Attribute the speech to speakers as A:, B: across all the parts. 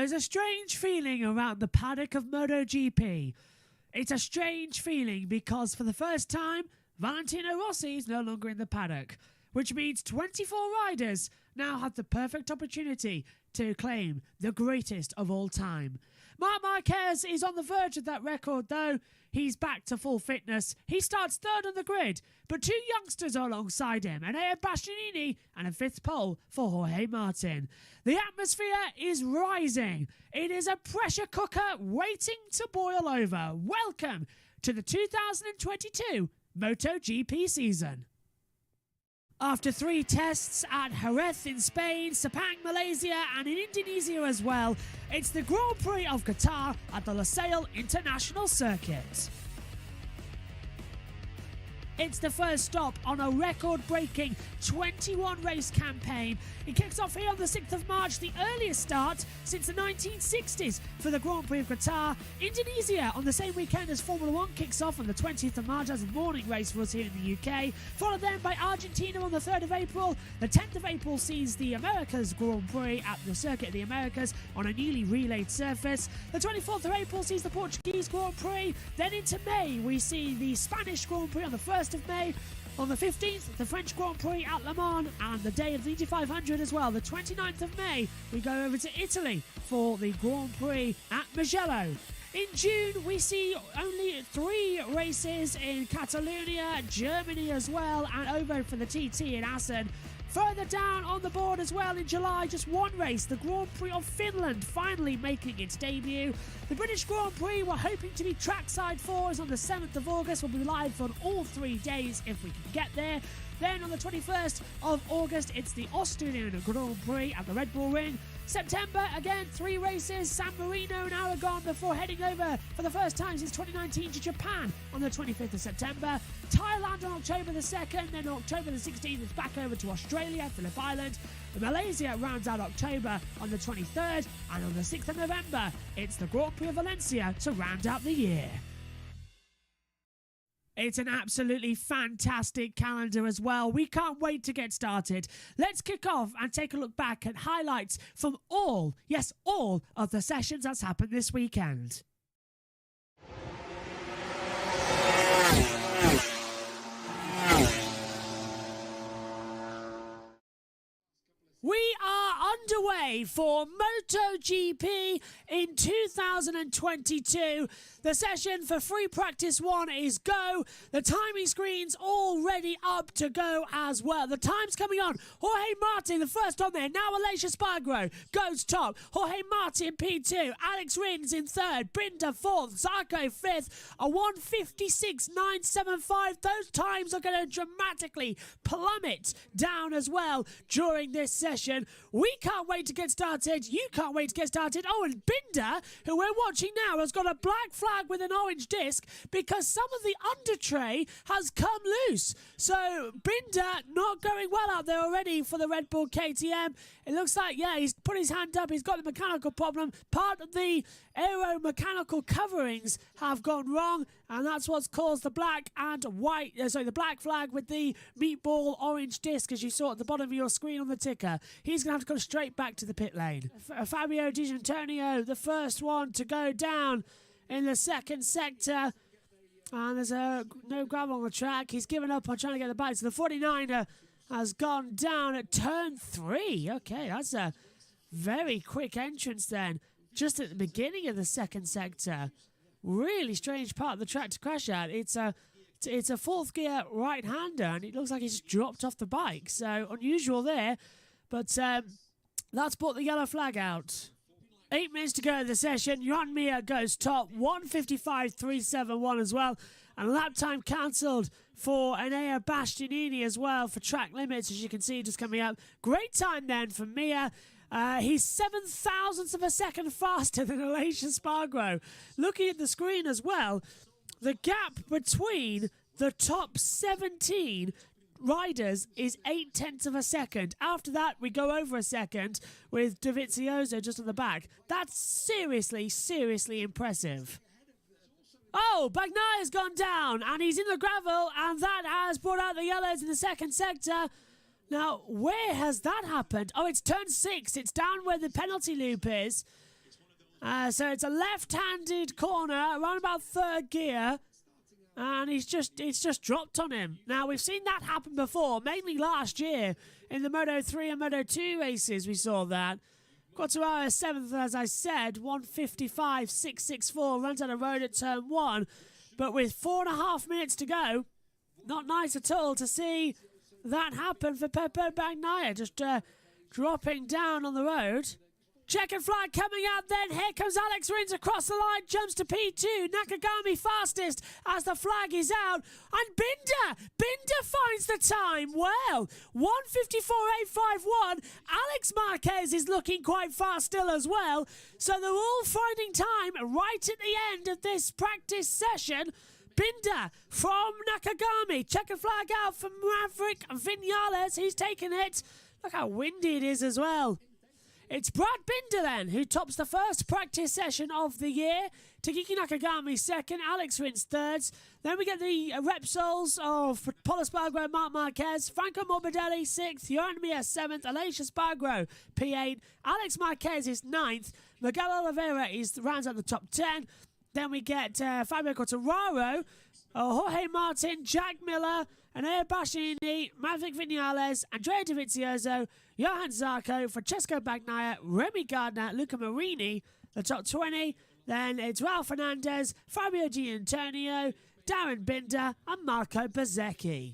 A: There's a strange feeling around the paddock of MotoGP. It's a strange feeling because for the first time, Valentino Rossi is no longer in the paddock, which means 24 riders now have the perfect opportunity to claim the greatest of all time. Marc Marquez is on the verge of that record though. He's back to full fitness. He starts third on the grid, but two youngsters are alongside him, Enea Bastianini and a fifth pole for Jorge Martin. The atmosphere is rising. It is a pressure cooker waiting to boil over. Welcome to the 2022 MotoGP season. After 3 tests at Jerez in Spain, Sepang, Malaysia and in Indonesia as well, it's the Grand Prix of Qatar at the Losail International Circuit. It's the first stop on a record-breaking 21-race campaign. It kicks off here on the 6th of March, the earliest start since the 1960s for the Grand Prix of Qatar. Indonesia on the same weekend as Formula 1 kicks off on the 20th of March as a morning race for us here in the UK. Followed then by Argentina on the 3rd of April. The 10th of April sees the Americas Grand Prix at the Circuit of the Americas on a newly relayed surface. The 24th of April sees the Portuguese Grand Prix. Then into May we see the Spanish Grand Prix on the 1st of May. On the 15th, the French Grand Prix at Le Mans, and the day of the Indy 500 as well. The 29th of May, we go over to Italy for the Grand Prix at Mugello. In June, we see only 3 races in Catalonia, Germany as well, and over for the TT in Assen. Further down on the board as well in July, just 1 race, the Grand Prix of Finland finally making its debut. The British Grand Prix we're hoping to be trackside for is on the 7th of August. We'll be live on all 3 days if we can get there. Then on the 21st of August, it's the Austrian Grand Prix at the Red Bull Ring. September, again, 3 races, San Marino and Aragon before heading over for the first time since 2019 to Japan on the 25th of September. Thailand on October the 2nd, then October the 16th it's back over to Australia, Phillip Island. Malaysia rounds out October on the 23rd, and on the 6th of November, it's the Grand Prix of Valencia to round out the year. It's an absolutely fantastic calendar as well. We can't wait to get started. Let's kick off and take a look back at highlights from all, yes, all of the sessions that's happened this weekend. We are underway for MotoGP in 2022. The session for free practice 1 is go. The timing screen's already up to go as well. The time's coming on. Jorge Martin, the first on there. Now Aleix Espargaro goes top. Jorge Martin P2. Alex Rins in 3rd. Binder 4th. Zarco 5th. A 1:56.975. Those times are going to dramatically plummet down as well during this session. We can't wait to get started. You can't wait to get started. Oh, and Binder, who we're watching now, has got a black flag with an orange disc because some of the under tray has come loose. So Binder not going well out there already for the Red Bull KTM. It looks like, yeah, he's put his hand up. He's got the mechanical problem. Part of the aero-mechanical coverings have gone wrong, and that's what's caused the black and white, the black flag with the meatball orange disc, as you saw at the bottom of your screen on the ticker. He's going to have to go straight back to the pit lane. Fabio Di Giannantonio, the first one to go down in the 2nd sector. And there's no grab on the track. He's given up on trying to get the bike. So the 49er has gone down at turn 3. Okay, that's a very quick entrance then. Just at the beginning of the 2nd sector. Really strange part of the track to crash at. It's a 4th gear right-hander, and it looks like he's dropped off the bike. So unusual there. But that's brought the yellow flag out. 8 minutes to go in the session. Joan Mir goes top. 1:55.371 as well. And lap time cancelled for Enea Bastianini as well for track limits, as you can see just coming up. Great time then for Mir. He's 7,000ths of a second faster than Aleix Espargaro. Looking at the screen as well, the gap between the top 17 riders is 0.8 of a second. After that, we go over a second with Dovizioso just on the back. That's seriously, seriously impressive. Oh, Bagnaia's gone down, and he's in the gravel, and that has brought out the yellows in the 2nd sector. Now, where has that happened? Oh, it's turn 6. It's down where the penalty loop is. So it's a left-handed corner around about third gear. And it's just dropped on him. Now, we've seen that happen before, mainly last year in the Moto3 and Moto2 races. We saw that. Quartararo 7th, as I said, 1:55.664, runs out of road at turn 1. But with 4.5 minutes to go, not nice at all to see that happen for Pepe Bagnaia, just dropping down on the road. Checkered flag coming out then. Here comes Alex Rins across the line. Jumps to P2. Nakagami fastest as the flag is out. And Binder finds the time. Well, 1:54.851. Alex Marquez is looking quite fast still as well. So they're all finding time right at the end of this practice session. Binder from Nakagami. Checkered flag out for Maverick Vinales. He's taken it. Look how windy it is as well. It's Brad Binder then, who tops the first practice session of the year. Takiki Nakagami second, Alex Rins thirds. Then we get the Repsols of Paulo Spargro and Marc Marquez. Franco Morbidelli sixth, Johan Mir seventh, Aleix Spargro P8. Alex Marquez is ninth. Miguel Oliveira rounds out the top 10. Then we get Fabio Quartararo, Jorge Martin, Jack Miller, Enea Bastianini, Maverick Vinales, Andrea Dovizioso, Johan Zarco, Francesco Bagnaia, Remy Gardner, Luca Marini, the top 20. Then it's Ralph Fernandez, Fabio Gianantonio, Darren Binder, and Marco Bezzecchi.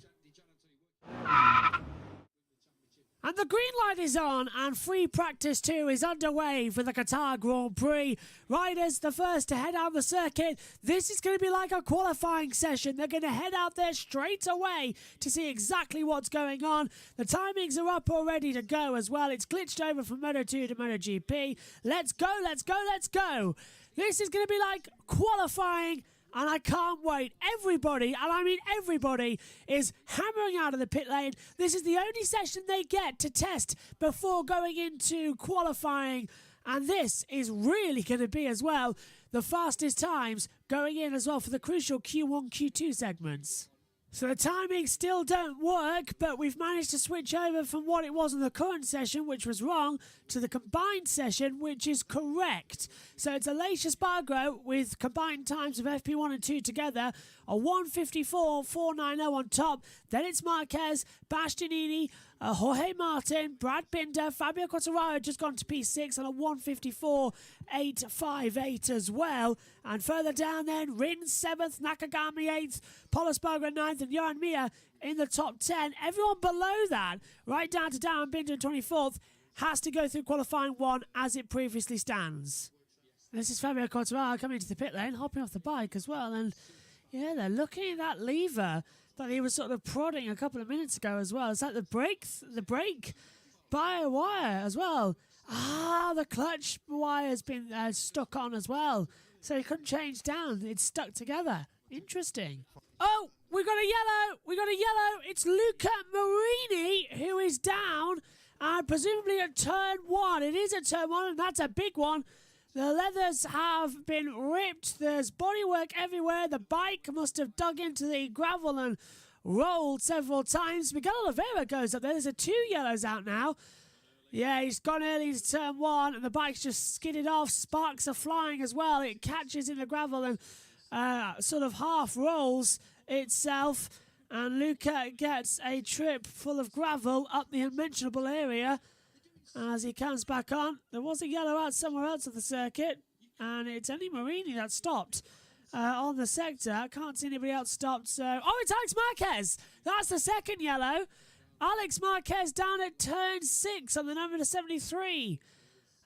A: And the green light is on, and free practice 2 is underway for the Qatar Grand Prix. Riders, the first to head out the circuit. This is going to be like a qualifying session. They're going to head out there straight away to see exactly what's going on. The timings are up already to go as well. It's glitched over from Moto2 to MotoGP. Let's go, let's go, let's go. This is going to be like qualifying. And I can't wait. Everybody, and I mean everybody, is hammering out of the pit lane. This is the only session they get to test before going into qualifying. And this is really going to be as well the fastest times going in as well for the crucial Q1, Q2 segments. So the timings still don't work, but we've managed to switch over from what it was in the current session, which was wrong, to the combined session, which is correct. So it's Aleix Spargro with combined times of FP1 and 2 together, a 1:54.490 on top. Then it's Marquez, Bastianini, Jorge Martin, Brad Binder, Fabio Quartararo just gone to P6 on a 1:54.858 as well. And further down then, Rins 7th, Nakagami 8th, Paulo Spargro 9th, and Johan Mir in the top 10. Everyone below that, right down to Darren Binder in 24th, has to go through qualifying 1 as it previously stands. This is Fabio Quartararo coming into the pit lane, hopping off the bike as well. And yeah, they're looking at that lever that he was sort of prodding a couple of minutes ago as well. It's like the brake by a wire as well. Ah, the clutch wire's been stuck on as well. So he couldn't change down. It's stuck together. Interesting. Oh, we got a yellow. We got a yellow. It's Luca Marini who is down. And presumably at turn 1. It is at turn 1, and that's a big one. The leathers have been ripped. There's bodywork everywhere. The bike must have dug into the gravel and rolled several times. Miguel Oliveira goes up there. There's 2 yellows out now. Yeah, he's gone early into turn 1, and the bike's just skidded off. Sparks are flying as well. It catches in the gravel and sort of half rolls itself. And Luca gets a trip full of gravel up the unmentionable area. As he comes back on, there was a yellow out somewhere else of the circuit, and it's only Marini that stopped on the sector. I can't see anybody else stopped. So, oh, it's Alex Marquez. That's the second yellow. Alex Marquez down at turn 6 on the number to 73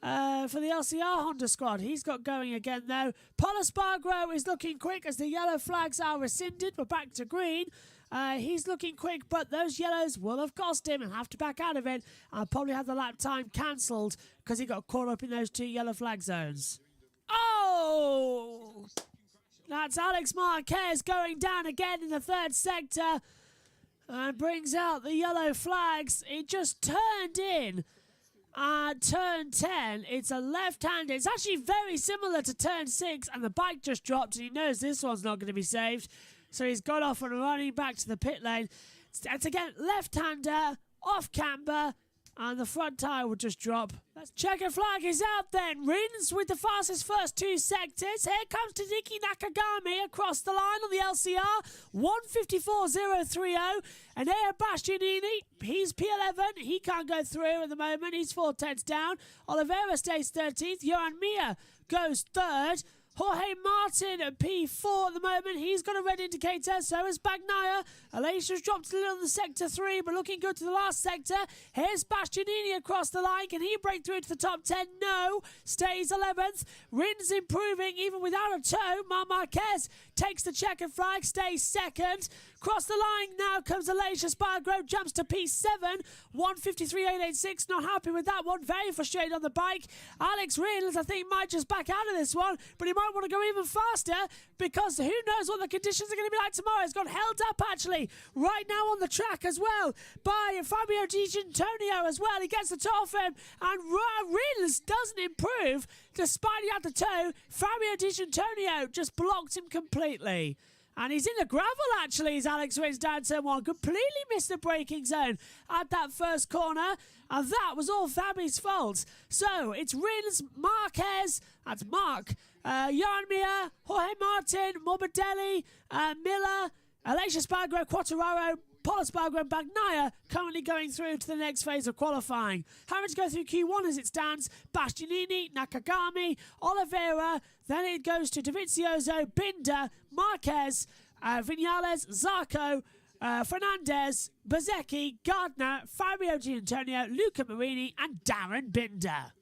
A: for the LCR Honda squad. He's got going again, though. Paulo Spargro is looking quick as the yellow flags are rescinded. We're back to green. He's looking quick, but those yellows will have cost him and have to back out of it. I'll probably have the lap time cancelled because he got caught up in those 2 yellow flag zones. Oh! That's Alex Marquez going down again in the 3rd sector and brings out the yellow flags. It just turned in turn 10. It's a left-hander. It's actually very similar to turn 6, and the bike just dropped, and he knows this one's not going to be saved. So he's got off and running back to the pit lane. It's again left-hander, off camber, and the front tyre will just drop. That checkered flag is out then. Rins with the fastest first 2 sectors. Here comes Tadiki Nakagami across the line on the LCR. 154.030. And here Bastianini, he's P11. He can't go through at the moment. He's 4 tenths down. Oliveira stays 13th. Johan Mir goes 3rd. Jorge Martin at P4 at the moment. He's got a red indicator. So is Bagnaia. Alesia's dropped a little on the sector 3, but looking good to the last sector. Here's Bastianini across the line. Can he break through to the top 10? No. Stays 11th. Rins improving even without a toe. Marquez takes the checkered flag. Stays 2nd. Across the line now comes Alesia Spargo. Jumps to P7. 153.886. Not happy with that one. Very frustrated on the bike. Alex Rins, I think, might just back out of this one, but he might want to go even faster because who knows what the conditions are going to be like tomorrow. It's got held up actually right now on the track as well by Fabio Di Giannantonio as well. He gets the toe off him, and Rins doesn't improve despite he had the toe. Fabio Di Giannantonio just blocked him completely. And he's in the gravel, actually, as Alex Rins down turn 1. Completely missed the braking zone at that first corner. And that was all Fabi's fault. So, it's Rins, Marquez, that's Mark, Johan Mir, Jorge Martin, Morbidelli, Miller, Aleix Espargaro, Quartararo, Pol Espargaro and Bagnaia currently going through to the next phase of qualifying. Having to go through Q1 as it stands, Bastianini, Nakagami, Oliveira, then it goes to Dovizioso, Binder, Marquez, Vinales, Zarco, Fernandez, Bezzecchi, Gardner, Fabio Giannantonio, Luca Marini and Darren Binder.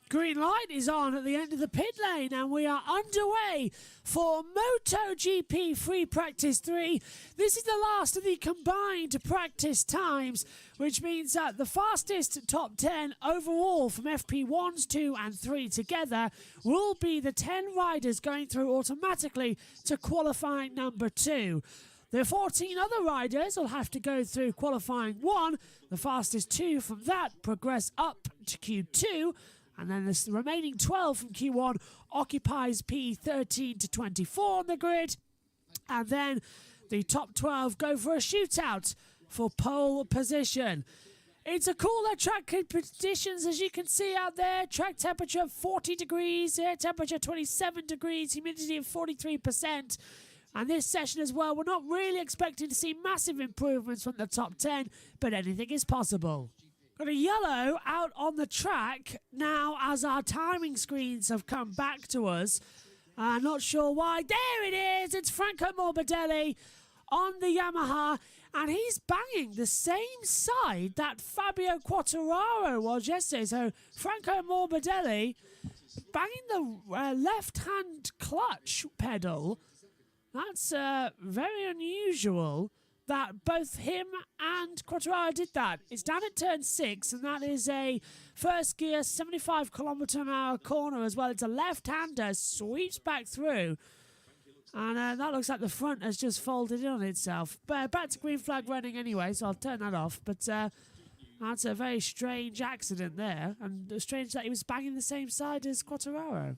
A: Green light is on at the end of the pit lane and we are underway for MotoGP Free Practice 3. This is the last of the combined practice times, which means that the fastest top 10 overall from FP1s, 2 and 3 together will be the 10 riders going through automatically to qualifying number 2. The 14 other riders will have to go through qualifying 1. The fastest 2 from that progress up to Q2. And then the remaining 12 from Q1 occupies P13 to 24 on the grid. And then the top 12 go for a shootout for pole position. It's a cooler track conditions, as you can see out there. Track temperature 40 degrees, air temperature 27 degrees, humidity of 43%. And this session as well, we're not really expecting to see massive improvements from the top 10, but anything is possible. Got a yellow out on the track now as our timing screens have come back to us. Not sure why. There it is. It's Franco Morbidelli on the Yamaha. And he's banging the same side that Fabio Quartararo was yesterday. So Franco Morbidelli banging the left-hand clutch pedal. That's very unusual that both him and Quartararo did that. It's down at turn 6, and that is a first gear 75 km/h corner as well. It's a left-hander, sweeps back through, and that looks like the front has just folded in on itself. But back to green flag running anyway, so I'll turn that off. But that's a very strange accident there, and strange that he was banging the same side as Quartararo.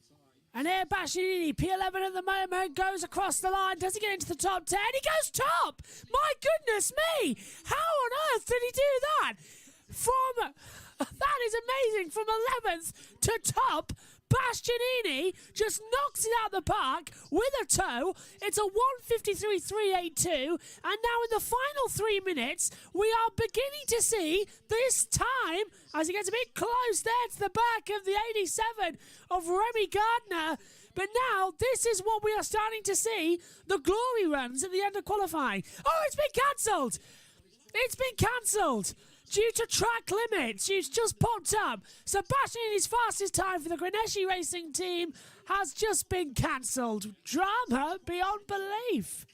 A: And here Bastianini, P11 at the moment, goes across the line. Does he get into the top 10? He goes top! My goodness me! How on earth did he do that? That is amazing. From 11th to top, Bastianini just knocks it out the park with a toe. It's a 153.382. And now in the final 3 minutes, we are beginning to see this time, as he gets a bit close there to the back of the 87 of Remy Gardner. But now, this is what we are starting to see, the glory runs at the end of qualifying. Oh, it's been cancelled! It's been cancelled! Due to track limits, it's just popped up. Sebastian's fastest time for the Grenesci Racing team has just been cancelled. Drama beyond belief.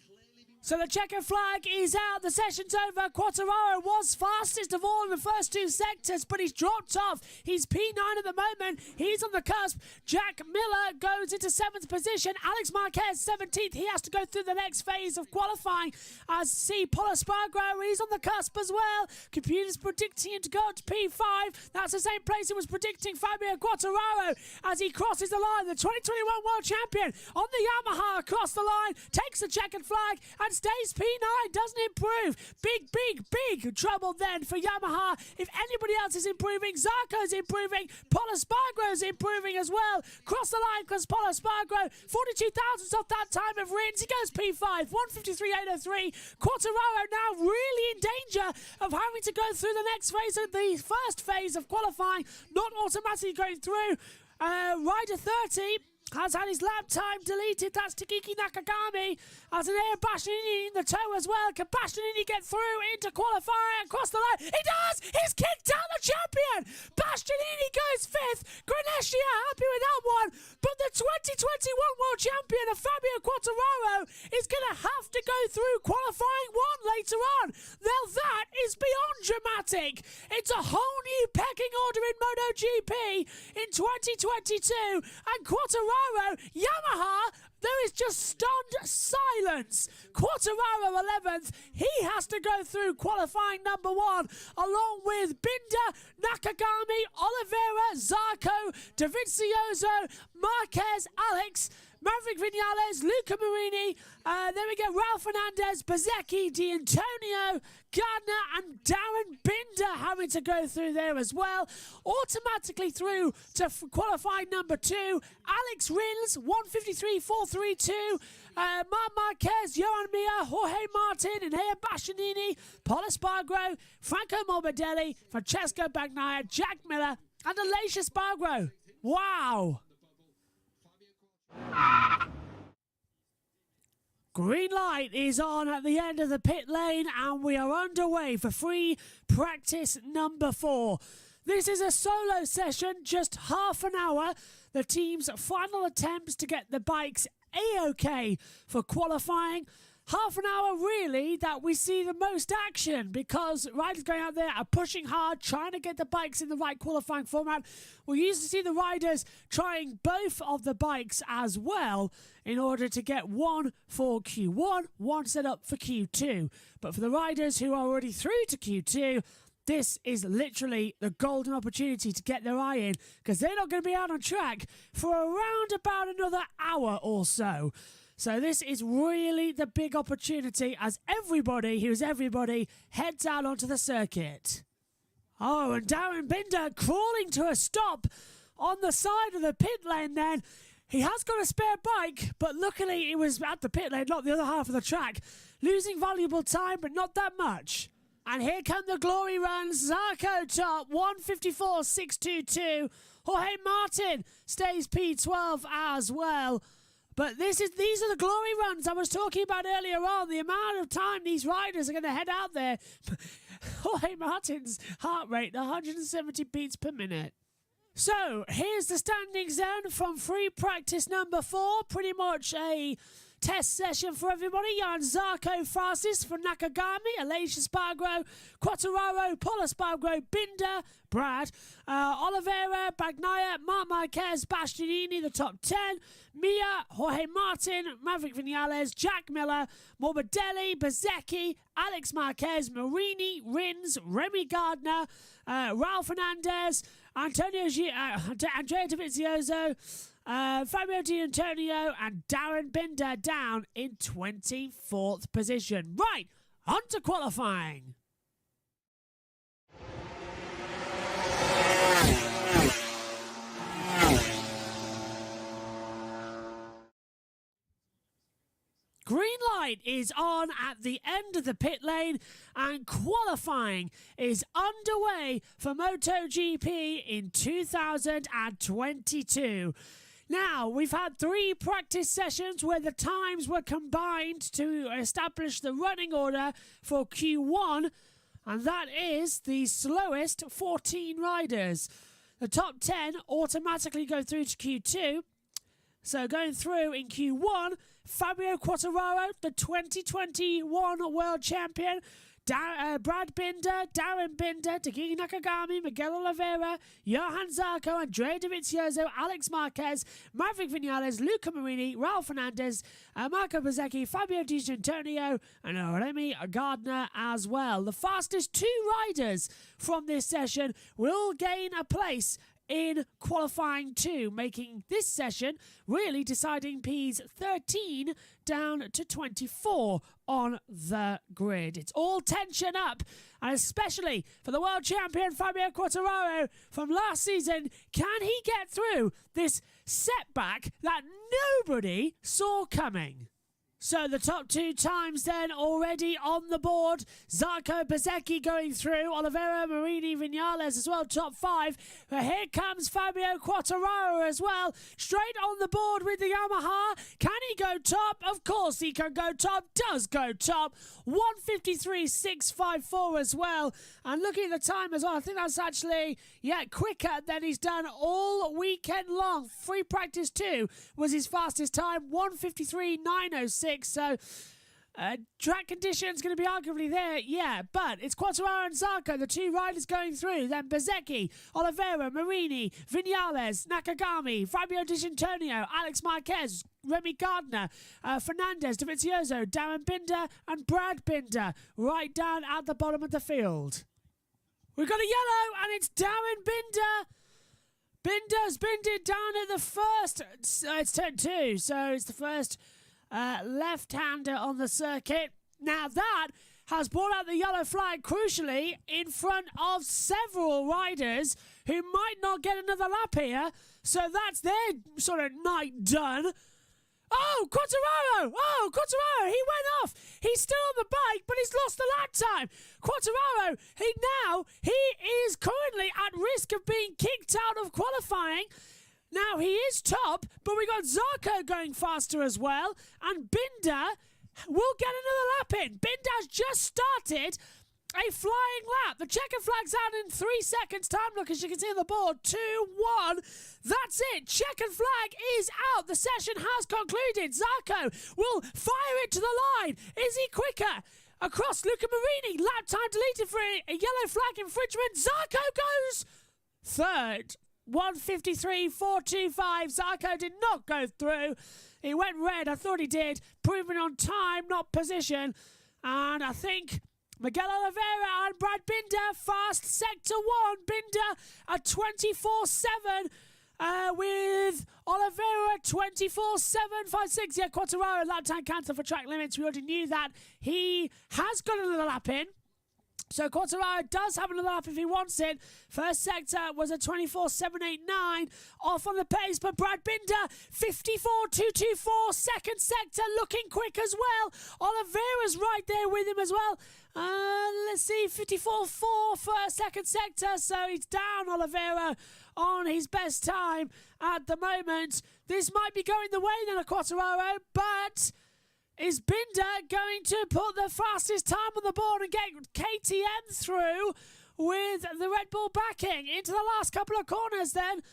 A: So the checkered flag is out. The session's over. Quartararo was fastest of all in the first 2 sectors, but he's dropped off. He's P9 at the moment. He's on the cusp. Jack Miller goes into 7th position. Alex Marquez, 17th. He has to go through the next phase of qualifying. As see Pol Espargaro, he's on the cusp as well. Computer's predicting him to go to P5. That's the same place it was predicting Fabio Quartararo as he crosses the line. The 2021 World Champion on the Yamaha across the line, takes the checkered flag and stays P9, doesn't improve. Big trouble then for Yamaha. If anybody else is improving, Zarco's improving, Polaspargro's improving as well. Cross the line because Polaspargro, 42 thousandths off that time of Rins. He goes P5, 153.803. Quartararo now really in danger of having to go through the next phase of the first phase of qualifying, not automatically going through. Rider 30 has had his lap time deleted. That's Takiki Nakagami. Has an air Bastianini in the toe as well. Can Bastianini get through into qualifying and cross the line? He does! He's kicked out the champion! Bastianini goes 5th. Greneccia happy with that one. But the 2021 world champion of Fabio Quartararo is going to have to go through qualifying 1 later on. Now that is beyond dramatic. It's a whole new pecking order in MotoGP in 2022. And Quartararo, Yamaha, there is just stunned silence. Quartararo 11th. He has to go through qualifying number 1 along with Binder, Nakagami, Oliveira, Zarco, Dovizioso, Marquez, Alex, Maverick Vinales, Luca Marini, there we go, Ralph Fernandez, Bezzecchi, D'Antonio, Gardner and Darren Binder having to go through there as well. Automatically through to qualifying number 2, Alex Rins, 153.432, Marc Marquez, Johan Mir, Jorge Martin, and Enea Bastianini, Paul Espargaro, Franco Morbidelli, Francesco Bagnaia, Jack Miller, and Aleix Espargaro. Wow! Green light is on at the end of the pit lane and we are underway for free practice number 4. This is a solo session, just half an hour. The team's final attempts to get the bikes A-OK for qualifying. Half an hour really that we see the most action because riders going out there are pushing hard, trying to get the bikes in the right qualifying format. We usually see the riders trying both of the bikes as well in order to get one for Q1, one set up for Q2. But for the riders who are already through to Q2, this is literally the golden opportunity to get their eye in because they're not going to be out on track for around about another hour or so. So this is really the big opportunity as everybody heads out onto the circuit. Oh, and Darren Binder crawling to a stop on the side of the pit lane then. He has got a spare bike, but luckily it was at the pit lane, not the other half of the track. Losing valuable time, but not that much. And here come the glory runs. Zarco top, 154.622. Jorge Martin stays P12 as well. But these are the glory runs I was talking about earlier on. The amount of time these riders are going to head out there. Jorge Martin's heart rate, 170 beats per minute. So, here's the standings then from free practice number 4. Pretty much a test session for everybody. Jan Zarco fastest for Nakagami, Aleix Espargaro, Quartararo, Paul Espargaro, Binder, Brad, Oliveira, Bagnaia, Marc Marquez, Bastianini, the top 10, Mia, Jorge Martin, Maverick Vinales, Jack Miller, Morbidelli, Bezzecchi, Alex Marquez, Marini, Rins, Remy Gardner, Ralph Fernandez, Andrea Dovizioso, Fabio D'Antonio and Darren Binder down in 24th position. Right, on to qualifying. Green light is on at the end of the pit lane and qualifying is underway for MotoGP in 2022. Now, we've had 3 practice sessions where the times were combined to establish the running order for Q1, and that is the slowest 14 riders. The top 10 automatically go through to Q2. So going through in Q1, Fabio Quartararo, the 2021 world champion, Brad Binder, Darren Binder, Takiki Nakagami, Miguel Oliveira, Johan Zarco, Andrea Dovizioso, Alex Marquez, Maverick Vinales, Luca Marini, Ralph Fernandez, Marco Bezzecchi, Fabio D'Antonio, and Remy Gardner as well. The fastest 2 riders from this session will gain a place in qualifying 2, making this session really deciding P's 13 down to 24 on the grid. It's all tension up, and especially for the world champion Fabio Quartararo from last season. Can he get through this setback that nobody saw coming? So the top 2 times then already on the board. Zarco, Bezzecchi going through. Oliveira, Marini, Vinales as well, top 5. But here comes Fabio Quartararo as well. Straight on the board with the Yamaha. Can he go top? Of course he can go top. Does go top. 1:53.654 as well. And looking at the time as well, I think that's actually, quicker than he's done all weekend long. Free practice 2 was his fastest time. 1:53.906. So track conditions going to be arguably there, but it's Quartararo and Zarco, the 2 riders going through. Then Bezzecchi, Oliveira, Marini, Vinales, Nakagami, Fabio Di Giannantonio, Alex Marquez, Remy Gardner, Fernandez, Dovizioso, Darren Binder and Brad Binder right down at the bottom of the field. We've got a yellow and it's Darren Binder. Binder's binded down at the first, it's turn 2, so it's the first left-hander on the circuit. Now that has brought out the yellow flag, crucially, in front of several riders who might not get another lap here. So that's their sort of night done. Oh, Quartararo! Oh, Quartararo! He went off! He's still on the bike, but he's lost the lap time. Quartararo, he is currently at risk of being kicked out of qualifying. Now, he is top, but we got Zarco going faster as well, and Binder will get another lap in. Binder's just started a flying lap. The checker flag's out in 3 seconds time. Look, as you can see on the board, 2-1. That's it. Checkered flag is out. The session has concluded. Zarco will fire it to the line. Is he quicker? Across Luca Marini. Lap time deleted for a yellow flag infringement. Zarco goes third. 1:53.425. Zarco did not go through. He went red. I thought he did. Proven on time, not position. And I think Miguel Oliveira and Brad Binder fast sector 1. Binder at 24.7 with Oliveira 24.756. Yeah, Quartararo lap time cancel for track limits. We already knew that. He has got another lap in. So Quartararo does have another lap if he wants it. First sector was a 24.789. Off on the pace, but Brad Binder, 54.224. Second sector looking quick as well. Oliveira's right there with him as well. Let's see, 54.4 for second sector. So he's down, Oliveira, on his best time at the moment. This might be going the way then of Quartararo, but is Binder going to put the fastest time on the board and get KTM through with the Red Bull backing into the last couple of corners then?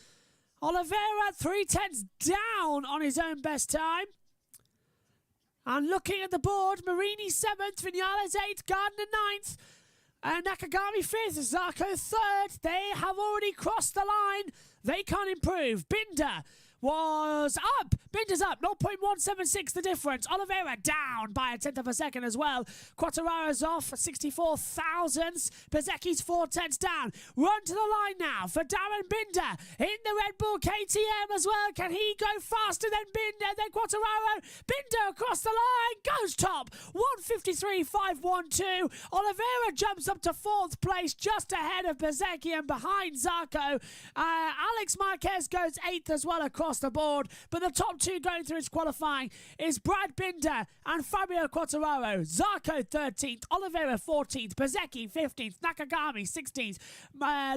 A: Oliveira 3/10 down on his own best time. And looking at the board, Marini 7th, Vinales 8th, Gardner 9th, and Nakagami 5th, Zarco 3rd. They have already crossed the line. They can't improve. Binder was up. Binder's up. 0.176 the difference. Oliveira down by 1/10 of a second as well. Quartararo's off 64 thousandths. Bezzecchi's 4/10 down. Run to the line now for Darren Binder in the Red Bull KTM as well. Can he go faster than Binder? Then Quartararo. Binder across the line. Goes top. 1:53.512. Oliveira jumps up to 4th place just ahead of Bezzecchi and behind Zarco. Alex Marquez goes 8th as well across the board, but the top 2 going through its qualifying is Brad Binder and Fabio Quartararo. Zarco 13th, Oliveira 14th, Bezzecchi 15th, Nakagami 16th,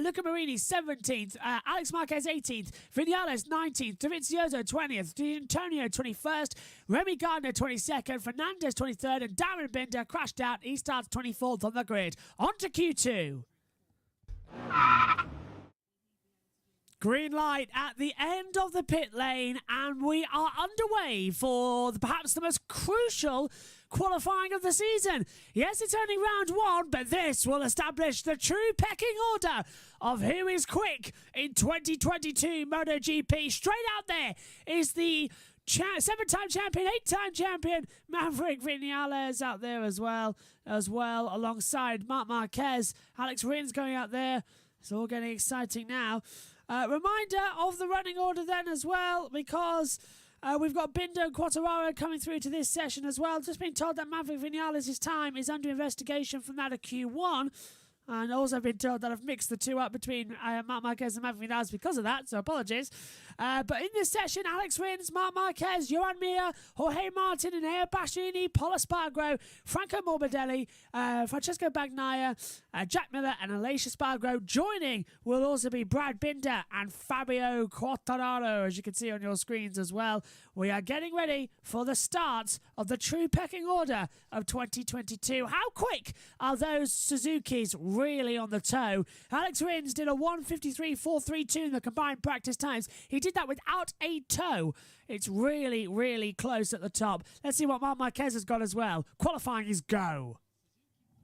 A: Luca Marini 17th, Alex Marquez 18th, Vinales 19th, Dovizioso 20th, Antonio 21st, Remy Gardner 22nd, Fernandez 23rd, and Darren Binder crashed out. He starts 24th on the grid. On to Q2. Green light at the end of the pit lane, and we are underway for perhaps the most crucial qualifying of the season. Yes, it's only round 1, but this will establish the true pecking order of who is quick in 2022 MotoGP. Straight out there is the 7-time champion, 8-time champion Maverick Vinales out there as well, alongside Marc Marquez. Alex Rins going out there. It's all getting exciting now. Reminder of the running order then as well, because we've got Binder and Quartararo coming through to this session as well. Just been told that Maverick Vinales' time is under investigation from that of Q1. And also been told that I've mixed the two up between Marc Marquez and Maverick Vinales because of that, so apologies. But in this session, Alex Rins, Marc Marquez, Joan Mir, Jorge Martin, Enea Bastianini, Pol Espargaro, Franco Morbidelli, Francesco Bagnaia, Jack Miller and Aleix Espargaro. Joining will also be Brad Binder and Fabio Quartararo, as you can see on your screens as well. We are getting ready for the start of the true pecking order of 2022. How quick are those Suzukis really on the toe? Alex Rins did a 1:53.432 in the combined practice times. He did that without a toe. It's really, really close at the top. Let's see what Marc Marquez has got as well. Qualifying is go.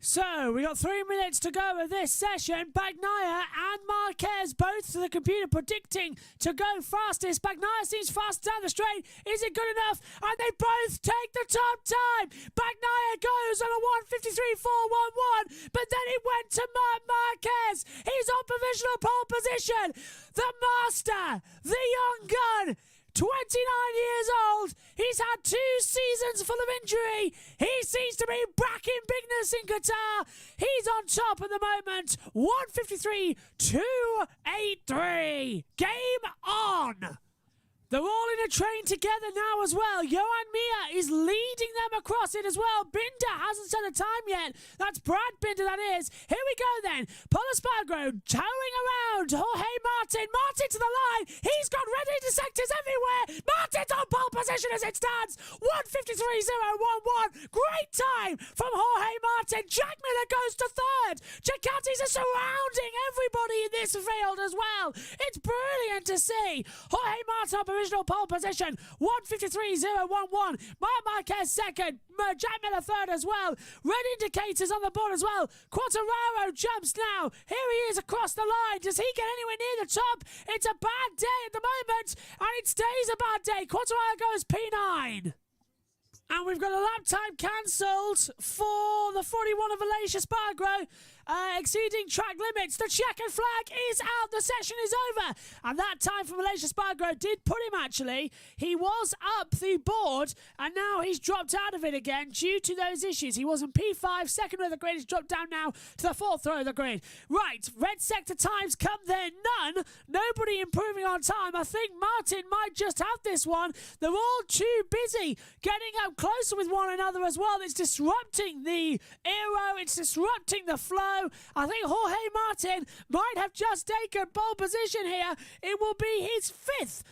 A: So, we got 3 minutes to go of this session. Bagnaia and Marquez, both to the computer predicting to go fastest. Bagnaia seems fast down the straight. Is it good enough? And they both take the top time. Bagnaia goes on a 1:53.411, but then it went to Marc Marquez. He's on provisional pole position. The master, the young gun, 29 years old. He's had 2 seasons full of injury. He seems to be back in bigness in Qatar. He's on top at the moment. 1:53.283. Game on. They're all in a train together now as well. Joan Mir is leading them across it as well. Binder hasn't set a time yet. That's Brad Binder, that is. Here we go then. Pol Espargaro towing around Jorge Martin. Martin to the line. He's got ready to sectors everywhere. Martin's on pole position as it stands. 1:53.011. Great time from Jorge Martin. Jack Miller goes to third. Ducatis are surrounding everybody in this field as well. It's brilliant to see. Jorge Martin on provisional pole position, 1:53.011. Marc Marquez second, Jack Miller third as well. Red indicators on the board as well. Quartararo jumps now. Here he is across the line. Does he get anywhere near the top? It's a bad day at the moment, and it stays a bad day. Quartararo goes P9. And we've got a lap time cancelled for the 41 of Aleix Espargaro, exceeding track limits. The checkered flag is out. The session is over. And that time from Aleix Espargaro did put him, actually. He was up the board, and now he's dropped out of it again due to those issues. He was in P5, second row of the grid. He's dropped down now to the 4th row of the grid. Right, red sector times come there. None. Nobody improving on time. I think Martin might just have this one. They're all too busy getting up closer with one another as well. It's disrupting the aero. It's disrupting the flow. I think Jorge Martin might have just taken pole position here. It will be his 5th.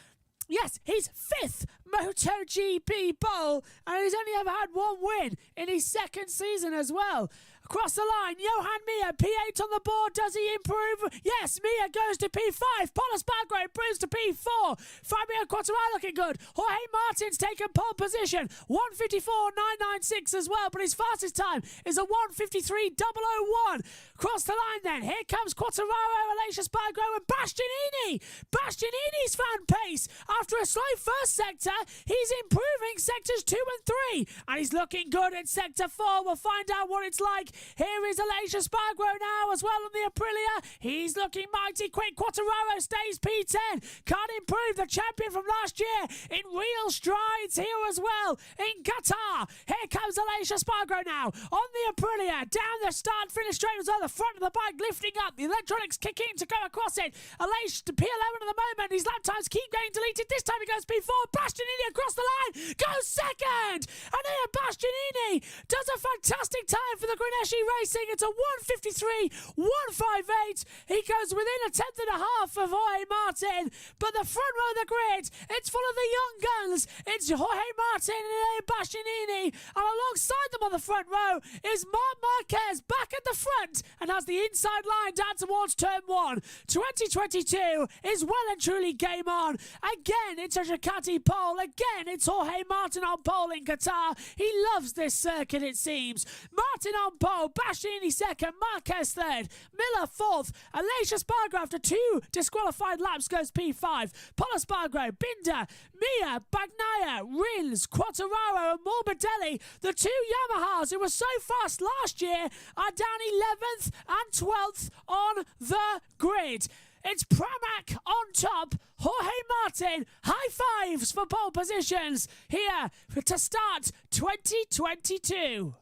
A: Yes, his 5th MotoGP pole, and he's only ever had 1 win in his 2nd season as well. Across the line, Joan Mir, P8 on the board. Does he improve? Yes, Mir goes to P5. Pol Espargaro improves to P4. Fabio Quartararo looking good. Jorge Martin's taken pole position. 1:54.996 as well, but his fastest time is a 1:53.001. Across the line then, here comes Quartararo, Aleix Espargaro and Bastianini. Bastianini's found pace. After a slow first sector, he's improving sectors 2 and 3. And he's looking good in sector 4. We'll find out what it's like. Here is Aleix Espargaro now as well on the Aprilia. He's looking mighty quick. Quartararo stays P10. Can't improve. The champion from last year in real strides here as well in Qatar. Here comes Aleix Espargaro now on the Aprilia. Down the start-finish straight as well. The front of the bike lifting up. The electronics kick in to go across it. Aleix to P11 at the moment. His lap times keep getting deleted. This time he goes P4. Bastianini across the line. Goes second. And here Bastianini does a fantastic time for the Grenache Racing. It's a 1:53.158. He goes within a 10th and a half of Jorge Martin, but the front row of the grid, it's full of the young guns. It's Jorge Martin and Bastianini, and alongside them on the front row is Marc Marquez back at the front and has the inside line down towards turn 1. 2022 is well and truly game on. Again, it's a Ducati pole. Again, it's Jorge Martin on pole in Qatar. He loves this circuit, it seems. Martin on pole, Bastianini second, Marquez third, Miller fourth, Aleix Espargaro after 2 disqualified laps goes P5, Pol Espargaro, Binder, Mir, Bagnaia, Rins, Quartararo and Morbidelli, the 2 Yamahas who were so fast last year, are down 11th and 12th on the grid. It's Pramac on top. Jorge Martin, high fives for pole positions here to start 2022.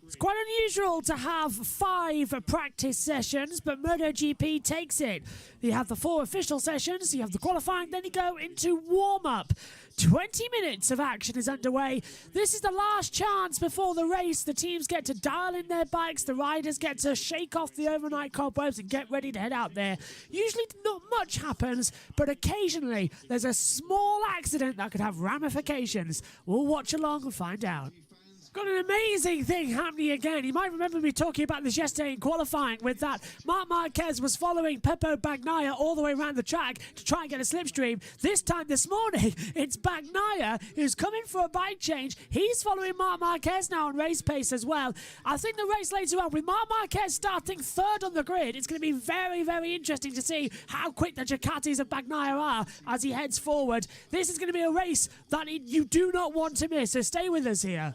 A: It's quite unusual to have 5 practice sessions, but MotoGP takes it. You have the 4 official sessions, you have the qualifying, then you go into warm-up. 20 minutes of action is underway. This is the last chance before the race. The teams get to dial in their bikes, the riders get to shake off the overnight cobwebs and get ready to head out there. Usually not much happens, but occasionally there's a small accident that could have ramifications. We'll watch along and find out. Got an amazing thing happening again. You might remember me talking about this yesterday in qualifying with that. Marc Marquez was following Pepe Bagnaia all the way around the track to try and get a slipstream. This time this morning, it's Bagnaia who's coming for a bike change. He's following Marc Marquez now on race pace as well. I think the race later on, with Marc Marquez starting 3rd on the grid, it's going to be very, very interesting to see how quick the Ducatis of Bagnaia are as he heads forward. This is going to be a race that you do not want to miss, so stay with us here.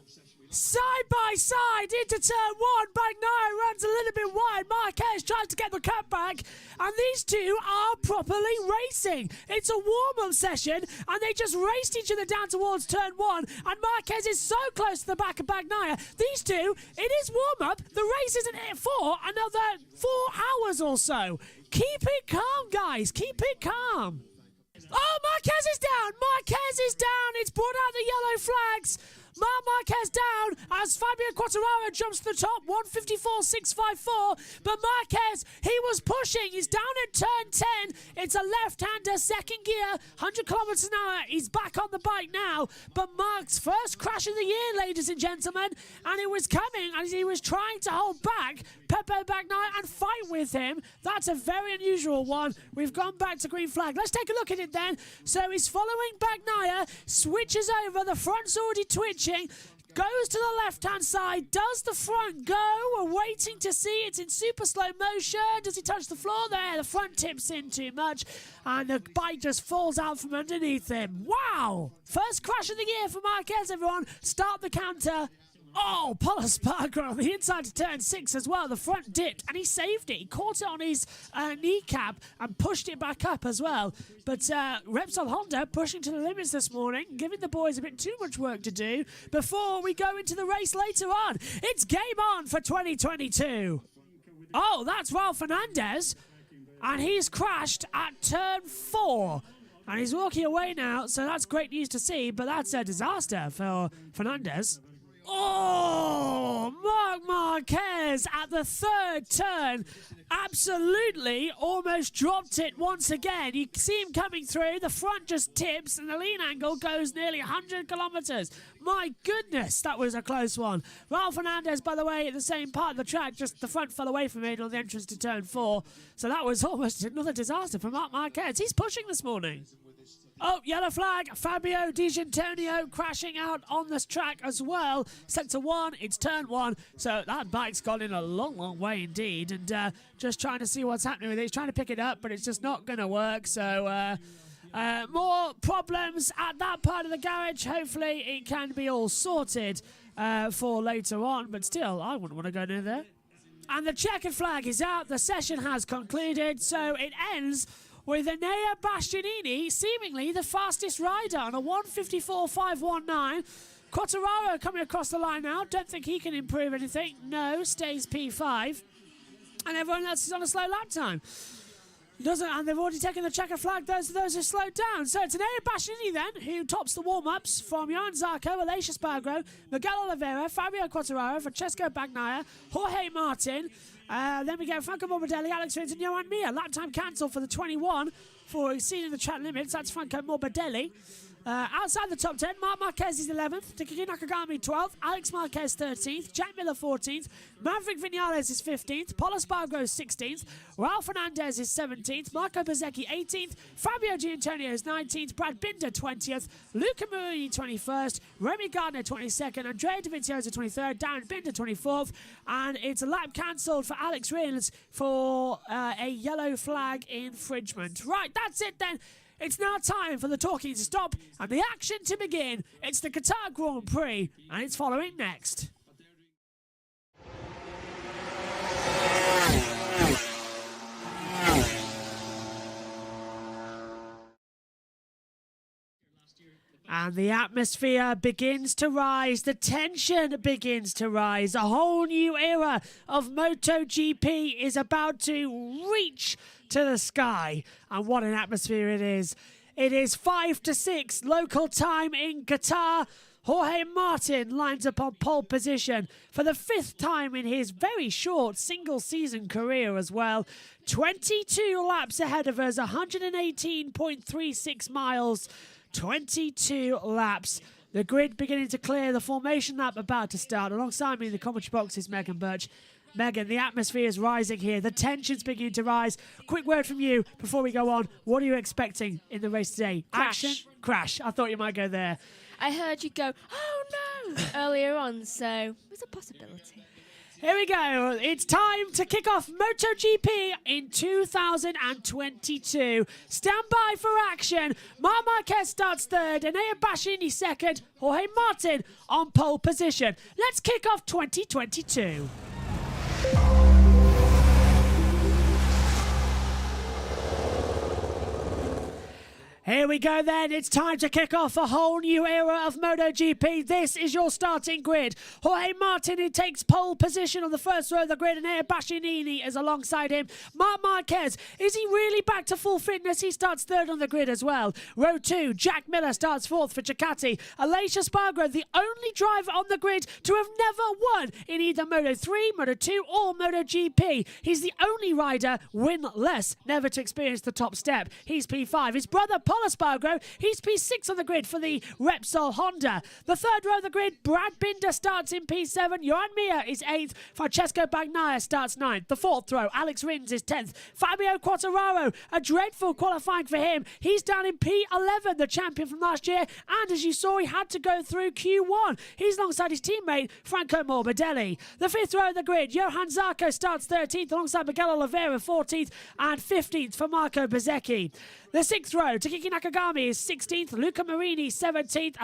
A: Side by side into turn 1, Bagnaia runs a little bit wide. Marquez tries to get the cut back, and these two are properly racing. It's a warm-up session, and they just raced each other down towards turn 1, and Marquez is so close to the back of Bagnaia. These two, it is warm-up. The race isn't for another 4 hours or so. Keep it calm, guys. Keep it calm. Oh, Marquez is down. Marquez is down. It's brought out the yellow flags. Marc Marquez down as Fabio Quartararo jumps to the top, 154.654. But Marquez, he was pushing. He's down at turn 10. It's a left-hander, second gear, 100 kilometers an hour. He's back on the bike now. But Marc's first crash of the year, ladies and gentlemen. And it was coming as he was trying to hold back Pepe Bagnaia and fight with him. That's a very unusual one. We've gone back to green flag. Let's take a look at it then. So he's following Bagnaia, switches over. The front's already twitching. Goes to the left-hand side. Does the front go? We're waiting to see. It's in super slow motion. Does he touch the floor there? The front tips in too much, and the bike just falls out from underneath him. Wow! First crash of the year for Marquez, everyone. Start the counter. Oh, Pol Espargaro on the inside to turn 6 as well. The front dipped, and he saved it. He caught it on his kneecap and pushed it back up as well. But Repsol Honda pushing to the limits this morning, giving the boys a bit too much work to do before we go into the race later on. It's game on for 2022. Oh, that's Raul Fernandez, and he's crashed at turn 4. And he's walking away now, so that's great news to see, but that's a disaster for Fernandez. Oh, Marc Marquez at the 3rd turn absolutely almost dropped it once again. You see him coming through, the front just tips and the lean angle goes nearly 100 kilometers. My goodness, that was a close one. Raul Fernandez, by the way, at the same part of the track, just the front fell away from it on the entrance to turn 4. So that was almost another disaster for Marc Marquez. He's pushing this morning. Oh, yellow flag. Fabio Di Giannantonio crashing out on this track as well. Sector 1, it's turn 1. So that bike's gone in a long, long way indeed. And just trying to see what's happening with it. He's trying to pick it up, but it's just not going to work. So more problems at that part of the garage. Hopefully it can be all sorted for later on. But still, I wouldn't want to go near there. And the checkered flag is out. The session has concluded. So it ends with Enea Bastianini seemingly the fastest rider on a 154.519. Quartararo coming across the line now. Don't think he can improve anything. No, stays P5. And everyone else is on a slow lap time. And they've already taken the checker flag. Those who slowed down. So it's Enea Bastianini then, who tops the warm-ups from Johan Zarco, Aleix Espargaro, Miguel Oliveira, Fabio Quartararo, Francesco Bagnaia, Jorge Martin. Then we get Franco Morbidelli, Alex Rins and Johan Mir. Lap time cancelled for the 21 for exceeding the track limits. That's Franco Morbidelli. Outside the top 10, Marc Marquez is 11th, Takaki Nakagami 12th, Alex Marquez 13th, Jack Miller 14th, Maverick Vinales is 15th, Pol Espargaro is 16th, Raul Fernandez is 17th, Marco Bezzecchi 18th, Fabio Giannantonio is 19th, Brad Binder 20th, Luca Marini 21st, Remy Gardner 22nd, Andrea Dovizioso 23rd, Darren Binder 24th, and it's a lap cancelled for Alex Rins for a yellow flag infringement. Right, that's it then. it's now time for the talking to stop and the action to begin. It's the Qatar Grand Prix, and it's following next. And the atmosphere begins to rise, the tension begins to rise. A whole new era of MotoGP is about to reach to the sky. And what an atmosphere it is. It is 5-6 local time in Qatar. Jorge Martin lines up on pole position for the 5th time in his very short single-season career as well. 22 laps ahead of us, 118.36 miles. 22 laps. The grid beginning to clear. The formation lap about to start. Alongside me in the commentary box is Megan Burch. Megan, the atmosphere is rising here. The tension's beginning to rise. Quick word from you before we go on. What are you expecting in the race today?
B: Crash.
A: Action? Crash. I thought you might go there.
B: I heard you go, oh no, earlier on, so it's a possibility.
A: Here we go. It's time to kick off MotoGP in 2022. Stand by for action. Marc Marquez starts third, Enea Bastianini second, Jorge Martin on pole position. Let's kick off 2022. Here we go then, it's time to kick off a whole new era of MotoGP. This is your starting grid. Jorge Martin, who takes pole position on the first row of the grid, and Enea Bastianini is alongside him. Marc Marquez, is he really back to full fitness? He starts third on the grid as well. Row 2, Jack Miller starts fourth for Ducati. Aleix Espargaro, the only driver on the grid to have never won in either Moto3, Moto2 or MotoGP. He's the only rider winless never to experience the top step. He's P5. His brother Paul Espargaro, he's P6 on the grid for the Repsol Honda. The third row of the grid, Brad Binder starts in P7. Johan Mir is 8th. Francesco Bagnaia starts 9th. The fourth row, Alex Rins is 10th. Fabio Quartararo, a dreadful qualifying for him. He's down in P11, the champion from last year. And as you saw, he had to go through Q1. He's alongside his teammate, Franco Morbidelli. The fifth row of the grid, Johan Zarco starts 13th alongside Miguel Oliveira 14th and 15th for Marco Bezzecchi. The sixth row, Takiki Nakagami is 16th, Luca Marini 17th,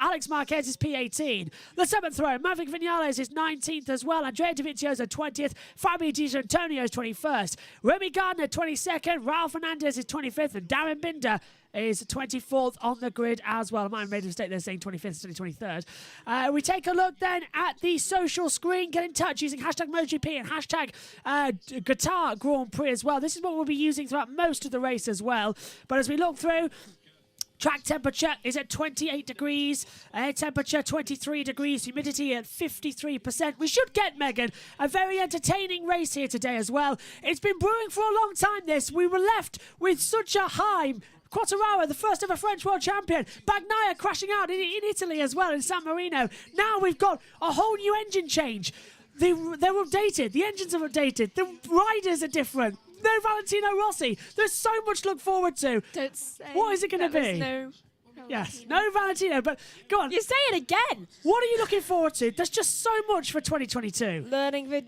A: Alex Marquez is P18. The seventh row, Maverick Vinales is 19th as well, Andrea Dovizioso 20th, Fabio Di Giannantonio is 21st, Remy Gardner 22nd, Raul Fernandez is 25th, and Darren Binder is 24th on the grid as well. I might have made a mistake there saying 25th instead of 23rd. We take a look then at the social screen. Get in touch using hashtag MotoGP and hashtag Qatar Grand Prix as well. This is what we'll be using throughout most of the race as well. But as we look through, track temperature is at 28 degrees, air temperature 23 degrees, humidity at 53%. We should get, Megan, a very entertaining race here today as well. It's been brewing for a long time, this. We were left with such a high. Quartararo, the first ever French world champion. Bagnaia crashing out in Italy as well, in San Marino. Now we've got a whole new engine change. They're updated. The engines are updated. The riders are different. No Valentino Rossi. There's so much to look forward to.
B: Don't say.
A: What is it going to be?
B: No.
A: Yes, no Valentino, but go on.
B: You say it again.
A: What are you looking forward to? There's just so much for 2022.
B: Learning the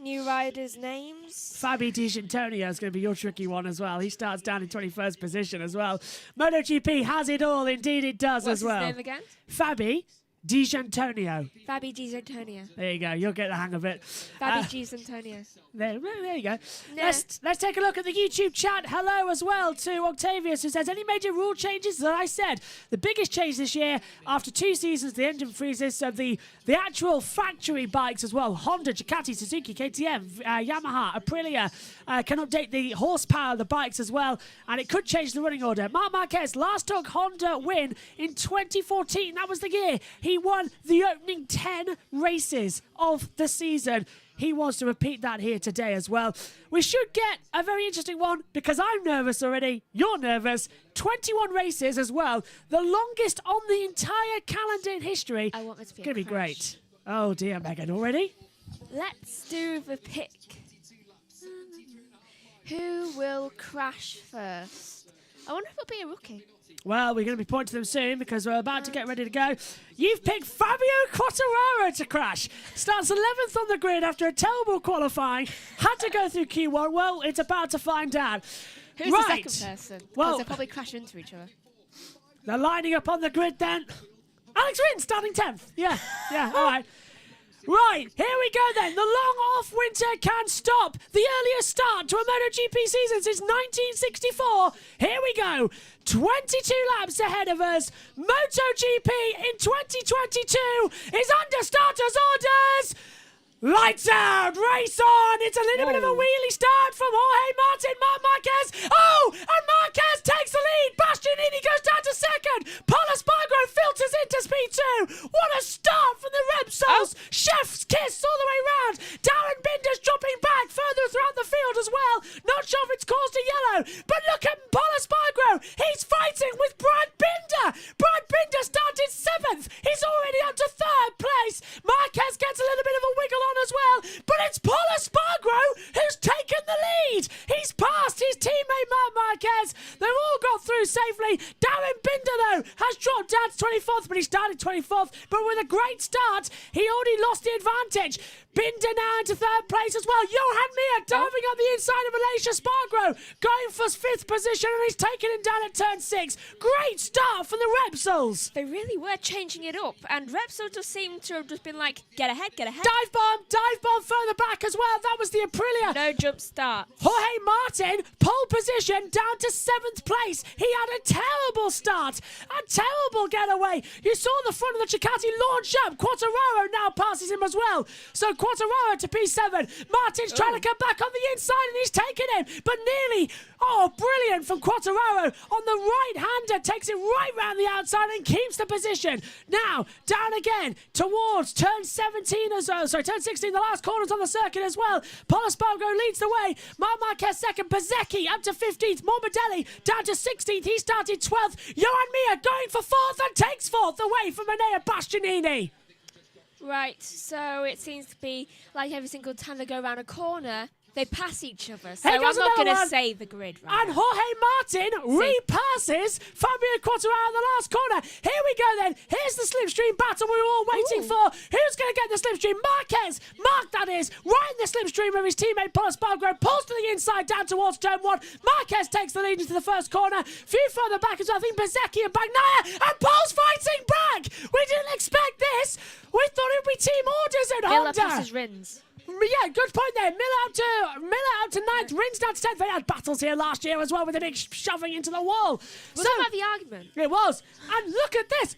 B: new riders' names.
A: Fabio Di Giannantonio is going to be your tricky one as well. He starts down in 21st position as well. MotoGP has it all. Indeed, it does.
B: What's
A: as well.
B: What's his name again?
A: Fabio Di Giannantonio.
B: Fabio Di Giannantonio.
A: There you go. You'll get the hang of it.
B: Fabio Di Giannantonio.
A: There you go.
B: Nah.
A: Let's take a look at the YouTube chat. Hello as well to Octavius, who says, any major rule changes? As I said, the biggest change this year, after 2 seasons, the engine freezes, so the actual factory bikes as well, Honda, Ducati, Suzuki, KTM, Yamaha, Aprilia, can update the horsepower of the bikes as well, and it could change the running order. Marc Marquez last took Honda win in 2014. That was the year he won the opening 10 races of the season. He wants to repeat that here today as well. We should get a very interesting one because I'm nervous already. You're nervous. 21 races as well. The longest on the entire calendar in history.
B: I want this to be
A: going to be great. Oh dear, Megan. Already?
B: Let's do the pick. Who will crash first? I wonder if it'll be a rookie.
A: Well, we're going to be pointing to them soon because we're about to get ready to go. You've picked Fabio Quartararo to crash. Starts 11th on the grid after a terrible qualifying. Had to go through Q1. Well, it's about to find out.
B: Who's
A: Right.
B: the second person?
A: Well-
B: Because they'll probably crash into each other.
A: They're lining up on the grid then. Alex Rins starting 10th. Yeah, all right. Right, here we go then. The long off winter can stop the earliest start to a MotoGP season since 1964. Here we go. 22 laps ahead of us. MotoGP in 2022 is under starters' orders. Lights out, race on. It's a little bit of a wheelie start from Jorge Martin, Marc Marquez. Oh, and Marquez takes the lead. Bastianini goes down to second. Paul Espargaro filters into speed 2. What a start from the Repsols. Chef's kiss all the way round. Darren Binder's dropping back further throughout the field as well. Not sure if it's caused a yellow, but look at Paul Espargaro. He's fighting with Brad Binder. Brad Binder started 7th. He's already up to 3rd place. Marquez gets a little bit of a wiggle on as well, but it's Paul Espargaro who's taken the lead. He's passed his teammate Marc Marquez. They've all got through safely. Darren Binder, though, has dropped down to 24th, but he started 24th. But with a great start, he already lost the advantage. Binder now into 3rd place as well. Johan Mir diving up the inside of Aleix Espargaro, going for 5th position, and he's taken him down at turn 6. Great start for the Repsols.
B: They really were changing it up, and Repsol just seemed to have just been like, get ahead, get ahead.
A: Dive bomb further back as well. That was the Aprilia.
B: No jump start.
A: Jorge Martin, pole position, down to 7th place. He had a terrible start, a terrible getaway. You saw the front of the Ducati launch up. Quartararo now passes him as well. So Quartararo to P7. Martin's trying to come back on the inside and he's taken him, but nearly. Oh, brilliant from Quartararo on the right-hander. Takes it right round the outside and keeps the position. Now, down again towards turn 17 as well. Sorry, turn 16, the last corners on the circuit as well. Paul Espargaro leads the way. Marc Marquez second. Bezzecchi up to 15th. Morbidelli down to 16th. He started 12th. Johan Mir going for 4th and takes 4th away from Enea Bastianini.
B: Right, so it seems to be like every single time they go around a corner, they pass each other. So
A: Hey,
B: I'm
A: there's
B: not going
A: another
B: to
A: one.
B: say the grid right
A: And
B: now.
A: Jorge Martin repasses Fabio Quartararo in the last corner. Here we go then. Here's the slipstream battle we were all waiting for. Who's going to get the slipstream? Marquez. Marc, that is. Right in the slipstream of his teammate Paul Espargaro. Pulls to the inside down towards turn 1. Marquez takes the lead into the first corner. Few further back as well. I think Bezzecchi and Bagnaia. And Paul's fighting back. We didn't expect this. We thought it would be team orders at
B: Miller
A: Honda.
B: passes Rins.
A: Yeah, good point there. Miller up to 9th, Rins down to 10th. They had battles here last year as well with a big shoving into the wall.
B: Was that the argument?
A: It was. And look at this.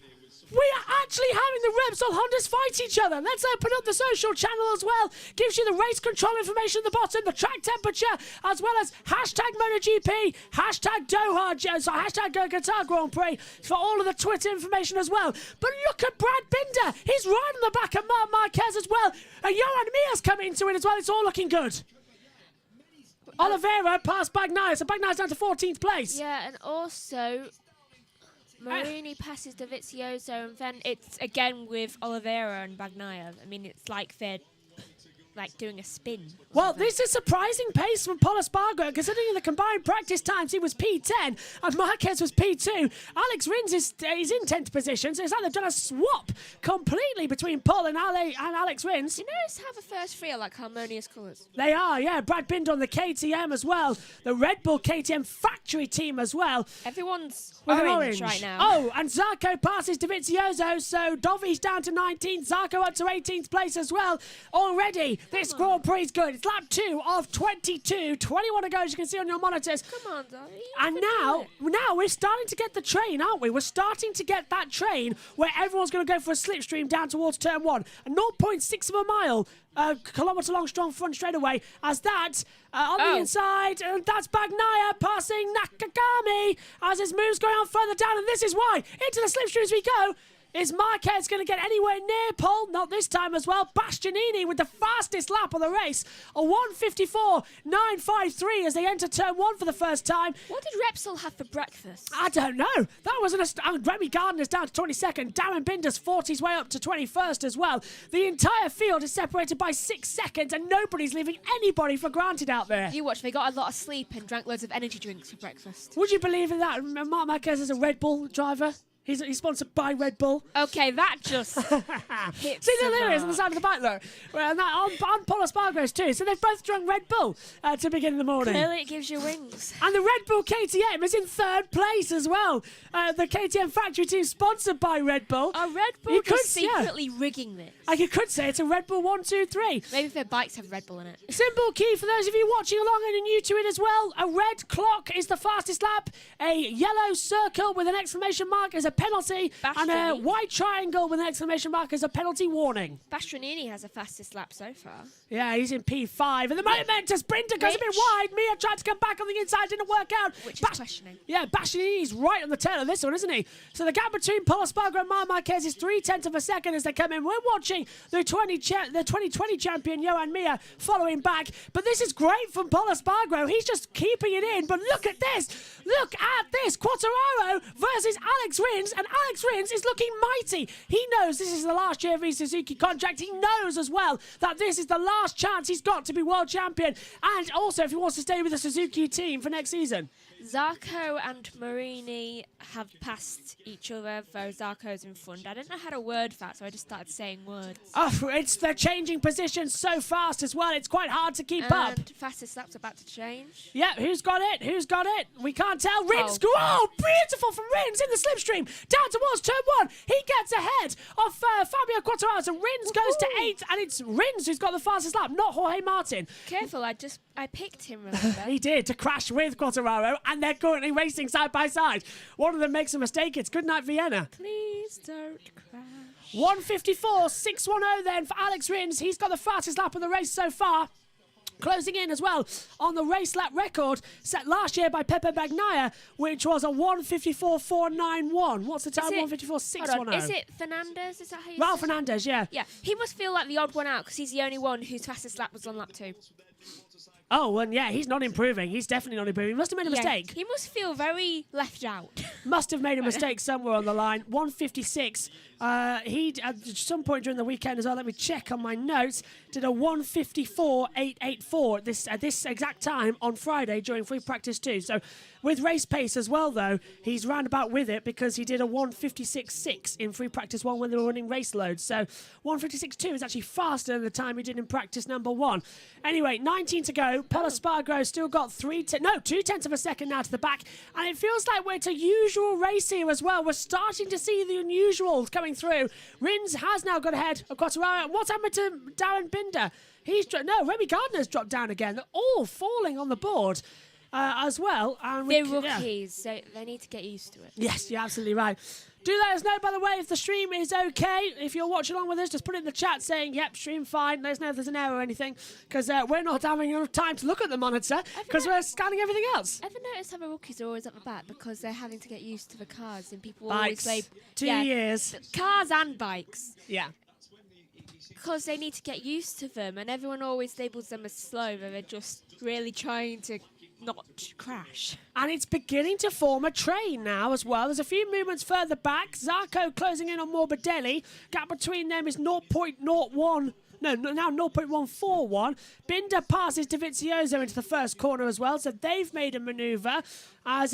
A: We are actually having the Repsol Hondas fight each other. Let's open up the social channel as well. Gives you the race control information at the bottom, the track temperature, as well as hashtag MotoGP, hashtag Doha, so hashtag Qatar Grand Prix for all of the Twitter information as well. But look at Brad Binder. He's right on the back of Marc Marquez as well. And Johan Mir's come into it as well. It's all looking good. Oliveira past Bagnaia, so Bagnaia's down to 14th place.
B: Yeah, and also Marini passes Dovizioso, and then it's again with Oliveira and Bagnaia. I mean, it's like they're like doing a spin.
A: Well, this is surprising pace from Paul Espargaro, considering in the combined practice times he was P10 and Marquez was P2. Alex Rins is in 10th position, so it's like they've done a swap completely between Paul and Alex Rins.
B: You notice how the first three are like harmonious colours?
A: They are, yeah. Brad Binder on the KTM as well. The Red Bull KTM factory team as well.
B: Everyone's
A: With an
B: orange right now.
A: Oh, and Zarco passes Dovizioso, so Dovi's down to 19th, Zarco up to 18th place as well. Already, this Grand Prix is good. It's lap 2 of 22. 21 to go, as you can see on your monitors.
B: Come on, Dovi.
A: And now we're starting to get the train, aren't we? We're starting to get that train where everyone's going to go for a slipstream down towards turn 1. A 0.6 of a mile, kilometre long strong front straightaway as that on the inside, and that's Bagnaia passing Nakagami as his move's going on further down, and this is why into the slipstreams we go. Is Marquez going to get anywhere near Paul? Not this time as well. Bastianini with the fastest lap of the race. A 1:54.953 as they enter turn 1 for the first time.
B: What did Repsol have for breakfast?
A: I don't know. That wasn't Remy Gardner's down to 22nd. Darren Binder's 40 his way up to 21st as well. The entire field is separated by 6 seconds and nobody's leaving anybody for granted out there.
B: You watch, they got a lot of sleep and drank loads of energy drinks for breakfast.
A: Would you believe in that? Marc Marquez is a Red Bull driver? He's sponsored by Red Bull.
B: Okay, that just hits.
A: See the
B: the
A: lyrics on the
B: mark.
A: side of the bike, though. Well, and that on Paul Espargaro's too. So they've both drunk Red Bull to begin the morning.
B: Clearly, it gives you wings.
A: And the Red Bull KTM is in 3rd place as well. The KTM factory team sponsored by Red Bull.
B: Are Red Bull
A: You
B: just
A: could- yeah.
B: secretly rigging this?
A: You could say it's a Red Bull 1, 2, 3.
B: Maybe if their bikes have Red Bull in it.
A: Simple key for those of you watching along and are new to it as well. A red clock is the fastest lap. A yellow circle with an exclamation mark is a penalty. And a
B: Bastianini.
A: white triangle with an exclamation mark is a penalty warning.
B: Bastianini has the fastest lap so far.
A: Yeah, he's in P5. And the moment to sprinter goes a bit
B: Rich.
A: wide. Mia tried to come back on the inside, didn't work out.
B: Which is
A: Bas-
B: questioning.
A: Yeah, Bastianini's right on the tail of this one, isn't he? So the gap between Paul Espargaro and Marc Marquez is 0.3 of a second as they come in. We're watching the 2020 champion Johan Mir following back. But this is great from Paul Espargaro. He's just keeping it in. But look at this. Look at this. Quartararo versus Alex Rins. And Alex Rins is looking mighty. He knows this is the last year of his Suzuki contract. He knows as well that this is the last chance he's got to be world champion. And also if he wants to stay with the Suzuki team for next season.
B: Zarco and Marini have passed each other, though Zarco's in front. I didn't know how to word that, so I just started saying words.
A: Oh, they're changing positions so fast as well. It's quite hard to keep up.
B: And fastest lap's about to change.
A: Yeah, who's got it? Who's got it? We can't tell. Rins,
B: Oh.
A: beautiful from Rins in the slipstream. Down towards turn 1. He gets ahead of Fabio Quartararo. So Rins goes to 8, and it's Rins who's got the fastest lap, not Jorge Martin.
B: Careful, I picked him, remember?
A: He did, to crash with Quartararo, and they're currently racing side by side. One of them makes a mistake. It's good night, Vienna.
B: Please don't crash.
A: 1:54, 6:10 then for Alex Rins. He's got the fastest lap of the race so far. Closing in as well on the race lap record set last year by Pepe Bagnaia, which was a 1:54.491. What's the time? 1:54.610.
B: Is it Fernandez? Is that how you
A: Ralph
B: say it?
A: Fernandez, yeah.
B: Yeah, he must feel like the odd one out because he's the only one whose fastest lap was on lap 2.
A: Oh, and yeah, he's not improving. He's definitely not improving. He must have made a mistake.
B: He must feel very left out.
A: Must have made a mistake somewhere on the line. 1:56. He at some point during the weekend as well. Let me check on my notes. Did a 1:54.884 at this exact time on Friday during free practice 2. So with race pace as well, though, he's roundabout with it because he did a 1:56.6 in free practice 1 when they were running race loads. So 1:56.2 is actually faster than the time he did in practice number 1. Anyway, 19 to go. Paul Espargaro still got 2/10 of a second now to the back, and it feels like we're to usual race here as well. We're starting to see the unusuals coming through. Rins has now got ahead of Quartararo. What's happened to Darren Binder? Remy Gardner's dropped down again. They're all falling on the board as well. And
B: They're rookies, so they need to get used to it.
A: Yes, you're absolutely right. Do let us know, by the way, if the stream is okay. If you're watching along with us, just put it in the chat saying, yep, stream fine. Let us know if there's an error or anything, because we're not having enough time to look at the monitor, because we're scanning everything else.
B: Ever notice how the rookies are always at the back because they're having to get used to the cars and people
A: Bikes,
B: always say...
A: 2 years.
B: Cars and bikes.
A: Yeah.
B: Because they need to get used to them and everyone always labels them as slow, but they're just really trying to not crash.
A: And it's beginning to form a train now as well. There's a few movements further back. Zarco closing in on Morbidelli. Gap between them is 0.01. No, now 0.141. Binder passes Dovizioso into the first corner as well, so they've made a manoeuvre. As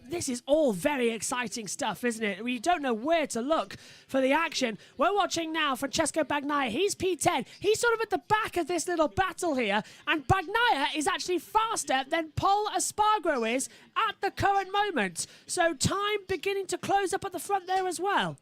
A: this is all very exciting stuff, isn't it? We don't know where to look for the action. We're watching now Francesco Bagnaia. He's P10. He's sort of at the back of this little battle here, and Bagnaia is actually faster than Paul Espargaro is at the current moment. So time beginning to close up at the front there as well.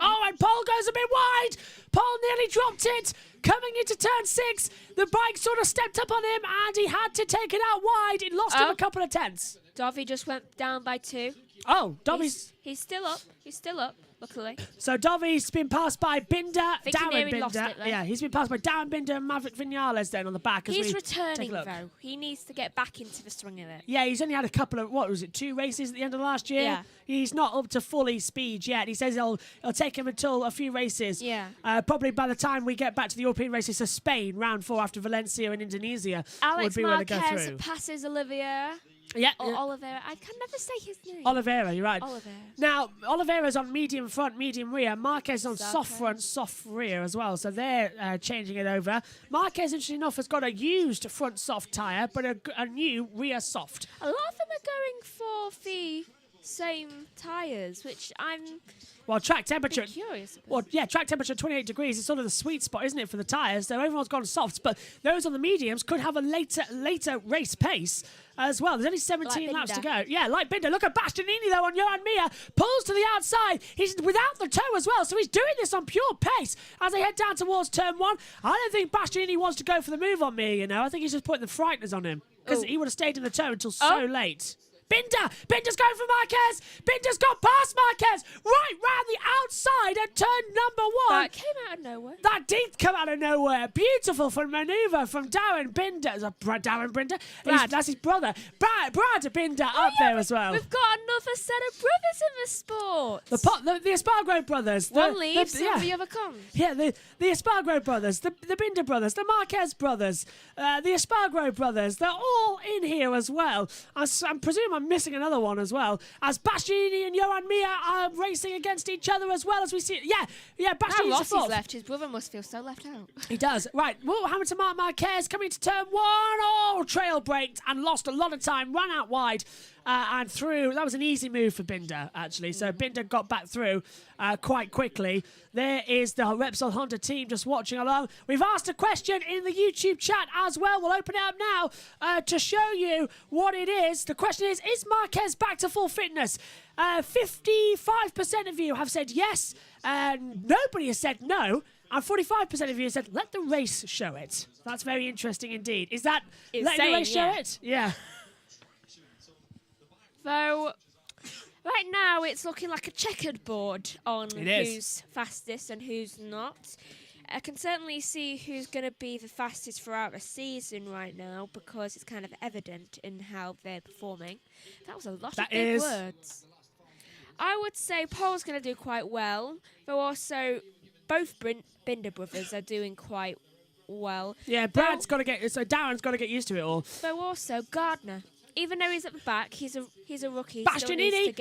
A: Oh, and Paul goes a bit wide. Paul nearly dropped it. Coming into turn 6, the bike sort of stepped up on him, and he had to take it out wide. It lost him a couple of tenths.
B: Dovey just went down by 2.
A: Oh, Dovey's...
B: He's still up. He's still up, luckily.
A: So Dovey's been passed by Binder, Darren
B: nearly lost
A: Binder.
B: it, though.
A: Yeah, he's been passed by Darren Binder and Maverick Vinales then on the back. As
B: He's
A: we
B: returning,
A: take a look.
B: though. He needs to get back into the swing of it.
A: Yeah, he's only had a couple of, 2 races at the end of last year?
B: Yeah.
A: He's not up to fully speed yet. He says it'll take him until a few races.
B: Yeah.
A: Probably by the time we get back to the European races to Spain, round 4 after Valencia and Indonesia,
B: Alex
A: would be where they go
B: Marquez
A: through.
B: passes Oliveira.
A: Yeah.
B: Or Oliveira. I can never say his name.
A: Oliveira, you're right.
B: Oliveira.
A: Now, Oliveira's on medium front, medium rear. Marquez on soft
B: Zarco.
A: front, soft rear as well. So they're changing it over. Marquez, interesting enough, has got a used front soft tyre, but a new rear soft.
B: A lot of them are going for the same tyres, which I'm
A: Well, track temperature.
B: curious about.
A: Well, yeah, track temperature 28 degrees is sort of the sweet spot, isn't it, for the tyres? So everyone's gone softs, but those on the mediums could have a later race pace as well. There's only 17
B: Like
A: laps to
B: Binder.
A: go. Yeah, like Binder. Look at Bastianini, though, on Johan Mir. Pulls to the outside. He's without the toe as well, so he's doing this on pure pace as they head down towards turn 1. I don't think Bastianini wants to go for the move on Mir, you know. I think he's just putting the frighteners on him because
B: Ooh.
A: he would have stayed in the toe until
B: Oh.
A: so late. Binder's going for Marquez. Binder's got past Marquez right round the outside at turn number 1.
B: That came out of nowhere.
A: That did come out of nowhere. Beautiful manoeuvre from Darren Binder. Is that Darren Binder? That's his brother. Brad Binder up there as well.
B: We've got another set of brothers in the sport.
A: The Espargaro brothers.
B: One leaves
A: yeah.
B: and the other comes.
A: Yeah, the Espargaro brothers, the Binder brothers, the Marquez brothers, the Espargaro brothers, they're all in here as well. I'm presuming I'm missing another one as well, as Bastianini and Johan Mir are racing against each other as well as we see. Yeah,
B: Now
A: Bastianini's
B: Rossi's
A: fourth.
B: left. His brother must feel so left out.
A: He does. Right, Hamilton Marquez coming to turn 1. Oh, trail braked and lost a lot of time, ran out wide. And through. That was an easy move for Binder, actually. So Binder got back through quite quickly. There is the Repsol Honda team just watching along. We've asked a question in the YouTube chat as well. We'll open it up now to show you what it is. The question is Marquez back to full fitness? 55% of you have said yes. Nobody has said no. And 45% of you have said, let the race show it. That's very interesting indeed. Is that letting the race show it? Yeah.
B: Though, right now it's looking like a checkered board on who's fastest and who's not. I can certainly see who's going to be the fastest throughout the season right now because it's kind of evident in how they're performing. That was a lot of big words. I would say Paul's going to do quite well, though also both Binder brothers are doing quite well.
A: Yeah, Darren's got to get used to it all.
B: Though also Gardner. Even though he's at the back, he's a rookie.
A: Bastianini.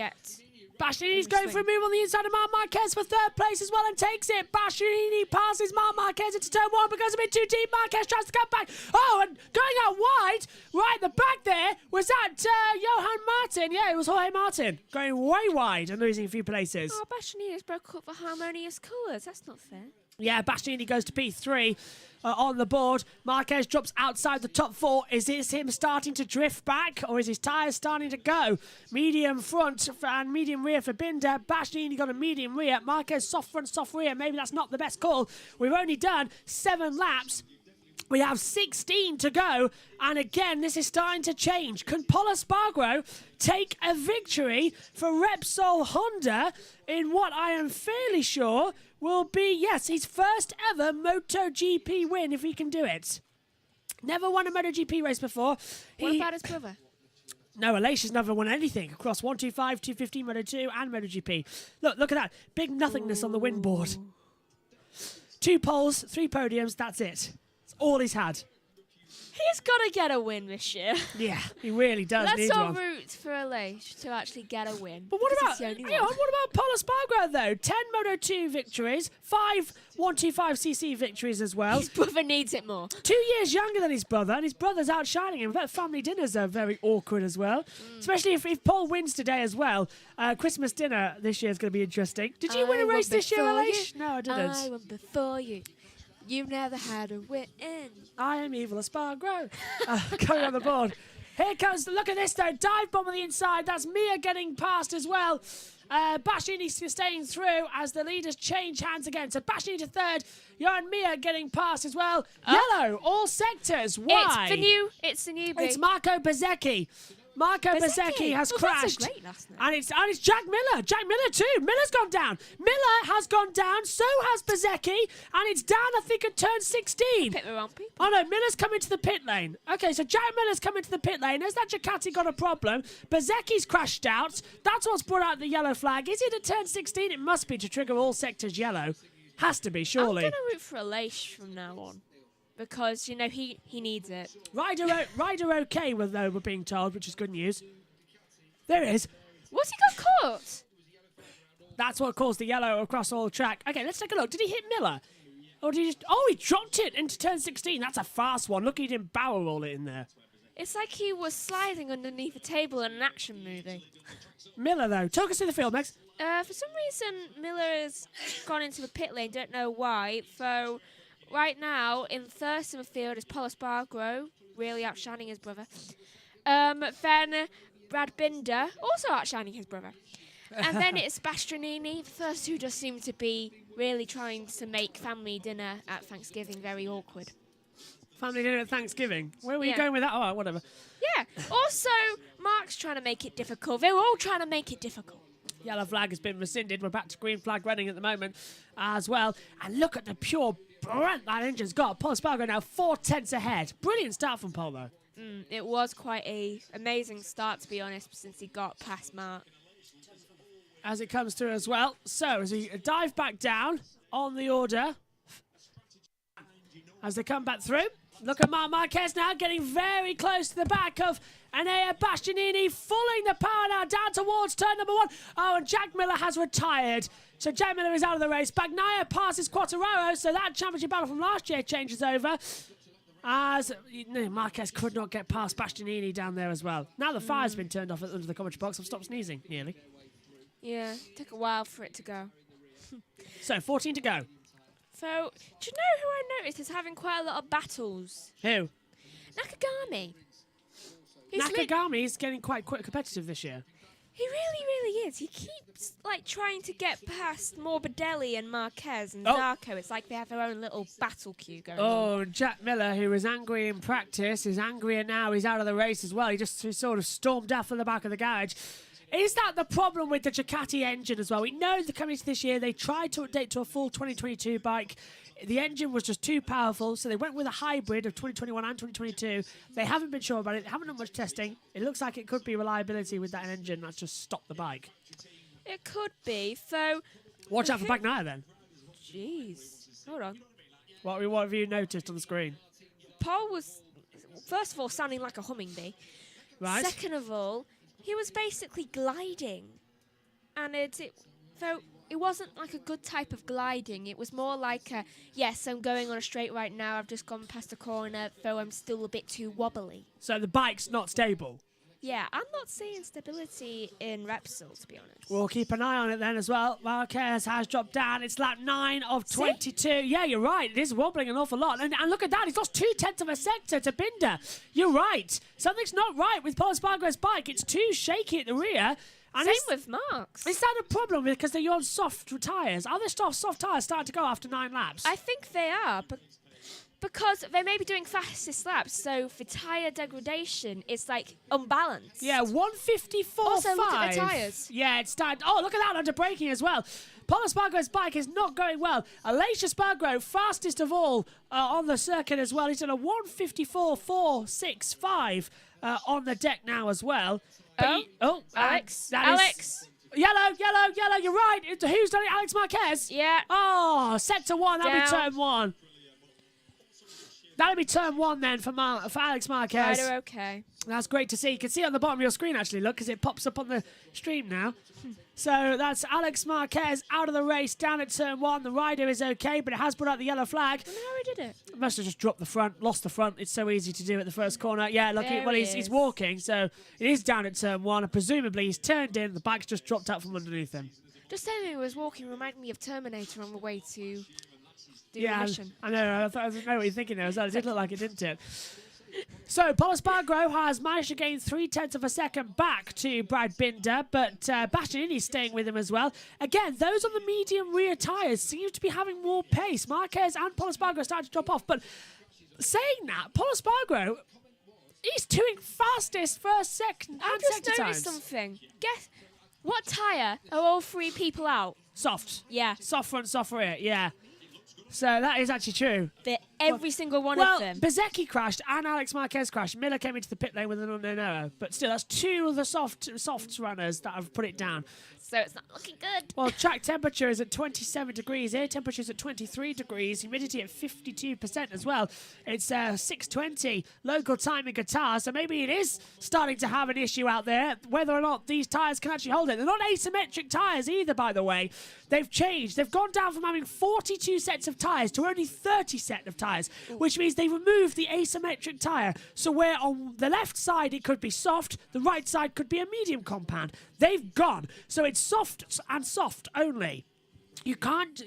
A: Bastianini's going for a move on the inside of Marquez for third place as well and takes it. Bastianini passes Marquez into turn 1 because a bit too deep. Marquez tries to come back. Oh, and going out wide, right at the back there, was that Johan Martin? Yeah, it was Jorge Martin. Going way wide and losing a few places.
B: Oh, Bastianini's broke up the harmonious colours. That's not fair.
A: Yeah, Bastianini goes to P3 on the board. Marquez drops outside the top 4. Is this him starting to drift back or is his tyres starting to go? Medium front and medium rear for Binder. Bastianini got a medium rear. Marquez soft front, soft rear. Maybe that's not the best call. We've only done 7 laps. We have 16 to go, and again, this is starting to change. Can Pol Espargaro take a victory for Repsol Honda in what I am fairly sure will be, yes, his first ever MotoGP win, if he can do it. Never won a MotoGP race before.
B: What about his brother?
A: No, Alesia's never won anything across 125, 250, Moto2, and MotoGP. Look at that. Big nothingness on the win board. 2 poles, 3 podiums, that's it. All he's had.
B: He's got to get a win this year.
A: Yeah, he really does.
B: Let's all root for Aleix to actually get a win.
A: But what about Pol Espargaro though? 10 Moto2 victories, 5 125cc victories as well.
B: His brother needs it more.
A: 2 years younger than his brother, and his brother's outshining him. But family dinners are very awkward as well, especially if Paul wins today as well. Christmas dinner this year is going to be interesting. Did you win a race this year, Aleix? No, I didn't.
B: I won before you. You've never had a win.
A: I am evil Espargaro. Going on the board. Here comes, look at this though, dive bomb on the inside. That's Mir getting past as well. Bastianini staying through as the leaders change hands again. So Bastianini to third, Johan Mir getting past as well. Yellow, all sectors. Why?
B: It's the newbie.
A: It's Marco Bezzecchi. Marco Bezzecchi has crashed.
B: That's a great last name.
A: And it's Jack Miller. Jack Miller too. Miller's gone down. Miller has gone down. So has Bezzecchi. And it's down, I think, at turn 16.
B: Pit around people.
A: Oh no, Miller's coming to the pit lane. Okay, so Jack Miller's coming to the pit lane. Has that Ducati got a problem? Bezzecchi's crashed out. That's what's brought out the yellow flag. Is it at turn 16? It must be to trigger all sectors yellow. Has to be, surely.
B: I'm going to root for Aleix from now on. Because, you know, he needs it.
A: Ryder okay with though, we're being told, which is good news. There it is.
B: What's he got caught?
A: That's what caused the yellow across all the track. Okay, let's take a look. Did he hit Miller? Or did he just... Oh, he dropped it into turn 16. That's a fast one. Look, he didn't barrel roll it in there.
B: It's like he was sliding underneath a table in an action movie.
A: Miller, though, talk us through the field, Max.
B: For some reason, Miller has gone into the pit lane. Don't know why. So, right now, in first in the field is Paul Espargaro, really outshining his brother. Then Brad Binder, also outshining his brother. And then it's Bastianini. The first two just seem to be really trying to make family dinner at Thanksgiving very awkward.
A: Family dinner at Thanksgiving? Where were you going with that? Oh, whatever.
B: Yeah. Also, Mark's trying to make it difficult. They're all trying to make it difficult.
A: Yellow flag has been rescinded. We're back to green flag running at the moment as well. And look at the pure brunt that engine's got. Paul Espargaro now 4/10 ahead. Brilliant start from Paul, though.
B: It was quite an amazing start, to be honest, since he got past Mark.
A: As it comes through as well. So, as we dive back down on the order. As they come back through. Look at Marc Marquez now getting very close to the back of Enea Bastianini, pulling the power now down towards turn number 1. Oh, and Jack Miller has retired. So Jack Miller is out of the race. Bagnaia passes Quartararo, so that championship battle from last year changes over. As Marquez could not get past Bastianini down there as well. Now the fire's been turned off under the commentary box. I've stopped sneezing, nearly.
B: Yeah, took a while for it to go.
A: So, 14 to go.
B: So, do you know who I noticed is having quite a lot of battles?
A: Who?
B: Nakagami.
A: Nakagami is getting quite competitive this year.
B: He really is. He keeps trying to get past Morbidelli and Marquez and Zarco. It's like they have their own little battle queue going on.
A: Oh, Jack Miller, who was angry in practice, is angrier now. He's out of the race as well. He just sort of stormed off from the back of the garage. Is that the problem with the Ducati engine as well? We know that coming into this year, they tried to update to a full 2022 bike. The engine was just too powerful, so they went with a hybrid of 2021 and 2022. They haven't been sure about it. They haven't done much testing. It looks like it could be reliability with that engine that's just stopped the bike.
B: It could be. So,
A: watch out for Bagnaia then.
B: Jeez. Hold on.
A: What have you noticed on the screen?
B: Paul was, first of all, sounding like a hummingbee.
A: Right.
B: Second of all, he was basically gliding. And it wasn't like a good type of gliding. It was more like, yes, I'm going on a straight right now. I've just gone past a corner, though I'm still a bit too wobbly.
A: So the bike's not stable?
B: Yeah, I'm not seeing stability in Repsol, to be honest.
A: We'll keep an eye on it then as well. Marquez has dropped down. It's lap 9 of 22.
B: See?
A: Yeah, you're right. It is wobbling an awful lot. And look at that. He's lost 0.2 of a sector to Binder. You're right. Something's not right with Paul Espargaro's bike. It's too shaky at the rear. And
B: same with Mark's.
A: Is that a problem because they're on soft tyres? Are the soft tyres starting to go after 9 laps?
B: I think they are, but because they may be doing fastest laps, so for tyre degradation, it's like unbalanced.
A: Yeah, 154.5.
B: Also, look at the tyres.
A: Yeah, it's starting. Oh, look at that under braking as well. Paul Espargaro's bike is not going well. Aleix Espargaro, fastest of all on the circuit as well. He's done a 154.465 on the deck now as well.
B: Alex.
A: Yellow, you're right. Who's done it? Alex Marquez?
B: Yeah.
A: Oh, sector 1, that'll be turn 1. That'll be turn 1 then for Alex Marquez.
B: Right, okay.
A: That's great to see. You can see it on the bottom of your screen, actually, look, because it pops up on the stream now. So that's Alex Marquez out of the race, down at turn 1. The rider is okay, but it has put out the yellow flag.
B: I don't know how he did it.
A: Must have just dropped the front, lost the front. It's so easy to do at the first corner. Yeah, look, he's walking, so it is down at turn 1. And presumably he's turned in. The bike's just dropped out from underneath him.
B: Just saying he was walking reminded me of Terminator on the way to do the mission.
A: I know. I know what you're thinking there as well. It did look like it, didn't it? So, Paul Espargaro has managed to gain 0.3 of a second back to Brad Binder, but Bastianini's staying with him as well. Again, those on the medium rear tyres seem to be having more pace. Marquez and Paul Espargaro started to drop off, but saying that, Paul Espargaro, he's doing fastest first, second, and sector times.
B: I just noticed something. Guess what tyre are all 3 people out?
A: Soft.
B: Yeah.
A: Soft front, soft rear, yeah. So that is actually true.
B: Every single one of them.
A: Well, Bezzecchi crashed and Alex Marquez crashed. Miller came into the pit lane with an unknown error. But still, that's 2 of the soft runners that have put it down.
B: So it's not looking good.
A: Well, track temperature is at 27 degrees. Air temperature is at 23 degrees. Humidity at 52% as well. It's 6:20 local time in Qatar. So maybe it is starting to have an issue out there, whether or not these tyres can actually hold it. They're not asymmetric tyres either, by the way. They've changed. They've gone down from having 42 sets of tyres to only 30 sets of tyres. tyres, which means they removed the asymmetric tyre. So where on the left side it could be soft, the right side could be a medium compound. They've gone. So it's soft and soft only. You can't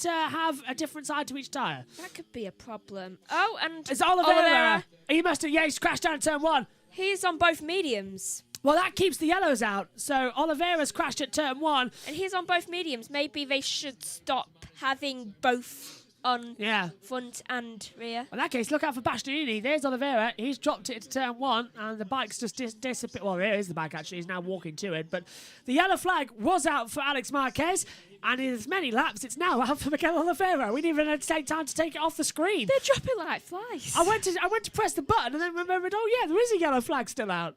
A: have a different side to each tyre.
B: That could be a problem. Oh, and
A: It's Oliveira. He must have, he's crashed down turn 1.
B: He's on both mediums.
A: Well, that keeps the yellows out. So Oliveira's crashed at turn 1.
B: And he's on both mediums. Maybe they should stop having both on front and rear.
A: In that case, look out for Bastianini. There's Oliveira. He's dropped it into turn 1, and the bike's just disappeared. Well, there is the bike, actually. He's now walking to it. But the yellow flag was out for Alex Marquez. And in as many laps, it's now out for Miguel Oliveira. We didn't even have to take time to take it off the screen.
B: They're dropping like flies.
A: I went to press the button and then remembered, oh yeah, there is a yellow flag still out.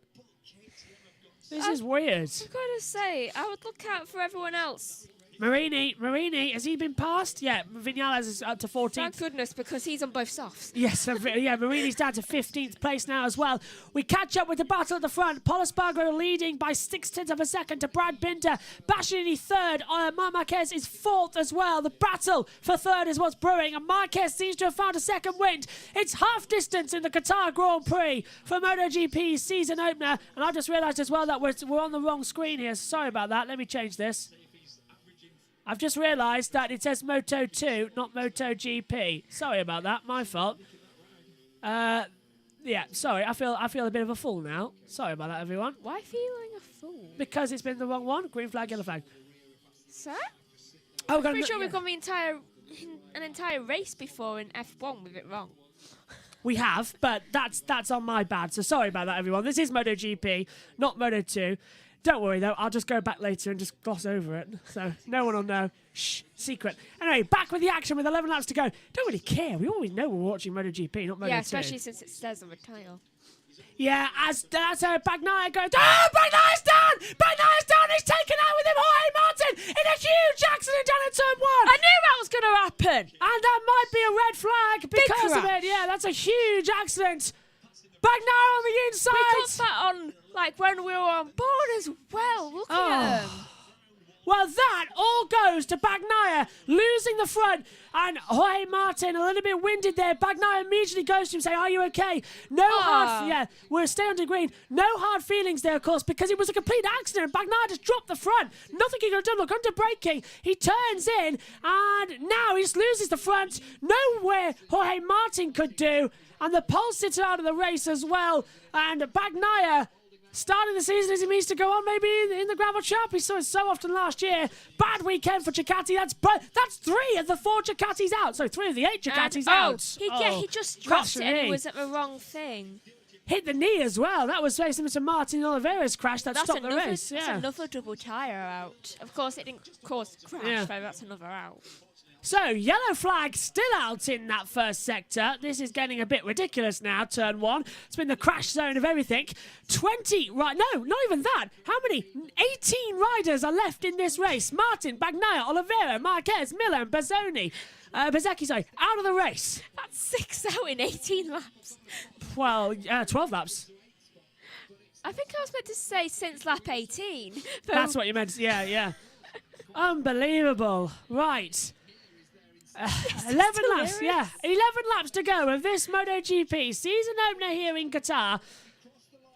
A: This is weird.
B: I've got to say, I would look out for everyone else.
A: Marini, has he been passed? Yeah, Vinales is up to 14th.
B: Thank goodness, because he's on both softs.
A: Yes, Marini's down to 15th place now as well. We catch up with the battle at the front. Pol Espargaro leading by 0.6 of a second to Brad Binder. Bastianini third. Marquez is fourth as well. The battle for third is what's brewing, and Marquez seems to have found a second wind. It's half distance in the Qatar Grand Prix for MotoGP's season opener, and I've just realised as well that we're on the wrong screen here. Sorry about that. Let me change this. I've just realised that it says Moto 2, not MotoGP. Sorry about that, my fault. Yeah, sorry, I feel a bit of a fool now. Sorry about that, everyone.
B: Why feeling a fool?
A: Because it's been the wrong one. Green flag, yellow flag.
B: Sir?
A: Oh,
B: I'm pretty sure we've gone an entire race before in F1 with it wrong.
A: We have, but that's on my bad. So sorry about that, everyone. This is MotoGP, not Moto 2. Don't worry, though. I'll just go back later and just gloss over it. So no one will know. Shh, secret. Anyway, back with the action with 11 laps to go. Don't really care. We always know we're watching MotoGP, not Moto 2.
B: Yeah, especially since it says on the title.
A: Yeah, that's how Bagnaia goes. Oh, Bagnaia's down! Bagnaia's down! He's taken out with him, Jorge Martin, in a huge accident down at turn 1.
B: I knew that was going to happen.
A: And that might be a red flag because of it. Yeah, that's a huge accident. Bagnaia on the inside.
B: We got that on, like, when we were on board as well. Look at him.
A: Well, that all goes to Bagnaia losing the front, and Jorge Martin a little bit winded there. Bagnaia immediately goes to him saying, "Are you okay?" We'll stay under green. No hard feelings there, of course, because it was a complete accident. Bagnaia just dropped the front. Nothing he could have done. Look, under braking, he turns in, and now he just loses the front. Nowhere Jorge Martin could do, and the pole sitter out of the race as well, and Bagnaia starting the season as he means to go on, maybe in the Gravel Champ. We saw it so often last year. Bad weekend for Ducati. That's 3 of the 4 Ducatis out. So 3 of the 8 Ducatis out.
B: He just dropped it and it was at the wrong thing.
A: Hit the knee as well. That was very similar to Martin Oliveira's crash that stopped the race.
B: That's another double tyre out. Of course, it didn't cause a crash, so that's another out.
A: So, yellow flag still out in that first sector. This is getting a bit ridiculous now, turn 1. It's been the crash zone of everything. 20, right, no, not even that. How many? 18 riders are left in this race. Martin, Bagnaia, Oliveira, Marquez, Miller, and Bezzecchi, out of the race.
B: That's 6 out in 18 laps.
A: Well, 12 laps.
B: I think I was meant to say since lap 18.
A: That's what you meant to say, yeah. Unbelievable. Right. 11 laps, 11 laps to go of this MotoGP season opener here in Qatar.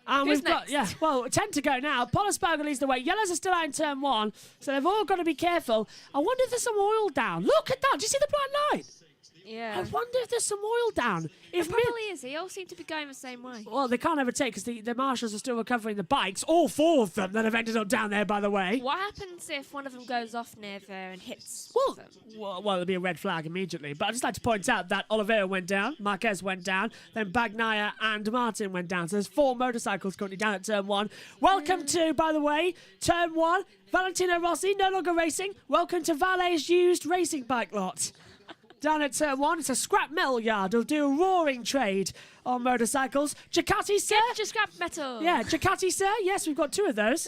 A: And
B: Who's next?
A: 10 to go now. Pol Espargaro leads the way. Yellows are still out in turn 1, so they've all got to be careful. I wonder if there's some oil down. Look at that. Do you see the black line?
B: Yeah.
A: I wonder if there's some oil down.
B: It probably is. They all seem to be going the same way.
A: Well, they can't overtake because the marshals are still recovering the bikes. All 4 of them that have ended up down there, by the way.
B: What happens if one of them goes off near there and hits them?
A: Well, there'll be a red flag immediately. But I'd just like to point out that Oliveira went down, Marquez went down, then Bagnaia and Martin went down. So there's 4 motorcycles currently down at turn 1. Welcome to, by the way, turn 1. Valentino Rossi no longer racing. Welcome to Vale's used racing bike lot. Down at turn 1, it's a scrap metal yard. We'll do a roaring trade on motorcycles. Ducati, sir?
B: Get your scrap metal.
A: Yeah, Ducati, sir? Yes, we've got 2 of those.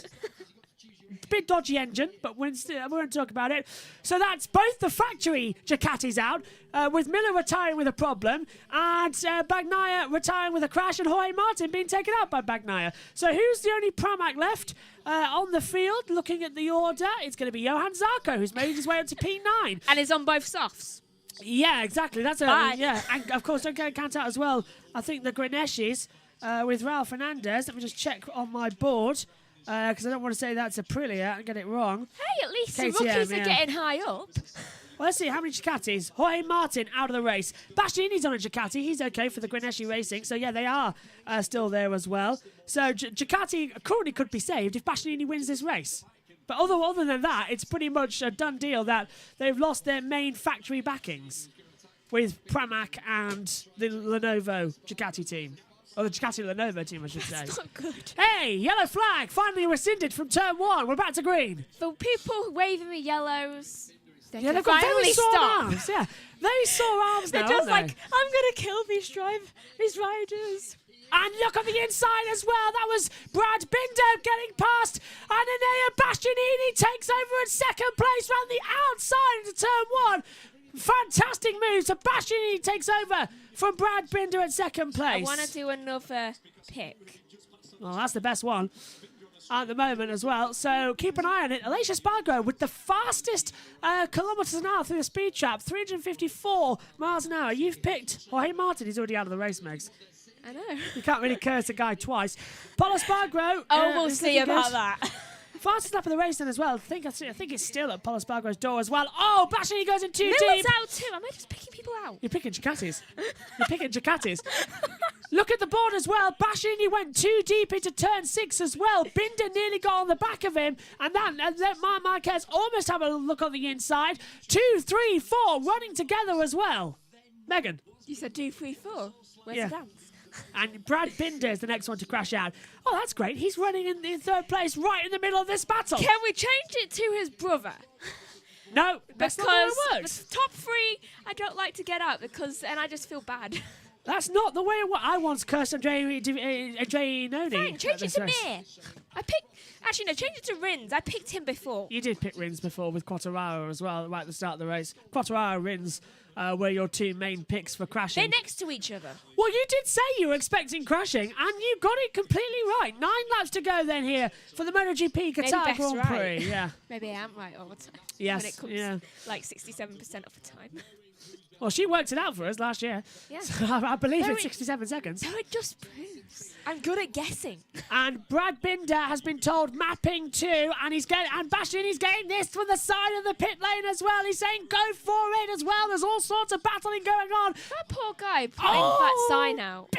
A: Bit dodgy engine, but we won't talk about it. So that's both the factory Ducatis out, with Miller retiring with a problem, and Bagnaia retiring with a crash, and Jorge Martin being taken out by Bagnaia. So who's the only Pramac left on the field? Looking at the order, it's going to be Johan Zarco, who's made his way up to P9.
B: And is on both softs.
A: Yeah, exactly. That's yeah. And of course, don't count out as well. I think the Greneshis with Raul Fernandez. Let me just check on my board because I don't want to say that's Aprilia and get it wrong.
B: Hey, at least
A: KTM,
B: the rookies are getting high up.
A: Well, let's see how many Ducatis. Jorge Martin out of the race. Bastianini's on a Ducati. He's okay for the Greneshi Racing. So, yeah, they are still there as well. So, Ducati currently could be saved if Bastianini wins this race. But other than that, it's pretty much a done deal that they've lost their main factory backings with Pramac and the Lenovo Ducati team. Or the Ducati Lenovo team, I should say.
B: That's not good.
A: Hey, yellow flag finally rescinded from turn 1. We're back to green.
B: For people waving the yellows...
A: Yeah, they've got very sore arms. Yeah, very sore arms now.
B: They're just like, I'm gonna kill these riders.
A: And look on the inside as well. That was Brad Binder getting past, and Enea Bastianini takes over in second place round the outside into turn 1. Fantastic move. So Bastianini takes over from Brad Binder in second place.
B: I want to do another pick.
A: Well, that's the best one at the moment as well, so keep an eye on it. Alicia Spargo with the fastest kilometres an hour through the speed trap, 354 miles an hour. You've picked Jorge Martin. He's already out of the race, Megs.
B: I know.
A: You can't really curse a guy twice. Polo Spargo.
B: We'll see about that.
A: Fastest lap of the race then as well. I think it's still at Polo Spargo's door as well. Oh, Bastianini goes in too deep.
B: Miller's out too. Am I just picking people out?
A: You're picking Ducatis. You're picking Ducatis. Look at the board as well. Bastianini went too deep into turn 6 as well. Binder nearly got on the back of him. And let Marc Marquez almost have a look on the inside. 2, 3, 4 running together as well. Megan.
B: You said 2, 3, 4. Where's the dance?
A: And Brad Binder is the next one to crash out. Oh, that's great. He's running in third place right in the middle of this battle.
B: Can we change it to his brother?
A: No, that's not how it works.
B: The top 3, I don't like to get out because then I just feel bad.
A: That's not the way it works. I once cursed Andrei Noni.
B: Fine, change it to me. Actually, no, change it to Rins. I picked him before.
A: You did pick Rins before with Quartararo as well, right at the start of the race. Quartararo, Rins were your 2 main picks for crashing.
B: They're next to each other.
A: Well, you did say you were expecting crashing, and you got it completely right. 9 laps to go then here for the MotoGP Qatar Grand Prix.
B: Right.
A: Yeah.
B: Maybe I am right all the time.
A: Yes.
B: When it comes like 67% of the time.
A: Well, she worked it out for us last year.
B: Yeah.
A: So I believe it's 67 seconds.
B: So it just proves I'm good at guessing.
A: And Brad Binder has been told mapping 2, and Bastianini's getting this from the side of the pit lane as well. He's saying go for it as well. There's all sorts of battling going on.
B: That poor guy putting that sign out.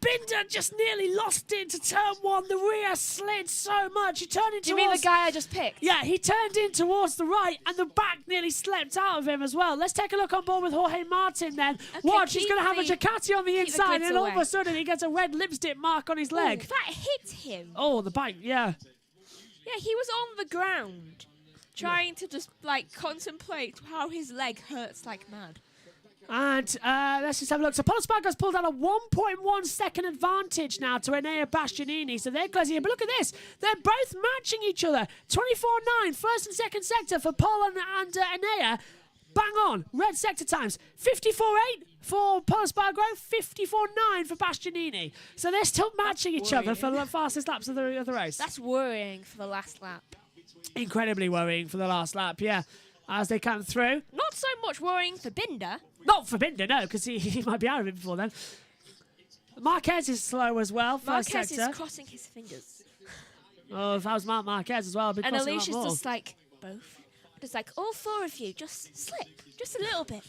A: Binder just nearly lost it to turn 1. The rear slid so much. He turned into.
B: Do you mean the guy I just picked?
A: Yeah, he turned in towards the right, and the back nearly slept out of him as well. Let's take a look on board with Jorge Martin then.
B: Okay,
A: Watch, he's going to have a Ducati on the inside, and all of
B: away.
A: a sudden he gets a red lipstick mark on his leg.
B: That hit him.
A: Oh, the bike, yeah.
B: Yeah, he was on the ground, trying to just contemplate how his leg hurts like mad.
A: And let's just have a look. So Polo Spargo's pulled out a 1.1 second advantage now to Enea Bastianini. So they're close here. But look at this. They're both matching each other. 24.9, first and second sector for Polo and Enea. Bang on. Red sector times. 54.8 for Polo Spargo, 54.9 for Bastianini. So they're still matching each other for the fastest laps of the race.
B: That's worrying for the last lap.
A: Incredibly worrying for the last lap, yeah. As they come through.
B: Not so much worrying for Binder.
A: Not for Binder, no, because he might be out of it before then. Marquez is slow as well.
B: Marquez is crossing his fingers.
A: Oh, if I was Marc Marquez as well, I'd be crossing a lot
B: Alicia's
A: more.
B: just like, both. Just like, all 4 of you, just slip. Just a little bit.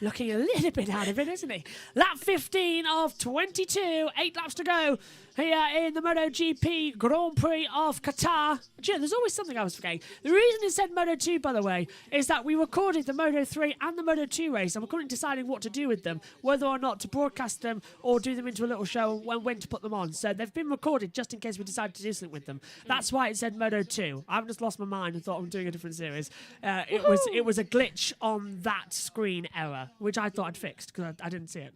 A: Looking a little bit out of it, isn't he? Lap 15 of 22. 8 laps to go here in the MotoGP Grand Prix of Qatar. Gee, there's always something I was forgetting. The reason it said Moto2, by the way, is that we recorded the Moto3 and the Moto2 race, and we're currently deciding what to do with them, whether or not to broadcast them or do them into a little show and when to put them on. So they've been recorded just in case we decide to do something with them. That's why it said Moto2. I've just lost my mind and thought I'm doing a different series. It was a glitch on that screen error, which I thought I'd fixed because I didn't see it.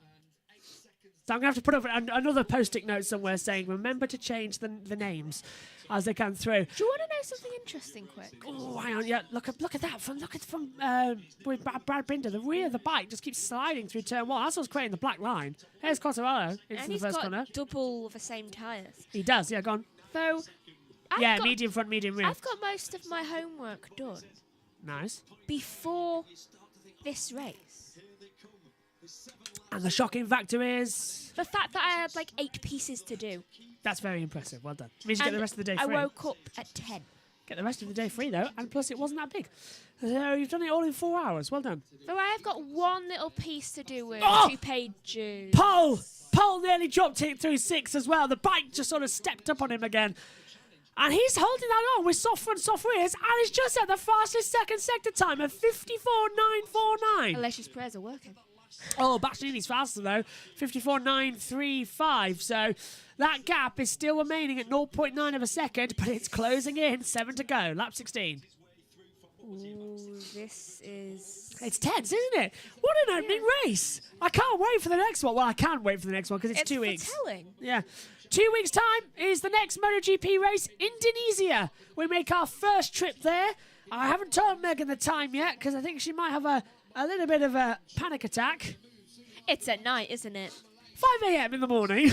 A: So I'm going to have to put up another post-it note somewhere saying, remember to change the names as they come through.
B: Do you want to know something interesting quick?
A: Oh, hang on. Yeah, look at that. From with Brad Binder, the rear of the bike just keeps sliding through turn 1. That's what's creating the black line. Here's Quartararo into the first corner.
B: And he's got double the same tyres.
A: He does, yeah, go on.
B: So,
A: medium front, medium rear.
B: I've got most of my homework done.
A: Nice.
B: Before this race.
A: And the shocking factor is...
B: The fact that I had like 8 pieces to do.
A: That's very impressive. Well done. It means you get the rest of the day free.
B: I woke up at 10.
A: Get the rest of the day free, though. And plus, it wasn't that big. So you've done it all in 4 hours. Well done.
B: So I have got one little piece to do with 2 paid dues.
A: Pole nearly dropped it through 6 as well. The bike just sort of stepped up on him again. And he's holding that on with soft front, soft rears, and he's just at the fastest second sector time of 54.949.
B: Alessio's prayers are working.
A: Oh, Bastianini's faster, though. 54.935. So that gap is still remaining at 0.9 of a second, but it's closing in. 7 to go. Lap 16.
B: Ooh, this is...
A: It's tense, isn't it? What an opening race. I can't wait for the next one. Well, I can't wait for the next one because it's 2 weeks.
B: It's telling.
A: Yeah. 2 weeks' time is the next MotoGP race, Indonesia. We make our first trip there. I haven't told Megan the time yet because I think she might have a little bit of a panic attack.
B: It's at night, isn't it?
A: 5 a.m. in the morning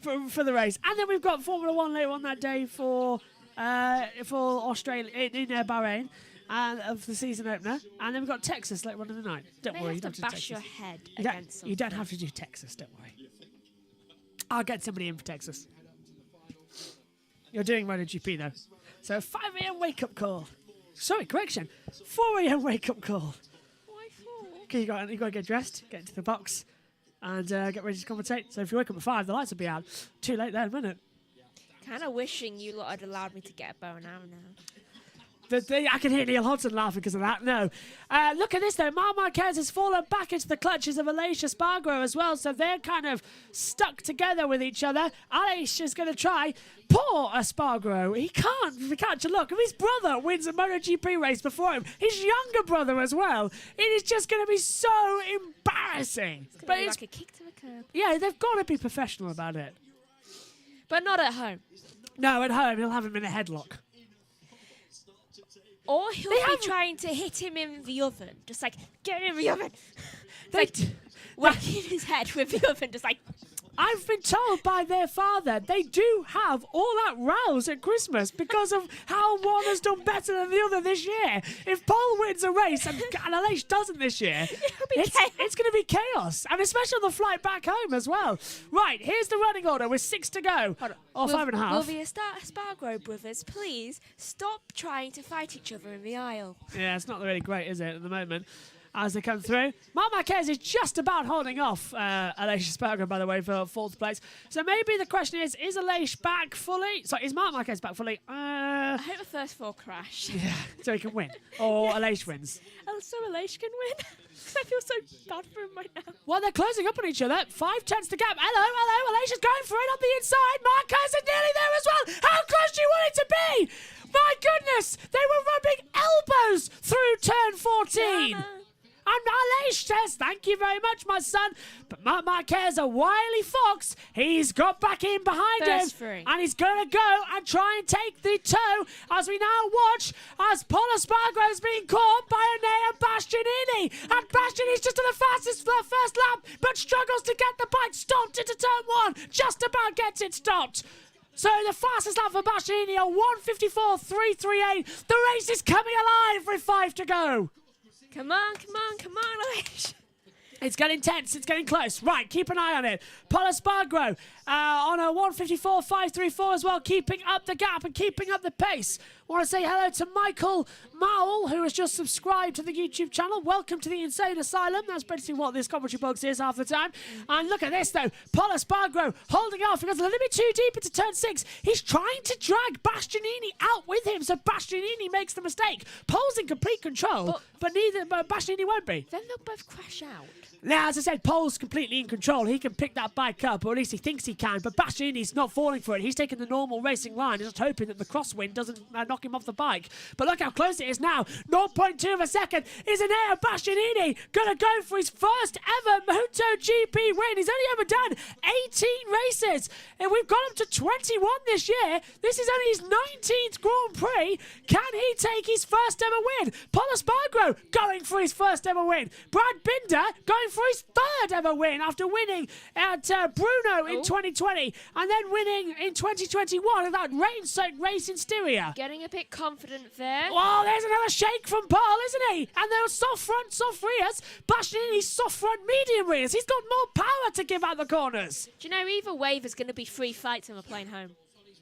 A: for the race. And then we've got Formula 1 later on that day for Australia in Bahrain of the season opener. And then we've got Texas later on in the night. Don't worry, you don't have to
B: bash
A: Texas.
B: your head against something.
A: You don't have to do Texas, don't worry. I'll get somebody in for Texas. You're doing MotoGP though. So 5 a.m. wake-up call. Sorry, correction. 4 a.m. wake-up call.
B: Why 4?
A: Okay, you got to get dressed, get into the box, and get ready to commentate. So if you wake up at 5, the lights will be out. Too late then, wouldn't it?
B: Kind of wishing you lot had allowed me to get a bow and arrow now.
A: I can hear Neil Hodgson laughing because of that. No. Look at this, though. Marc Marquez has fallen back into the clutches of Aleix Espargaro as well, so they're kind of stuck together with each other. Aleix is going to try. Poor Espargaro. He can't look. If his brother wins a MotoGP race before him, his younger brother as well, it is just going to be so embarrassing.
B: It's going to be like a kick to the curb.
A: Yeah, they've got to be professional about it.
B: But not at home.
A: No, at home, he'll have him in a headlock.
B: Or he'll be trying to hit him in the oven. Just like, get in the oven. Whacking his head with the oven, just like...
A: I've been told by their father they do have all-out rows at Christmas because of how one has done better than the other this year. If Paul wins a race and Aleix doesn't this year, it's going to be chaos. And especially on the flight back home as well. Right, here's the running order with 6 to go. Or 5.5.
B: Will the Espargaro brothers please stop trying to fight each other in the aisle?
A: Yeah, it's not really great, is it, at the moment? As they come through. Marc Marquez is just about holding off Aleix Espargaro, by the way, for 4th place. So maybe the question is Aleix back fully? Sorry, is Marc Marquez back fully?
B: I hope the first 4 crash.
A: Yeah, so he can win. Or Aleix wins.
B: So Aleix can win? Because I feel so bad for him right now.
A: Well, they're closing up on each other. 5/10 to gap. Hello. Aleix is going for it on the inside. Marquez is nearly there as well. How close do you want it to be? My goodness. They were rubbing elbows through turn 14.
B: Yeah.
A: And Aleix says, thank you very much, my son. But Marc Marquez, a wily fox, he's got back in behind him. And he's going to go and try and take the toe as we now watch as Paul Espargaro is being caught by Enea Bastianini. And Bastianini's just on the fastest for the first lap, but struggles to get the bike stopped into turn 1. Just about gets it stopped. So the fastest lap for Bastianini, a 1:54.338. The race is coming alive with 5 to go.
B: Come on, Aleix.
A: It's getting tense. It's getting close. Right, keep an eye on it. Paul Espargaro on a 1:54.534 as well, keeping up the gap and keeping up the pace. Want to say hello to Michael Mowell, who has just subscribed to the YouTube channel. Welcome to the Insane Asylum. That's basically what this commentary box is half the time. And look at this, though. Paul Espargaro holding off. He goes a little bit too deep into turn 6. He's trying to drag Bastianini out with him, so Bastianini makes the mistake. Paul's in complete control, but Bastianini won't be.
B: Then they'll both crash out.
A: Now, as I said, Paul's completely in control. He can pick that bike up, or at least he thinks he can, but Bastianini's not falling for it. He's taking the normal racing line, just hoping that the crosswind doesn't knock him off the bike. But look how close it is now. 0.2 of a second. Is Enea Bastianini going to go for his first ever MotoGP win? He's only ever done 18 races, and we've got him to 21 this year. This is only his 19th Grand Prix. Can he take his first ever win? Paul Espargaro going for his first ever win. Brad Binder going for for his third ever win after winning at Brno in 2020 and then winning in 2021 at that rain-soaked race in Styria.
B: Getting a bit confident there.
A: Oh, there's another shake from Paul, isn't he? And they're soft front, soft rears. Bastianini's soft front, medium rears. He's got more power to give out the corners.
B: Do you know, either way, there's going to be 3 fights and we're playing home.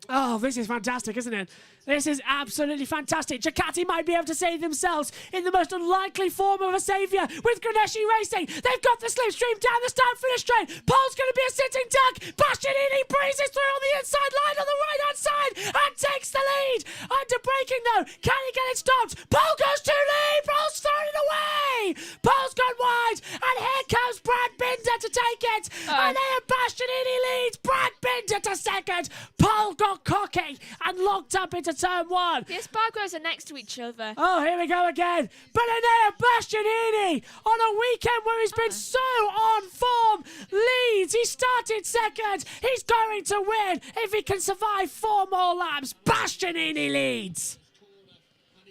A: Oh, this is fantastic, isn't it? This is absolutely fantastic. Ducati might be able to save themselves in the most unlikely form of a saviour with Grenesci Racing. They've got the slipstream down the start-finish straight. Paul's going to be a sitting duck. Bastianini breezes through on the inside line on the right-hand side and takes the lead. Under braking, though. Can he get it stopped? Paul goes to lead. Paul's thrown it away. Paul's gone wide. And here comes Brad Binder to take it. And there Bastianini leads. Brad Binder to second. Paul got cocky and locked up into turn 1.
B: The Espargaros are next to each other.
A: Oh, here we go again. Benedetto Bastianini on a weekend where he's been so on form leads. He started second. He's going to win if he can survive 4 more laps. Bastianini leads.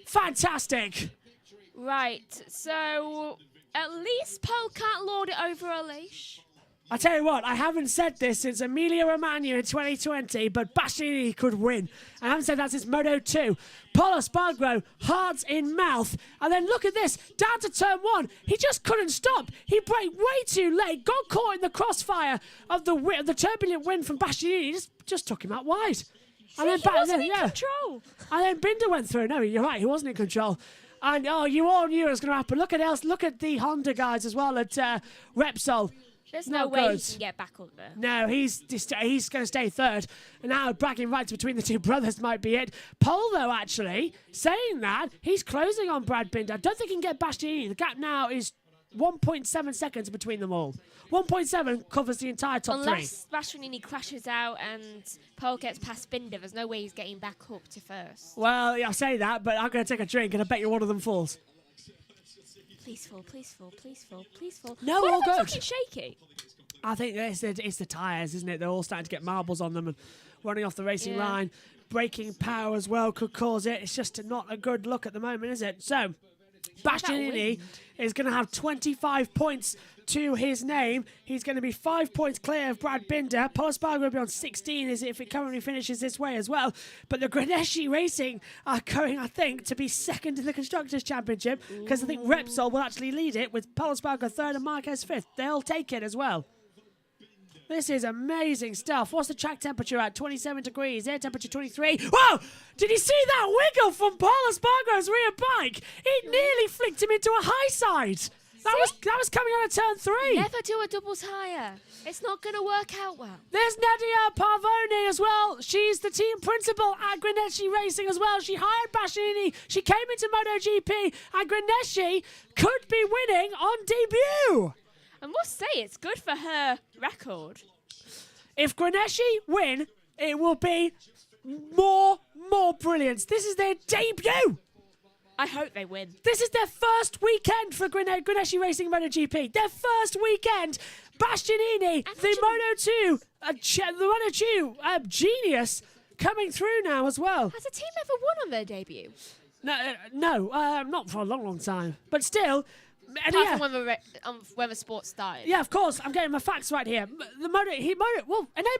A: Fantastic.
B: Right, so at least Paul can't lord it over Aleix.
A: I tell you what, I haven't said this since Emilia Romagna in 2020, but Bastianini could win. I haven't said that since Moto 2. Pol Espargaro, hearts in mouth. And then look at this, down to turn 1. He just couldn't stop. He braked way too late, got caught in the crossfire of the turbulent wind from Bastianini. He just took him out wide.
B: See, he wasn't in control.
A: And then Binder went through. No, you're right, he wasn't in control. And you all knew it was going to happen. Look at the Honda guys as well at Repsol.
B: There's no way he can get back up there.
A: No, he's going to stay third. And now bragging rights between the two brothers might be it. Pole, though, actually, saying that, he's closing on Brad Binder. I don't think he can get Bastianini. The gap now is 1.7 seconds between them all. 1.7 covers the entire top 3.
B: Unless Bastianini crashes out and Pole gets past Binder, there's no way he's getting back up to first.
A: Well, yeah, I say that, but I'm going to take a drink and I bet you one of them falls.
B: Please fall, please fall, please fall, please fall.
A: No,
B: Why
A: all
B: are they
A: good.
B: fucking shaky?
A: I think it's the tyres, isn't it? They're all starting to get marbles on them and running off the racing line. Braking power as well could cause it. It's just not a good look at the moment, is it? So, Bastianini is going to have 25 points to his name. He's going to be 5 points clear of Brad Binder. Pol Espargaro will be on 16 if it currently finishes this way as well. But the Grenesci Racing are going, I think, to be second in the Constructors' Championship because I think Repsol will actually lead it with Pol Espargaro third and Marquez fifth. They'll take it as well. This is amazing stuff. What's the track temperature at? 27 degrees. Air temperature 23. Whoa! Did you see that wiggle from Pol Espargaro's rear bike? It nearly flicked him into a high side. That was coming out of turn 3.
B: Never do a double tyre. It's not going to work out well.
A: There's Nadia Parvoni as well. She's the team principal at Grenesci Racing as well. She hired Bastianini. She came into MotoGP, and Grenesci could be winning on debut.
B: I must say, it's good for her record.
A: If Grenesci win, it will be more brilliance. This is their debut.
B: I hope they win.
A: This is their first weekend for Grenesci Racing MotoGP. Their first weekend. Bastianini, the Moto2 genius, coming through now as well.
B: Has a team ever won on their debut?
A: No, not for a long time. But still...
B: Apart from when the sport started.
A: Yeah, of course. I'm getting my facts right here. Enea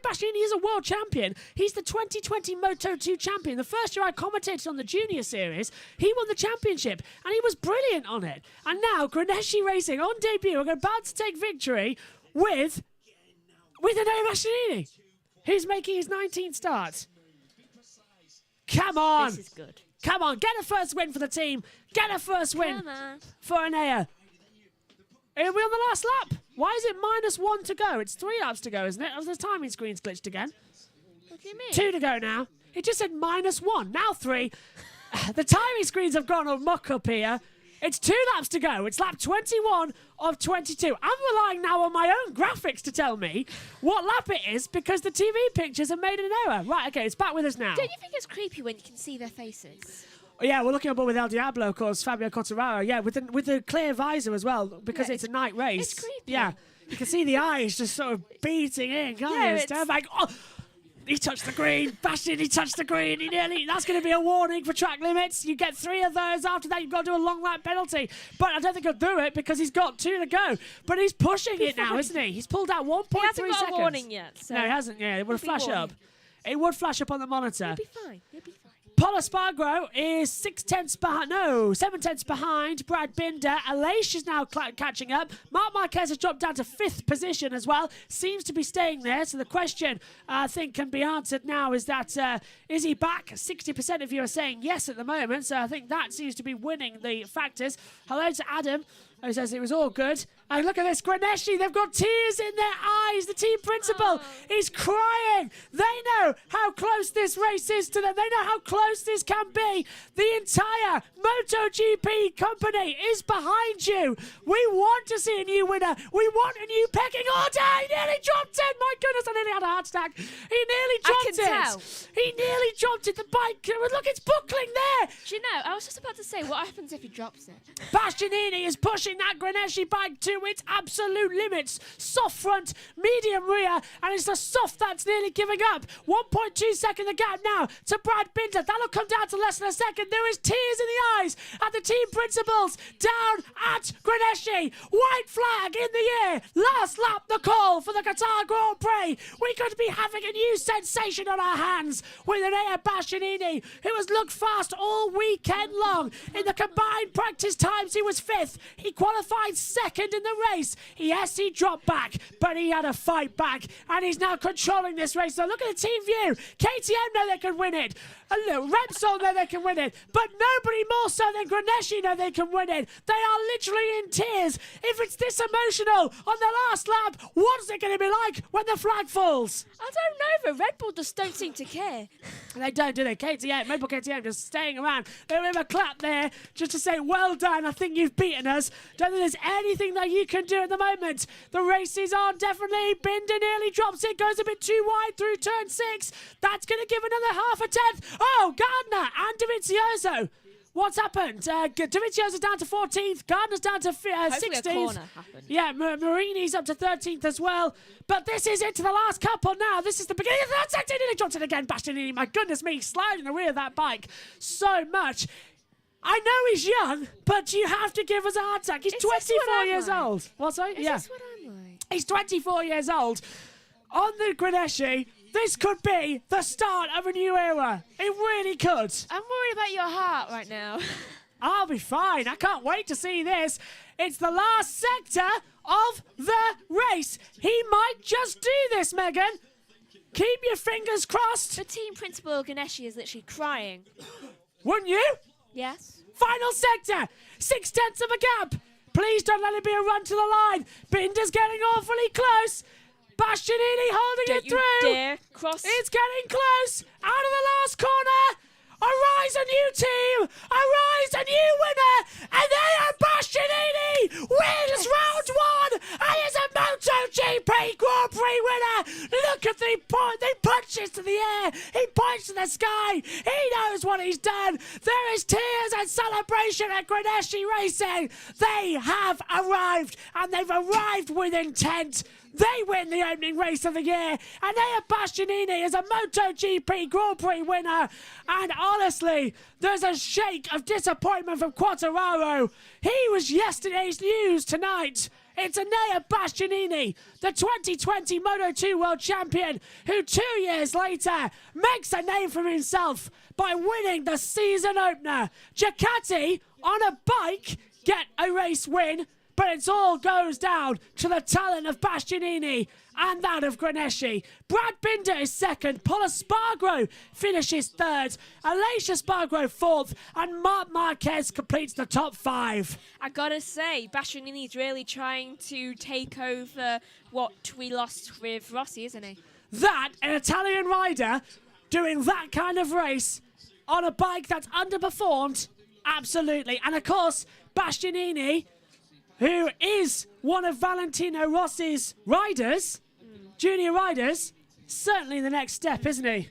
A: Bastianini is a world champion. He's the 2020 Moto2 champion. The first year I commentated on the junior series, he won the championship, and he was brilliant on it. And now, Grenesci Racing, on debut, are about to take victory with Enea Bastianini, who's making his 19th start. Come on.
B: This is good.
A: Come on, get a first win for the team. Get a first win for Enea. Are we on the last lap? Why is it -1 to go? It's 3 laps to go, isn't it? Oh, the timing screen's glitched again.
B: What do you mean?
A: 2 to go now. It just said -1. Now 3. The timing screens have gone amok up here. It's 2 laps to go. It's lap 21 of 22. I'm relying now on my own graphics to tell me what lap it is because the TV pictures have made an error. Right, okay, it's back with us now.
B: Don't you think it's creepy when you can see their faces?
A: Yeah, we're looking on board with El Diablo, of course, Fabio Quartararo. Yeah, with the clear visor as well, because it's a night race.
B: It's creepy.
A: Yeah, you can see the eyes just sort of beating in, can't you? It's terrifying. Oh, He touched the green. Bastianini touched the green. That's going to be a warning for track limits. You get 3 of those. After that, you've got to do a long lap penalty. But I don't think he'll do it because he's got 2 to go. But he's pushing it now, isn't he? He's pulled out 1.3 seconds.
B: He hasn't got a warning yet. So
A: no, he hasn't. Yeah, it would flash up. It would flash up on the monitor.
B: He'll be fine. He'll be fine.
A: Pol Espargaro is 7 tenths behind Brad Binder. Aleix is now catching up. Marc Marquez has dropped down to 5th position as well. Seems to be staying there. So the question, I think, can be answered now is that, is he back? 60% of you are saying yes at the moment. So I think that seems to be winning the factors. Hello to Adam, who says it was all good. And look at this, Grenesci, they've got tears in their eyes. The team principal is crying. They know how close this race is to them. They know how close this can be. The entire MotoGP company is behind you. We want to see a new winner. We want a new pecking order. He nearly dropped it. My goodness, I nearly had a heart attack. He nearly dropped it.
B: Tell.
A: He nearly dropped it. The bike, look, it's buckling there.
B: Do you know, I was just about to say, what happens if he drops it?
A: Bastianini is pushing that Grenesci bike to its absolute limits. Soft front, medium rear, and it's the soft that's nearly giving up. 1.2 second the gap now to Brad Binder. That'll come down to less than a second. There is tears in the eyes at the team principals down at Grenesci. White flag in the air. Last lap the call for the Qatar Grand Prix. We could be having a new sensation on our hands with Enea Bastianini, who has looked fast all weekend long. In the combined practice times, he was 5th. He qualified 2nd in the race. Yes, he dropped back, but he had a fight back, and he's now controlling this race. So look at the team view. KTM know they can win it. Repsol know they can win it, but nobody more so than Grenesci know they can win it. They are literally in tears. If it's this emotional on the last lap, what's it going to be like when the flag falls?
B: I don't know, but Red Bull just don't seem to care.
A: They don't, do they? KTM, Red Bull KTM just staying around. They'll give a clap there just to say, well done, I think you've beaten us. Don't think there's anything that you can do at the moment. The race is on, definitely. Binder nearly drops it, goes a bit too wide through turn 6. That's going to give another half a tenth. Oh, Gardner and Dovizioso. What's happened? Dovizioso's down to 14th. Gardner's down to 16th.
B: A corner happened.
A: Yeah, Marini's up to 13th as well. But this is it to the last couple now. This is the beginning of the third sector. He drops it again. Bastianini, my goodness me, sliding the rear of that bike so much. I know he's young, but you have to give us a heart attack. He's 24 years old. What, sorry?
B: Is this what I'm like?
A: He's 24 years old. On the Grenesci, this could be the start of a new era. It really could.
B: I'm worried about your heart right now.
A: I'll be fine. I can't wait to see this. It's the last sector of the race. He might just do this, Megan. Keep your fingers crossed.
B: The team principal, Grenesci, is literally crying.
A: Wouldn't you?
B: Yes.
A: Final sector. 6 tenths of a gap. Please don't let it be a run to the line. Binder's getting awfully close. Bastianini holding it through.
B: Don't you dare cross.
A: It's getting close. Out of the last corner. Arise a new team. Arise a new winner. And Enea Bastianini wins round 1. And is a MotoGP Grand Prix winner. Look at the point. He punches to the air. He points to the sky. He knows what he's done. There is tears and celebration at Grenesci Racing. They have arrived. And they've arrived with intent. They win the opening race of the year. And Enea Bastianini is a MotoGP Grand Prix winner. And honestly, there's a shake of disappointment from Quartararo. He was yesterday's news tonight. It's Enea Bastianini, the 2020 Moto2 World Champion, who 2 years later makes a name for himself by winning the season opener. Ducati, on a bike, get a race win. But it all goes down to the talent of Bastianini and that of Grenesci. Brad Binder is 2nd. Pol Espargaro finishes 3rd. Aleix Espargaro 4th. And Marc Marquez completes the top 5.
B: I gotta say, Bastianini's really trying to take over what we lost with Rossi, isn't he?
A: That, an Italian rider doing that kind of race on a bike that's underperformed, absolutely. And of course, Bastianini, who is one of Valentino Rossi's riders, junior riders, certainly the next step, isn't he?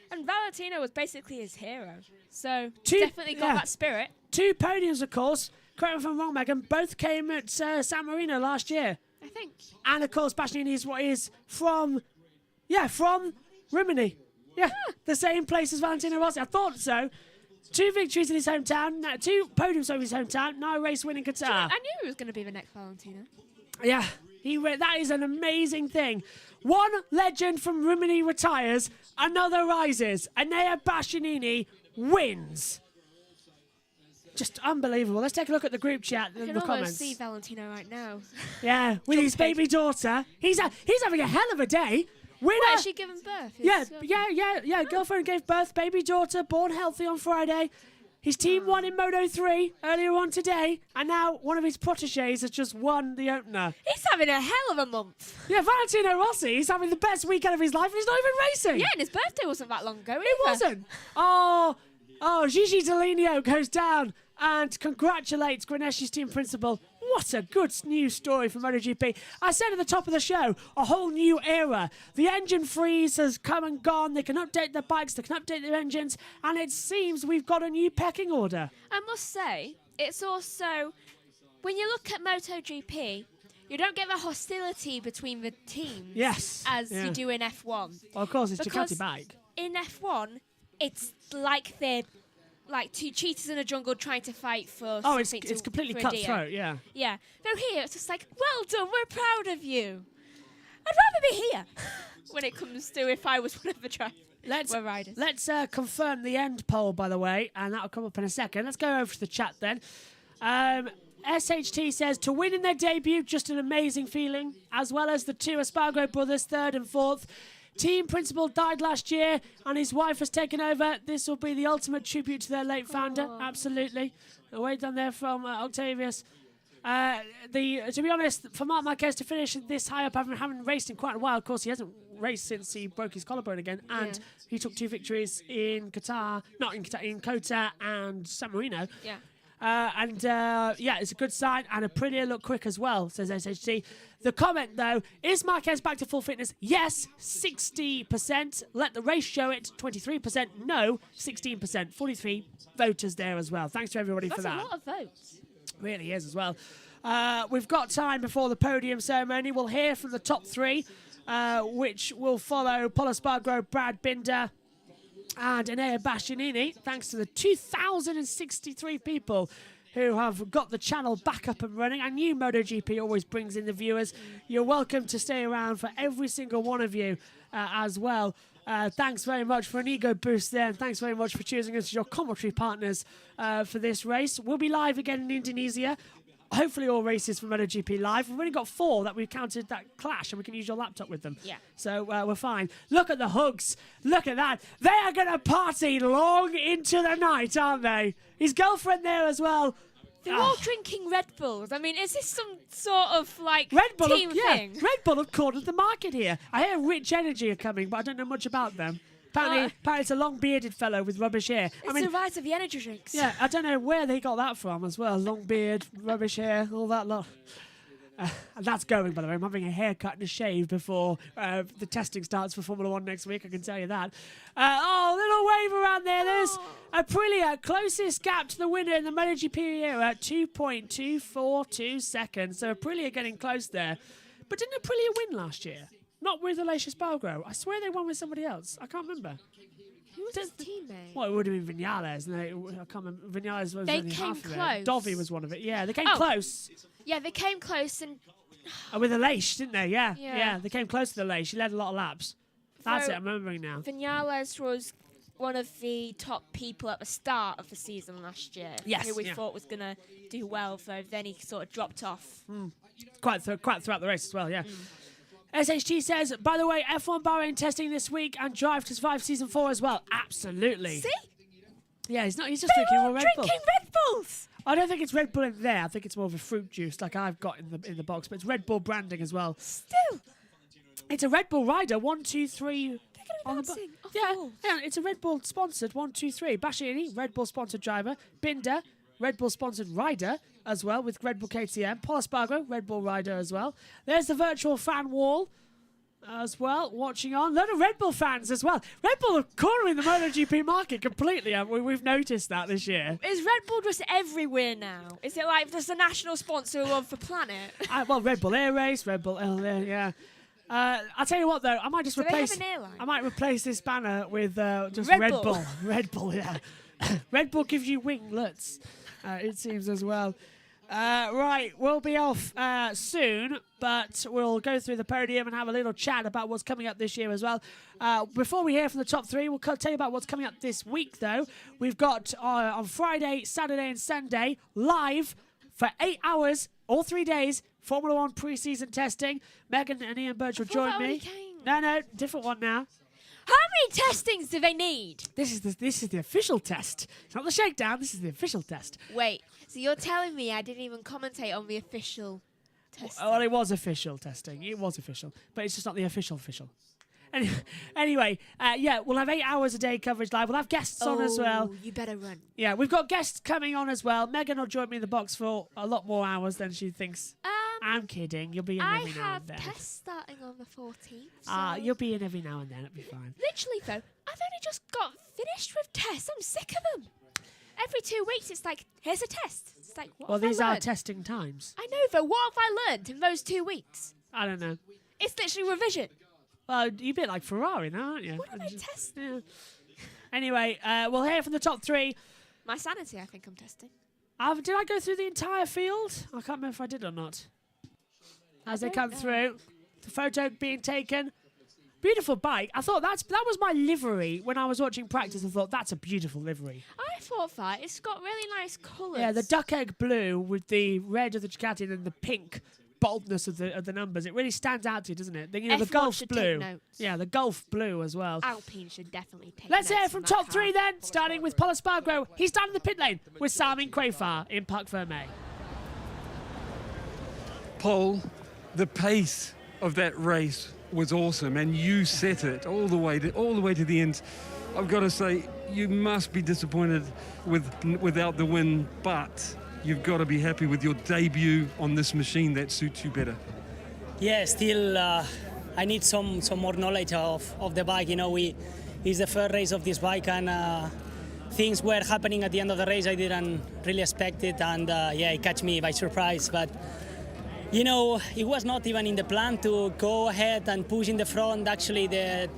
B: And Valentino was basically his hero. So definitely got that spirit. 2
A: podiums, of course. Correct me if I'm wrong, Megan. Both came at San Marino last year.
B: I think.
A: And of course, Bastianini is what is from Rimini. Yeah, the same place as Valentino Rossi. I thought so. 2 victories in his hometown, 2 podiums over his hometown, now a race win in Qatar.
B: I knew he was going to be the next Valentino.
A: Yeah, that is an amazing thing. One legend from Rimini retires, another rises. Enea Bastianini wins. Just unbelievable. Let's take a look at the group chat and the comments.
B: I can almost see Valentino right now.
A: Yeah, with his baby daughter. He's having a hell of a day. Winner.
B: Wait, has she given birth?
A: Yeah. Girlfriend gave birth, baby daughter, born healthy on Friday. His team won in Moto 3 earlier on today, and now one of his protégés has just won the opener.
B: He's having a hell of a month.
A: Yeah, Valentino Rossi, he's having the best weekend of his life, and he's not even racing.
B: Yeah, and his birthday wasn't that long ago either.
A: It wasn't. Oh, Gigi Dall'Igno goes down and congratulates Grenesh's team principal. What a good news story for MotoGP. I said at the top of the show, a whole new era. The engine freeze has come and gone. They can update their bikes, they can update their engines, and it seems we've got a new pecking order.
B: I must say, it's also, when you look at MotoGP, you don't get the hostility between the teams as you do in F1.
A: Well, of course, it's Ducati bike.
B: In F1, it's like they're like 2 cheetahs in a jungle trying to fight for something.
A: It's completely cutthroat, yeah.
B: Yeah. Though here, it's just like, well done, we're proud of you. I'd rather be here when it comes to if I was one of the riders.
A: Let's confirm the end poll, by the way, and that'll come up in a second. Let's go over to the chat then. SHT says, to win in their debut, just an amazing feeling, as well as the 2 Espargaro brothers, 3rd and 4th. Team principal died last year and his wife has taken over. This will be the ultimate tribute to their late founder. Absolutely. Away down there from Octavius. To be honest, for Marc Marquez to finish this high up, having raced in quite a while, of course, he hasn't raced since he broke his collarbone again. And he took 2 victories in Qatar, in Kota and San Marino.
B: Yeah.
A: It's a good sign and a prettier look quick as well, says SHT. The comment, though, is Marquez back to full fitness? Yes, 60%. Let the race show it, 23%. No, 16%. 43 voters there as well. Thanks to everybody for that.
B: That's a lot of votes.
A: Really is as well. We've got time before the podium ceremony. We'll hear from the top 3, which will follow Pol Espargaro, Brad Binder, and Enea Bastianini, thanks to the 2,063 people who have got the channel back up and running. I knew MotoGP always brings in the viewers. You're welcome to stay around for every single one of you as well. Thanks very much for an ego boost there, and thanks very much for choosing us as your commentary partners for this race. We'll be live again in Indonesia. Hopefully all races from MotoGP live. We've only got 4 that we've counted that clash, and we can use your laptop with them.
B: Yeah.
A: So we're fine. Look at the hugs. Look at that. They are going to party long into the night, aren't they? His girlfriend there as well.
B: They're all drinking Red Bulls. I mean, is this some sort of like team thing?
A: Red Bull have cornered the market here. I hear Rich Energy are coming, but I don't know much about them. Apparently it's a long-bearded fellow with rubbish hair.
B: It's the rise of the energy drinks.
A: Yeah, I don't know where they got that from as well. Long beard, rubbish hair, all that lot. And that's going, by the way. I'm having a haircut and a shave before the testing starts for Formula 1 next week, I can tell you that. Little wave around there. There's Aprilia, closest gap to the winner in the MotoGP era, 2.242 seconds. So Aprilia getting close there. But didn't Aprilia win last year? Not with Aleix Espargaro. I swear they won with somebody else. I can't remember.
B: Who was his teammate?
A: Well, it would have been Vinales. I can't remember. Vinales was
B: they
A: only
B: came
A: half
B: close.
A: of it. Dovi was one of it. Yeah, they came close.
B: Yeah, they came close and...
A: with Aleix, didn't they? Yeah, they came close to Aleix. He led a lot of laps. That's it, I'm remembering now.
B: Vinales was one of the top people at the start of the season last year.
A: Yes.
B: Who we thought was going to do well, though then he sort of dropped off.
A: Quite throughout the race as well, yeah. SHT says, by the way, F1 Bahrain testing this week and Drive to Survive Season 4 as well. Absolutely.
B: See?
A: Yeah, he's just drinking more Red Bull.
B: Drinking Red Bulls!
A: I don't think it's Red Bull in there. I think it's more of a fruit juice like I've got in the box, but it's Red Bull branding as well.
B: Still.
A: It's a Red Bull rider, 1, 2, 3.
B: They're going to be bouncing
A: yeah, it's a Red Bull sponsored 1, 2, 3. Bastianini, Red Bull sponsored driver. Binder, Red Bull sponsored rider as well with Red Bull KTM. Pol Espargaro, Red Bull rider as well. There's the virtual fan wall as well, watching on. A lot of Red Bull fans as well. Red Bull are cornering the MotoGP market completely, haven't we? We've noticed that this year.
B: Is Red Bull just everywhere now? Is it like there's a national sponsor of the planet?
A: Well, Red Bull Air Race, Red Bull yeah. I'll tell you what, though, I might just
B: Do they have
A: replace.
B: an airline?
A: I might replace this banner with just
B: Red
A: Red
B: Bull.
A: Bull. Red Bull, yeah. Red Bull gives you winglets, it seems as well. Right, we'll be off soon, but we'll go through the podium and have a little chat about what's coming up this year as well. Before we hear from the top three, we'll tell you about what's coming up this week, though. We've got on Friday, Saturday and Sunday, live for 8 hours, all 3 days, Formula 1 pre-season testing. Megan and Ian Burch will join me. No, different one now.
B: How many testings do they need?
A: This is the official test. It's not the shakedown. This is the official test.
B: Wait, so you're telling me I didn't even commentate on the official testing?
A: Well, it was official testing. It was official, but it's just not the official. Anyway, yeah, we'll have 8 hours a day coverage live. We'll have guests on as well.
B: You better run.
A: Yeah, we've got guests coming on as well. Megan will join me in the box for a lot more hours than she thinks. I'm kidding. You'll be in every now and then.
B: I have tests starting on the 14th. So
A: You'll be in every now and then. It'll be fine.
B: literally, though, I've only just got finished with tests. I'm sick of them. Every 2 weeks, it's like, here's a test. It's like, what
A: Well,
B: have
A: these
B: I
A: are
B: learned?
A: testing times.
B: I know, though. What have I learned in those 2 weeks?
A: I don't know.
B: It's literally revision.
A: Well, you're a bit like Ferrari now, aren't you?
B: What am I testing?
A: Yeah. Anyway, we'll hear from the top three.
B: My sanity, I think I'm testing.
A: Did I go through the entire field? I can't remember if I did or not. As they come through, the photo being taken. Beautiful bike. I thought that was my livery when I was watching practice. I thought that's a beautiful livery.
B: I thought that. It's got really nice colours.
A: Yeah, the duck egg blue with the red of the Ducati and then the pink boldness of the numbers. It really stands out to you, doesn't it? The
B: F1
A: Gulf
B: should
A: blue.
B: take notes.
A: Yeah, the Gulf blue as well.
B: Alpine should definitely take
A: Let's
B: notes
A: hear from
B: on that
A: top
B: car.
A: three then, starting with Paul Espargaro. He's down in the pit lane with Simon Quayfar in Parc Fermé.
C: Paul, the pace of that race was awesome, and you set it all the way to the end. I've got to say, you must be disappointed without the win, but you've got to be happy with your debut on this machine that suits you better.
D: Yeah, still I need some more knowledge of the bike. You know, it's the first race of this bike, and things were happening at the end of the race I didn't really expect it, and yeah, it catch me by surprise. But you know, it was not even in the plan to go ahead and push in the front. Actually, the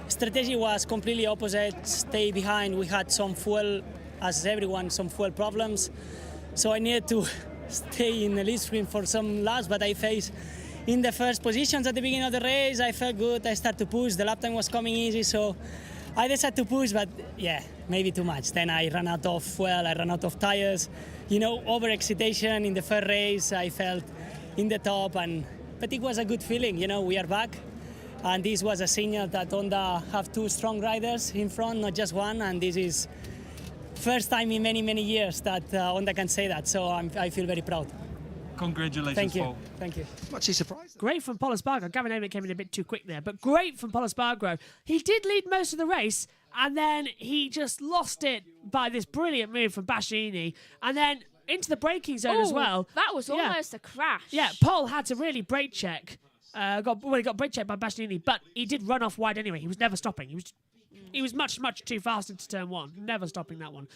D: strategy was completely opposite. Stay behind. We had some fuel, as everyone, some fuel problems. So I needed to stay in the lead screen for some laps, but I faced in the first positions at the beginning of the race. I felt good. I started to push. The lap time was coming easy, so I decided to push, but yeah, maybe too much. Then I ran out of fuel. I ran out of tires. You know, overexcitation in the first race. I felt in the top, but it was a good feeling. You know, we are back, and this was a signal that Honda have two strong riders in front, not just one, and this is first time in many years that Honda can say that, so I feel very proud.
C: Congratulations,
D: Thank you.
C: Paul.
D: Thank you.
E: Much he surprised.
A: Great from Paul Espargaro. Gavin Amick came in a bit too quick there, but great from Paul Espargaro. He did lead most of the race, and then he just lost it by this brilliant move from Bastianini, and then into the braking zone as well.
B: That was
A: Yeah.
B: almost a crash.
A: Yeah, Paul had to really brake check. He got brake checked by Bastianini, but he did run off wide anyway. He was never stopping. He was much too fast into turn one. Never stopping that one.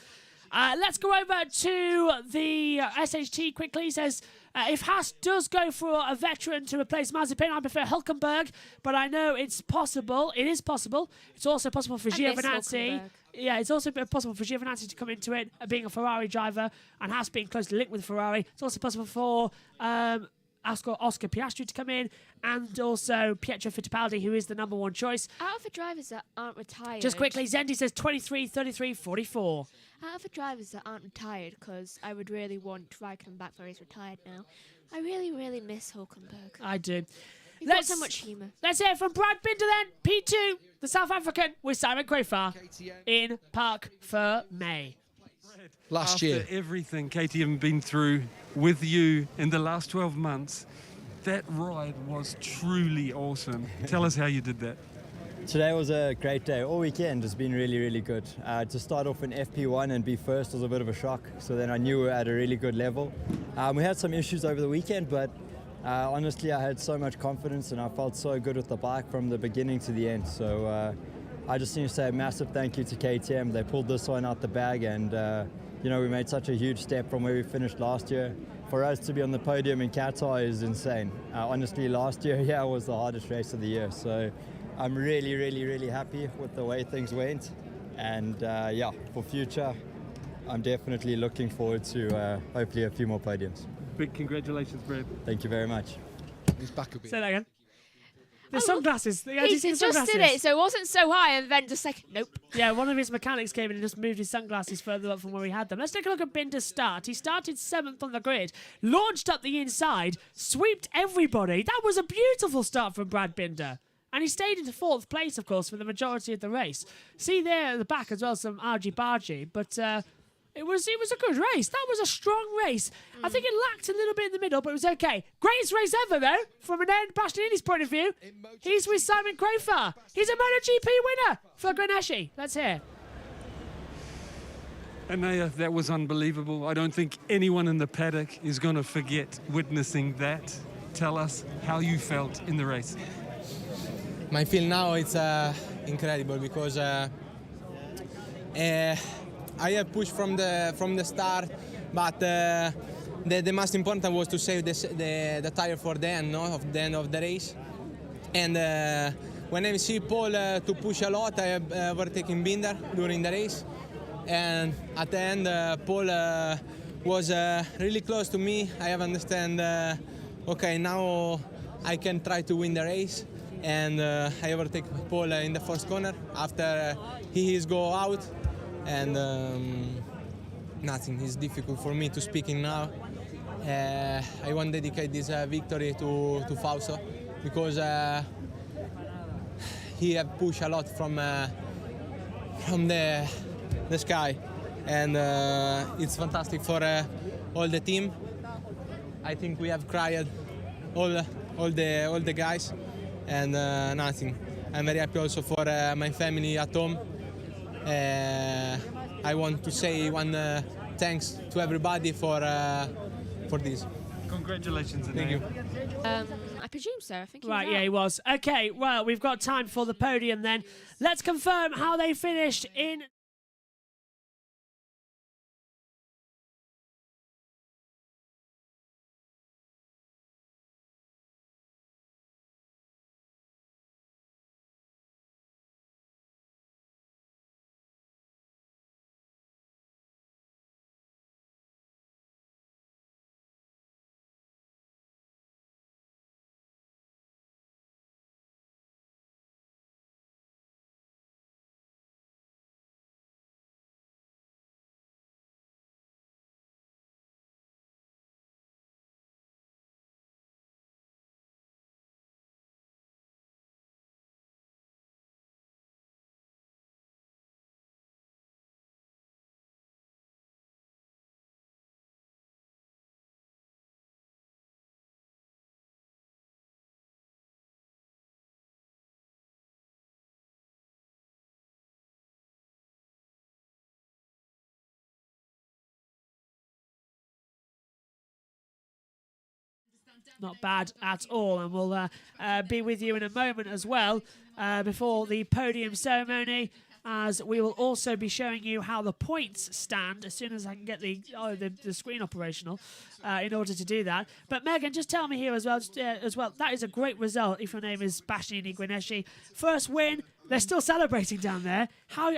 A: Let's go over to the SHT quickly. He says, if Haas does go for a veteran to replace Mazepin, I prefer Hülkenberg, but I know it's possible. It is possible. It's also possible for
B: I miss
A: Giovinazzi.
B: Hülkenberg.
A: Yeah, it's also possible for Giovinazzi to come into it, being a Ferrari driver, and Haas being closely linked with Ferrari. It's also possible for Oscar Piastri to come in, and also Pietro Fittipaldi, who is the number one choice.
B: Out of the drivers that aren't retired.
A: Just quickly, Zendi says 23, 33, 44.
B: Out of the drivers that aren't retired, because I would really want Raikkonen back where he's retired now. I really miss Hülkenberg.
A: I do.
B: He's got so much humour.
A: Let's hear from Brad Binder then, P2, the South African, with Simon Quayfar in Parc Fermé.
E: Last year.
C: After everything KTM been through with you in the last 12 months, that ride was truly awesome. Tell us how you did that.
F: Today was a great day. All weekend has been really good. To start off in FP1 and be first was a bit of a shock. So then I knew we were at a really good level. We had some issues over the weekend, but honestly, I had so much confidence and I felt so good with the bike from the beginning to the end. So I just need to say a massive thank you to KTM. They pulled this one out the bag, and you know, we made such a huge step from where we finished last year. For us to be on the podium in Qatar is insane. Honestly, last year, yeah, was the hardest race of the year. So I'm really, really, really happy with the way things went. And yeah, for future, I'm definitely looking forward to hopefully a few more podiums.
C: Big congratulations, Brad.
F: Thank you very much.
E: His back will be.
A: Say that again. The sunglasses. Have you
B: He
A: seen the
B: just
A: sunglasses?
B: did it, so it wasn't so high, and then just like, nope.
A: Yeah, one of his mechanics came in and just moved his sunglasses further up from where he had them. Let's take a look at Binder's start. He started 7th on the grid, launched up the inside, sweeped everybody. That was a beautiful start from Brad Binder. And he stayed into 4th place, of course, for the majority of the race. See there at the back as well, some argy-bargy, but it was a good race. That was a strong race. I think it lacked a little bit in the middle, but it was okay. Greatest race ever, though, from an Aaron Bastianini's point of view. He's with Simon Crowther. He's a MotoGP winner for Grenache. Let's hear.
C: And that was unbelievable. I don't think anyone in the paddock is going to forget witnessing that. Tell us how you felt in the race.
G: My feel now it's incredible because I have pushed from the start, but the most important was to save the tire for the end, of the end of the race. And when I see Paul to push a lot, I have overtaken Binder during the race. And at the end, Paul was really close to me. I have understand. Okay, now I can try to win the race. And I overtake Paul in the first corner after he go out. And nothing is difficult for me to speaking now. I want to dedicate this victory to Fausto because he have pushed a lot from the sky, and it's fantastic for all the team. I think we have cried all the guys, and nothing. I'm very happy also for my family at home. I want to say one thanks to everybody for this.
C: Congratulations,
G: Thank you.
B: I presume so. I think he was
A: Right,
B: out.
A: yeah, he was. Okay, well, we've got time for the podium then. Let's confirm how they finished in... Not bad at all, and we'll be with you in a moment as well before the podium ceremony, as we will also be showing you how the points stand as soon as I can get the screen operational in order to do that. But Megan, just tell me here as well, that is a great result if your name is Bastianini Grenache. First win. They're still celebrating down there. How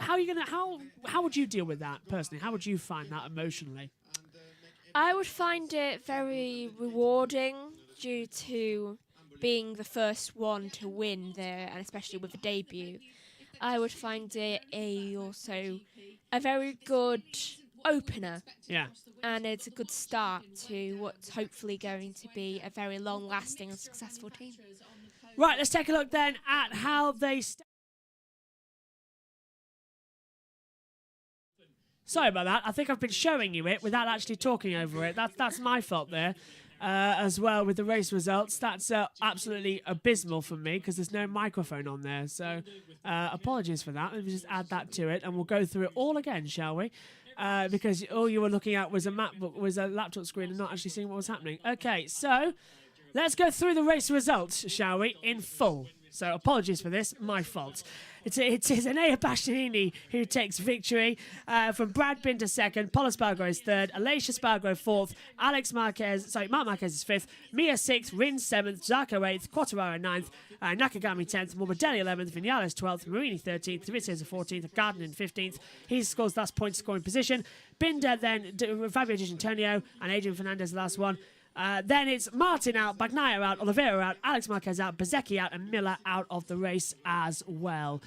A: would you deal with that personally? How would you find that emotionally?
B: I would find it very rewarding due to being the first one to win there, and especially with the debut. I would find it also a very good opener.
A: Yeah.
B: And it's a good start to what's hopefully going to be a very long-lasting and successful team.
A: Right, let's take a look then at how they... Sorry about that. I think I've been showing you it without actually talking over it. That's my fault there. As well with the race results. That's absolutely abysmal for me because there's no microphone on there. So apologies for that. Let me just add that to it and we'll go through it all again, shall we? Because all you were looking at was a laptop screen and not actually seeing what was happening. Okay, so let's go through the race results, shall we, in full. So apologies for this, my fault. It is Enea Bastianini who takes victory from Brad Binder second, Pol Espargaro is third, Aleix Espargaro fourth, Marc Marquez is fifth, Mia sixth, Rins seventh, Zarco eighth, Quartararo ninth, Nakagami 10th, Morbidelli 11th, Vinales 12th, Marini 13th, Dovizioso 14th, Gardner 15th. He scores last point scoring position. Binder then, Fabio Quartararo and Adrian Fernandez the last one. Then it's Martin out, Bagnaia out, Oliveira out, Alex Marquez out, Bezzecchi out, and Miller out of the race as well.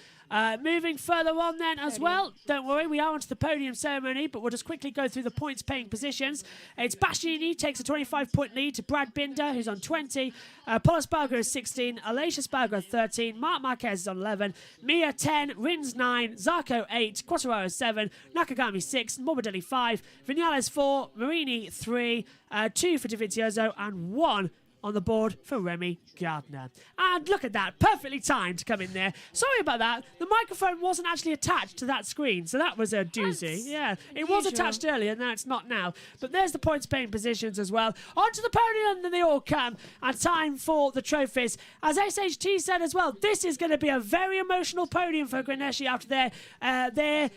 A: Moving further on then as well, don't worry, we are onto the podium ceremony, but we'll just quickly go through the points paying positions. It's Bastianini takes a 25-point lead to Brad Binder, who's on 20. Pol Espargaro is 16, Aleix Espargaro 13, Marc Marquez is on 11, Mia 10, Rins 9, Zarco 8, Quartararo 7, Nakagami 6, Morbidelli 5, Vinales 4, Marini 3, 2 for Dovizioso, and 1 on the board for Remy Gardner. And look at that, perfectly timed to come in there. Sorry about that, the microphone wasn't actually attached to that screen, so that was a doozy. Yeah, it was attached earlier, now it's not now. But there's the points paying positions as well. Onto the podium, and they all come, and time for the trophies. As SHT said as well, this is going to be a very emotional podium for Grenesci after their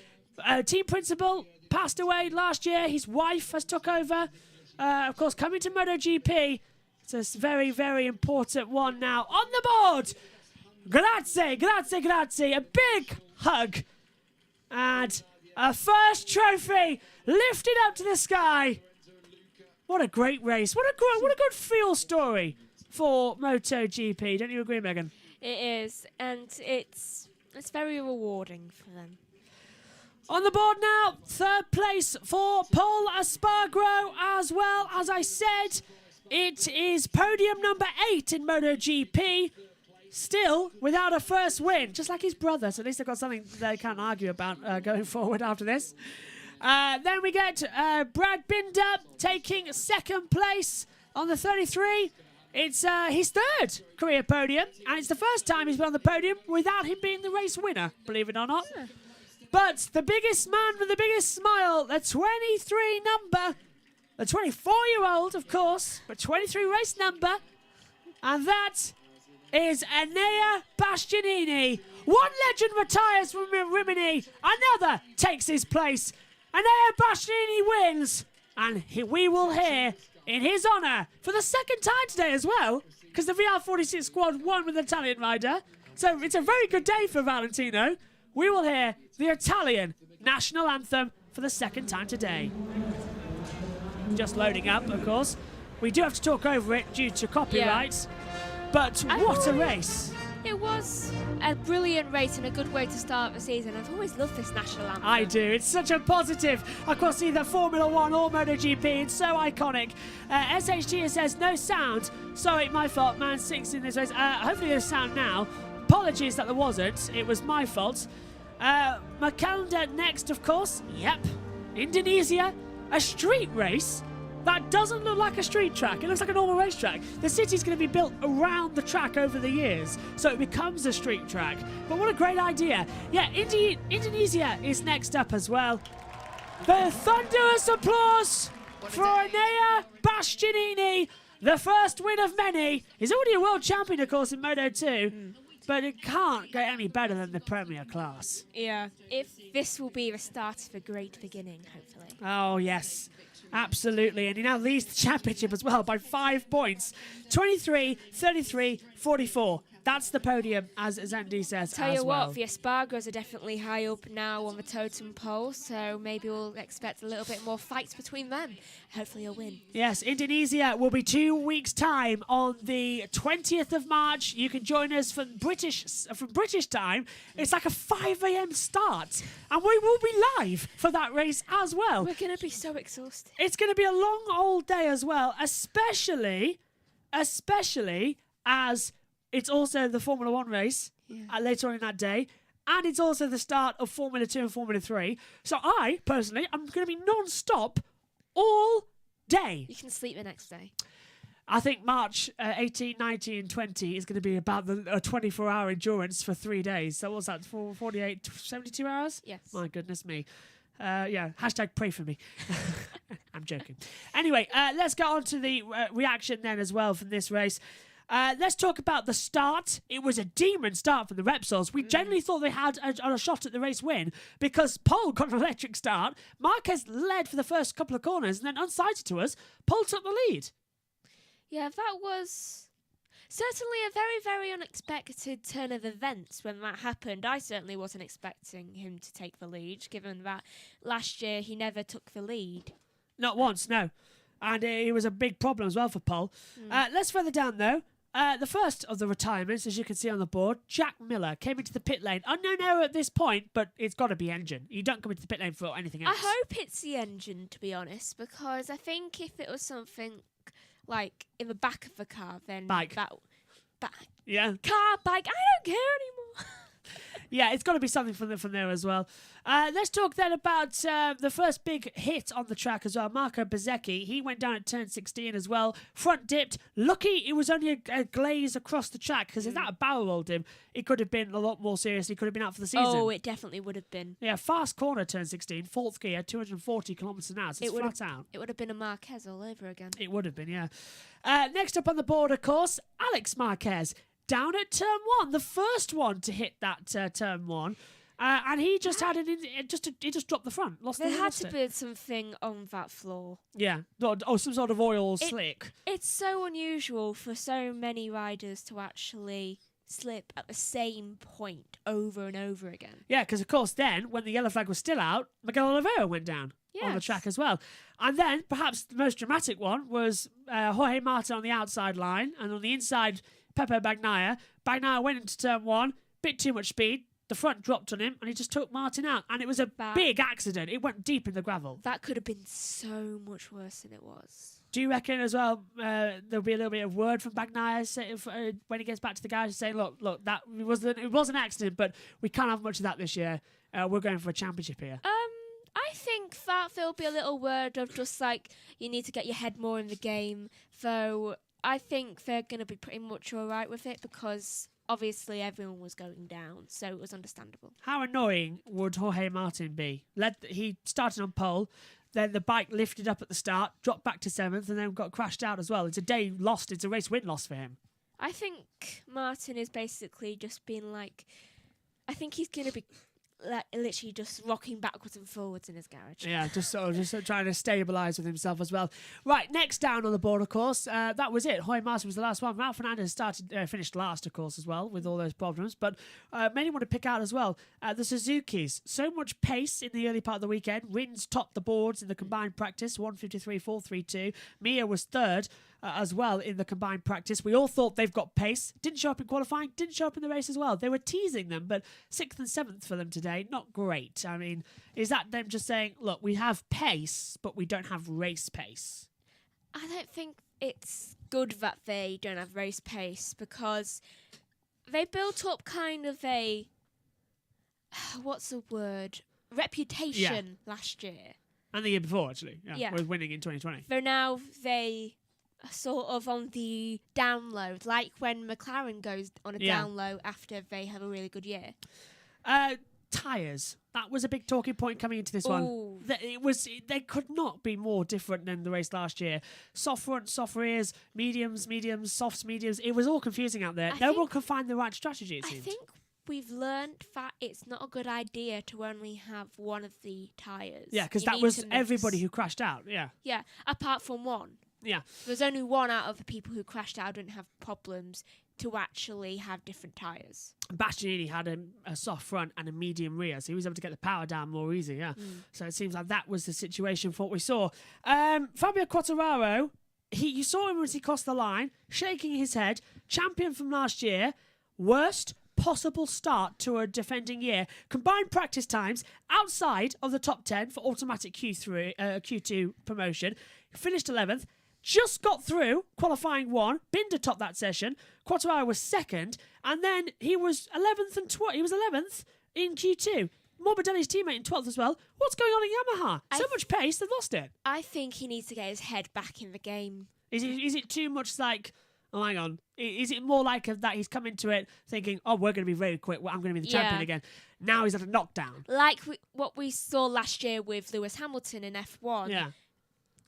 A: team principal passed away last year. His wife has took over. Of course, coming to MotoGP, it's a very, very important one now. On the board, grazie, grazie, grazie. A big hug. And a first trophy lifted up to the sky. What a great race. What a good feel story for MotoGP. Don't you agree, Megan?
B: It is, and it's very rewarding for them.
A: On the board now, third place for Pol Espargaro as well. As I said, it is podium number 8 in MotoGP. Still without a first win, just like his brother. So at least they've got something they can't argue about going forward after this. Then we get Brad Binder taking second place on the 33. It's his third career podium, and it's the first time he's been on the podium without him being the race winner, believe it or not. Yeah. But the biggest man with the biggest smile, the 23 number, the 24-year-old, of course, but 23 race number, and that is Enea Bastianini. One legend retires from Rimini, another takes his place. Enea Bastianini wins, and we will hear in his honour for the second time today as well, because the VR46 squad won with the Italian rider. So it's a very good day for Valentino. We will hear the Italian national anthem for the second time today. Just loading up, of course. We do have to talk over it due to copyright. Yeah. But what a race.
B: It was a brilliant race and a good way to start the season. I've always loved this national anthem.
A: I do. It's such a positive across either Formula 1 or MotoGP. It's so iconic. SHT says no sound. Sorry, my fault. Man 6 in this race. Hopefully there's sound now. Apologies that there wasn't. It was my fault. My calendar next, of course. Yep. Indonesia. A street race that doesn't look like a street track. It looks like a normal racetrack. The city's going to be built around the track over the years, so it becomes a street track. But what a great idea. Yeah, Indonesia is next up as well. The thunderous applause for Enea Bastianini. The first win of many. He's already a world champion, of course, in Moto 2. But it can't get any better than the Premier class.
B: Yeah, if this will be the start of a great beginning, hopefully.
A: Oh, yes, absolutely. And he now leads the championship as well by 5 points. 23, 33, 44. That's the podium, as Zandy says.
B: Tell you what, the Espargaros are definitely high up now on the totem pole, so maybe we'll expect a little bit more fights between them. Hopefully a win.
A: Yes, Indonesia will be 2 weeks' time on the 20th of March. You can join us from British time. It's like a 5 a.m. start, and we will be live for that race as well.
B: We're going to be so exhausted.
A: It's going to be a long old day as well, especially as it's also the Formula 1 race later on in that day. And it's also the start of Formula 2 and Formula 3. So I, personally, I'm going to be non-stop all day.
B: You can sleep the next day.
A: I think March 18, 19 and 20 is going to be about the 24-hour endurance for 3 days. So what's that, 48, 72 hours?
B: Yes.
A: My goodness me. Yeah, hashtag pray for me. I'm joking. Anyway, let's get on to the reaction then as well from this race. Let's talk about the start. It was a demon start for the Repsols. We generally thought they had a shot at the race win because Pole got an electric start. Marquez led for the first couple of corners, and then unsighted to us, Pole took the lead.
B: Yeah, that was certainly a very, very unexpected turn of events when that happened. I certainly wasn't expecting him to take the lead, given that last year he never took the lead.
A: Not once, no. And it was a big problem as well for Pole. Let's further down, though. The first of the retirements, as you can see on the board, Jack Miller came into the pit lane. Unknown error at this point, but it's got to be engine. You don't come into the pit lane for anything else.
B: I hope it's the engine, to be honest, because I think if it was something like in the back of the car, then
A: Bike. Yeah.
B: Car, bike, I don't care anymore.
A: Yeah, it's got to be something from there as well. Let's talk then about the first big hit on the track as well. Marco Bezzecchi, he went down at turn 16 as well. Front dipped. Lucky it was only a glaze across the track, because if that had barrel rolled him, it could have been a lot more serious. He could have been out for the season.
B: Oh, it definitely would have been.
A: Yeah, fast corner, turn 16, fourth gear, 240 kilometres an hour. So it's flat out.
B: It would have been a Marquez all over again.
A: It would have been, yeah. Next up on the board, of course, Alex Marquez. Down at turn 1, the first one to hit that turn 1. And he just had it he just dropped the front.
B: There had to be something on that floor.
A: Yeah. Oh, some sort of oil slick.
B: It's so unusual for so many riders to actually slip at the same point over and over again.
A: Yeah, because of course then, when the yellow flag was still out, Miguel Oliveira went down on the track as well. And then, perhaps the most dramatic one was Jorge Martin on the outside line, and on the inside, Pepe Bagnaia. Bagnaia went into turn 1, bit too much speed. The front dropped on him, and he just took Martin out. And it was a big accident. It went deep in the gravel.
B: That could have been so much worse than it was.
A: Do you reckon as well there'll be a little bit of word from Bagnaia when he gets back to the guys saying, look, that it was an accident, but we can't have much of that this year. We're going for a championship here.
B: I think that there'll be a little word of just like, you need to get your head more in the game. So I think they're going to be pretty much all right with it, because obviously everyone was going down, so it was understandable.
A: How annoying would Jorge Martin be? He started on pole, then the bike lifted up at the start, dropped back to 7th, and then got crashed out as well. It's a day lost. It's a race win loss for him.
B: I think Martin is basically just being like, I think he's going to be literally just rocking backwards and forwards in his garage.
A: Yeah, just sort of trying to stabilise with himself as well. Right, next down on the board, of course, that was it. Jorge Martin was the last one. Ralph Fernandez finished last, of course, as well, with all those problems. But many want to pick out as well the Suzukis. So much pace in the early part of the weekend. Rins topped the boards in the combined practice, 153.432. Mia was third as well in the combined practice. We all thought they've got pace. Didn't show up in qualifying, didn't show up in the race as well. They were teasing them, but 6th and 7th for them today. Not great. I mean, is that them just saying, look, we have pace, but we don't have race pace?
B: I don't think it's good that they don't have race pace, because they built up kind of a, what's the word, reputation last year. And
A: the year before, actually. Yeah. With winning in 2020.
B: So now they are sort of on the down low, like when McLaren goes on a down low after they have a really good year.
A: Tyres. That was a big talking point coming into this one. They could not be more different than the race last year. Soft front, soft rears, mediums, softs, mediums. It was all confusing out there. No one could find the right strategy, it seemed.
B: I think we've learned that it's not a good idea to only have one of the tyres.
A: Yeah, because that was everybody who crashed out. Yeah.
B: Yeah, apart from one.
A: Yeah.
B: There's only one out of the people who crashed out didn't have problems to actually have different tyres.
A: Bastianini had a soft front and a medium rear, so he was able to get the power down more easy, So it seems like that was the situation for what we saw. Fabio Quartararo, you saw him as he crossed the line, shaking his head, champion from last year, worst possible start to a defending year. Combined practice times outside of the top 10 for automatic Q2 promotion. Finished 11th. Just got through qualifying 1. Binder topped that session. Quartararo was 2nd, and then he was 11th and he was 11th in Q2. Morbidelli's teammate in 12th as well. What's going on at Yamaha? So much pace, they've lost it.
B: I think he needs to get his head back in the game.
A: Is it too much like? Oh, hang on. Is it more like that he's come into it thinking, oh, we're going to be very quick. I'm going to be the champion again. Now he's at a knockdown.
B: Like what we saw last year with Lewis Hamilton in F1.
A: Yeah.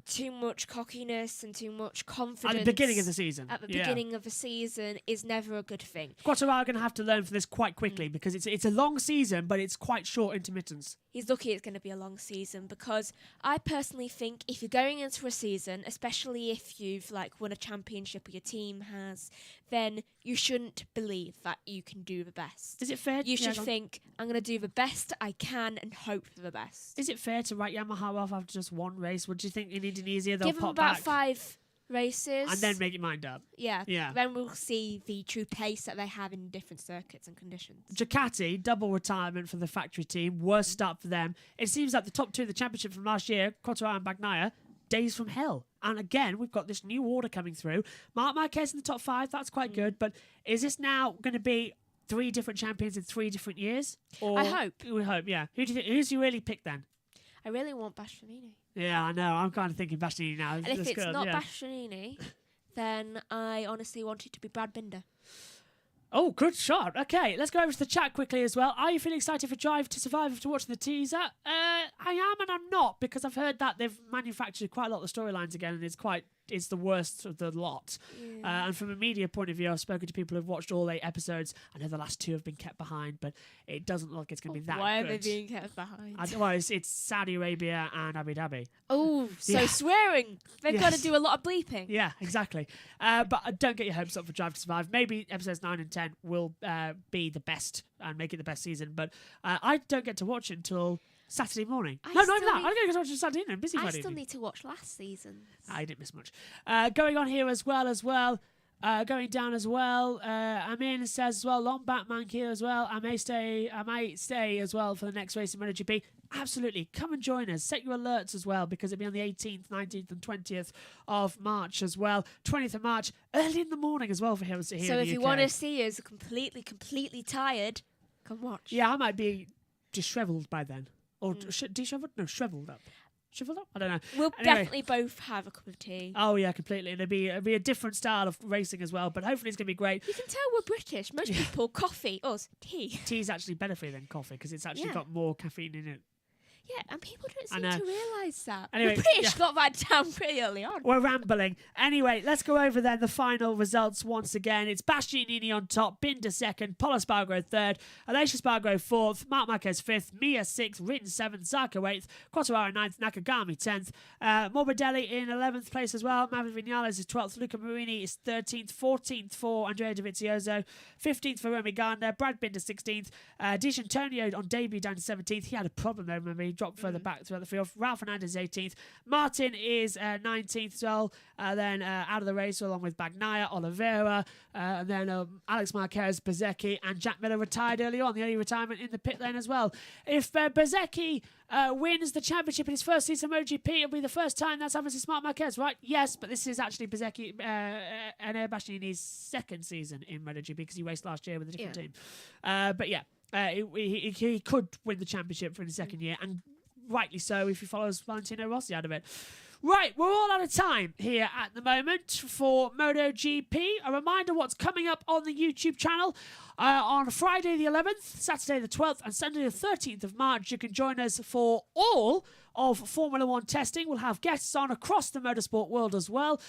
B: too much cockiness and too much confidence
A: At the beginning of the season.
B: At the beginning of the season is never a good thing.
A: Quartararo are going to have to learn from this quite quickly because it's a long season, but it's quite short intermittence.
B: He's lucky it's going to be a long season because I personally think if you're going into a season, especially if you've won a championship or your team has, then you shouldn't believe that you can do the best.
A: Is it fair?
B: You should think, I'm going to do the best I can and hope for the best.
A: Is it fair to write Yamaha off after just one race? Would you think in Indonesia they'll
B: Give them
A: pop
B: about
A: back
B: 5 races
A: and then make your mind up?
B: Yeah.
A: Yeah.
B: Then we'll see the true pace that they have in different circuits and conditions.
A: Ducati, double retirement for the factory team. Worst start for them. It seems like the top 2 of the championship from last year, Quartararo and Bagnaia, days from hell. And again, we've got this new order coming through. Marc Marquez in the top 5, that's quite good. But is this now going to be 3 different champions in 3 different years? Or
B: I hope.
A: We hope, yeah. Who's you really pick then?
B: I really want Bastianini.
A: Yeah, I know. I'm kind of thinking Bastianini now.
B: And if it's not Bastianini, then I honestly want it to be Brad Binder.
A: Oh, good shot. Okay, let's go over to the chat quickly as well. Are you feeling excited for Drive to Survive after watching the teaser? I am and I'm not, because I've heard that they've manufactured quite a lot of the storylines again, and it's the worst of the lot.
B: Yeah.
A: And from a media point of view, I've spoken to people who've watched all 8 episodes. I know the last 2 have been kept behind, but it doesn't look like it's going to be that
B: Why
A: good.
B: are they being kept behind?
A: Well, it's Saudi Arabia and Abu Dhabi.
B: Oh, so swearing. They've got to do a lot of bleeping.
A: Yeah, exactly. But don't get your hopes up for Drive to Survive. Maybe episodes 9 and 10 will be the best and make it the best season. But I don't get to watch it until Saturday morning. Not even that. I don't get to watch it Saturday evening. I'm busy Friday evening.
B: need to watch last season.
A: I didn't miss much. Going on here as well. Going down as well. Amin says as well, long Batman here as well. I might stay as well for the next race in MotoGP. Absolutely. Come and join us. Set your alerts as well, because it'll be on the 18th, 19th and 20th of March as well. 20th of March, early in the morning as well for him here in
B: So
A: the
B: if you
A: UK.
B: want to see us completely tired, come watch.
A: Yeah, I might be dishevelled by then. Or dishevelled? No, shriveled up. Shriveled up? I don't know.
B: We'll
A: Anyway.
B: definitely both have a cup of tea.
A: Oh, yeah, completely. And it'll be a different style of racing as well, but hopefully it's going to be great.
B: You can tell we're British. Most people, coffee, us, tea.
A: Tea's actually better for you than coffee because it's actually
B: Yeah.
A: got more caffeine in it.
B: Yeah, and people don't
A: I
B: seem
A: know.
B: to realise that.
A: Anyway,
B: the British
A: yeah.
B: got that down pretty early on.
A: We're rambling. Anyway, let's go over then the final results once again. It's Bastianini on top, Binder second, Polo Spargo third, Aleix Spargo fourth, Marc Marquez fifth, Mia sixth, Ritten seventh, Zarco eighth, Quartararo ninth, Nakagami 10th, Morbidelli in 11th place as well, Maverick Vinales is 12th, Luca Marini is 13th, 14th for Andrea Dovizioso, 15th for Romy Gardner, Brad Binder 16th, D'Antonio on debut down to 17th. He had a problem there, remember, he dropped further back throughout the field. Ralph Fernandez 18th, Martin is 19th as well, then out of the race along with Bagnaia, Oliveira, and then Alex Marquez, Bezzecchi and Jack Miller retired early on, the early retirement in the pit lane as well. If Bezzecchi wins the championship in his first season of MotoGP, it'll be the first time that's happened since Marc Marquez, right? Yes, but this is actually Bezzecchi and Bastianini's second season in MotoGP because he raced last year with a different team. But yeah, he could win the championship for his second year, and rightly so if he follows Valentino Rossi out of it. Right, we're all out of time here at the moment for MotoGP. A reminder what's coming up on the YouTube channel. On Friday the 11th, Saturday the 12th and Sunday the 13th of March, you can join us for all of Formula One testing. We'll have guests on across the motorsport world as well,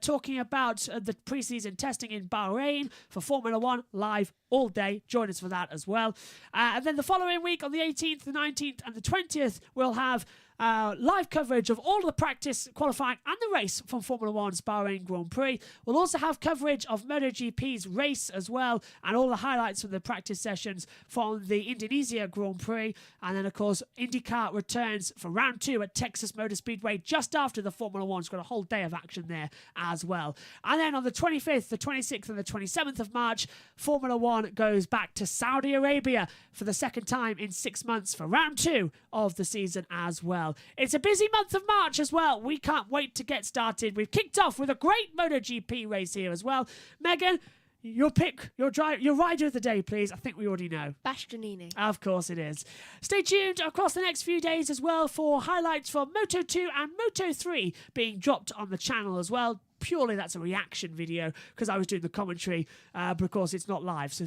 A: talking about the pre-season testing in Bahrain for Formula One live all day. Join us for that as well. And then the following week on the 18th, the 19th and the 20th, we'll have live coverage of all the practice, qualifying and the race from Formula One's Bahrain Grand Prix. We'll also have coverage of MotoGP's race as well, and all the highlights from the practice sessions from the Indonesia Grand Prix. And then, of course, IndyCar returns for round 2 at Texas Motor Speedway just after the Formula One's got a whole day of action there as well. And then on the 25th, the 26th and the 27th of March, Formula One goes back to Saudi Arabia for the second time in 6 months for round 2 of the season as well. It's a busy month of March as well. We can't wait to get started. We've kicked off with a great MotoGP race here as well. Megan, your pick, your rider of the day, please. I think we already know.
B: Bastianini.
A: Of course it is. Stay tuned across the next few days as well for highlights from Moto2 and Moto3 being dropped on the channel as well. purely that's a reaction video because I was doing the commentary, but of course it's not live. So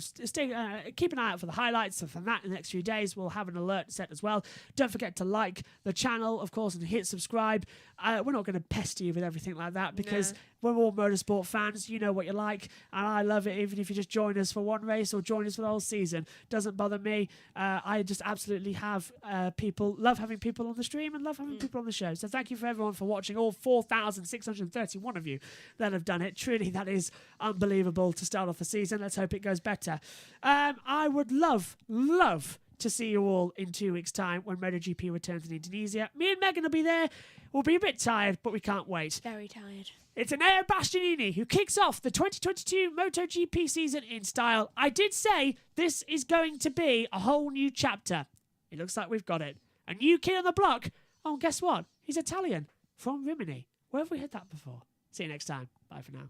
A: keep an eye out for the highlights. And from that, in the next few days, we'll have an alert set as well. Don't forget to like the channel, of course, and hit subscribe. We're not going to pester you with everything like that because we're all motorsport fans. You know what you like, and I love it. Even if you just join us for one race or join us for the whole season, doesn't bother me. I just absolutely love having people on the stream and love having people on the show. So thank you for everyone for watching, all 4,631 of you that have done it. Truly, that is unbelievable to start off the season. Let's hope it goes better. I would love to see you all in 2 weeks' time when MotoGP returns in Indonesia. Me and Megan will be there. We'll be a bit tired, but we can't wait.
B: Very tired.
A: It's Enea Bastianini who kicks off the 2022 MotoGP season in style. I did say this is going to be a whole new chapter. It looks like we've got it. A new kid on the block. Oh, and guess what? He's Italian from Rimini. Where have we heard that before? See you next time. Bye for now.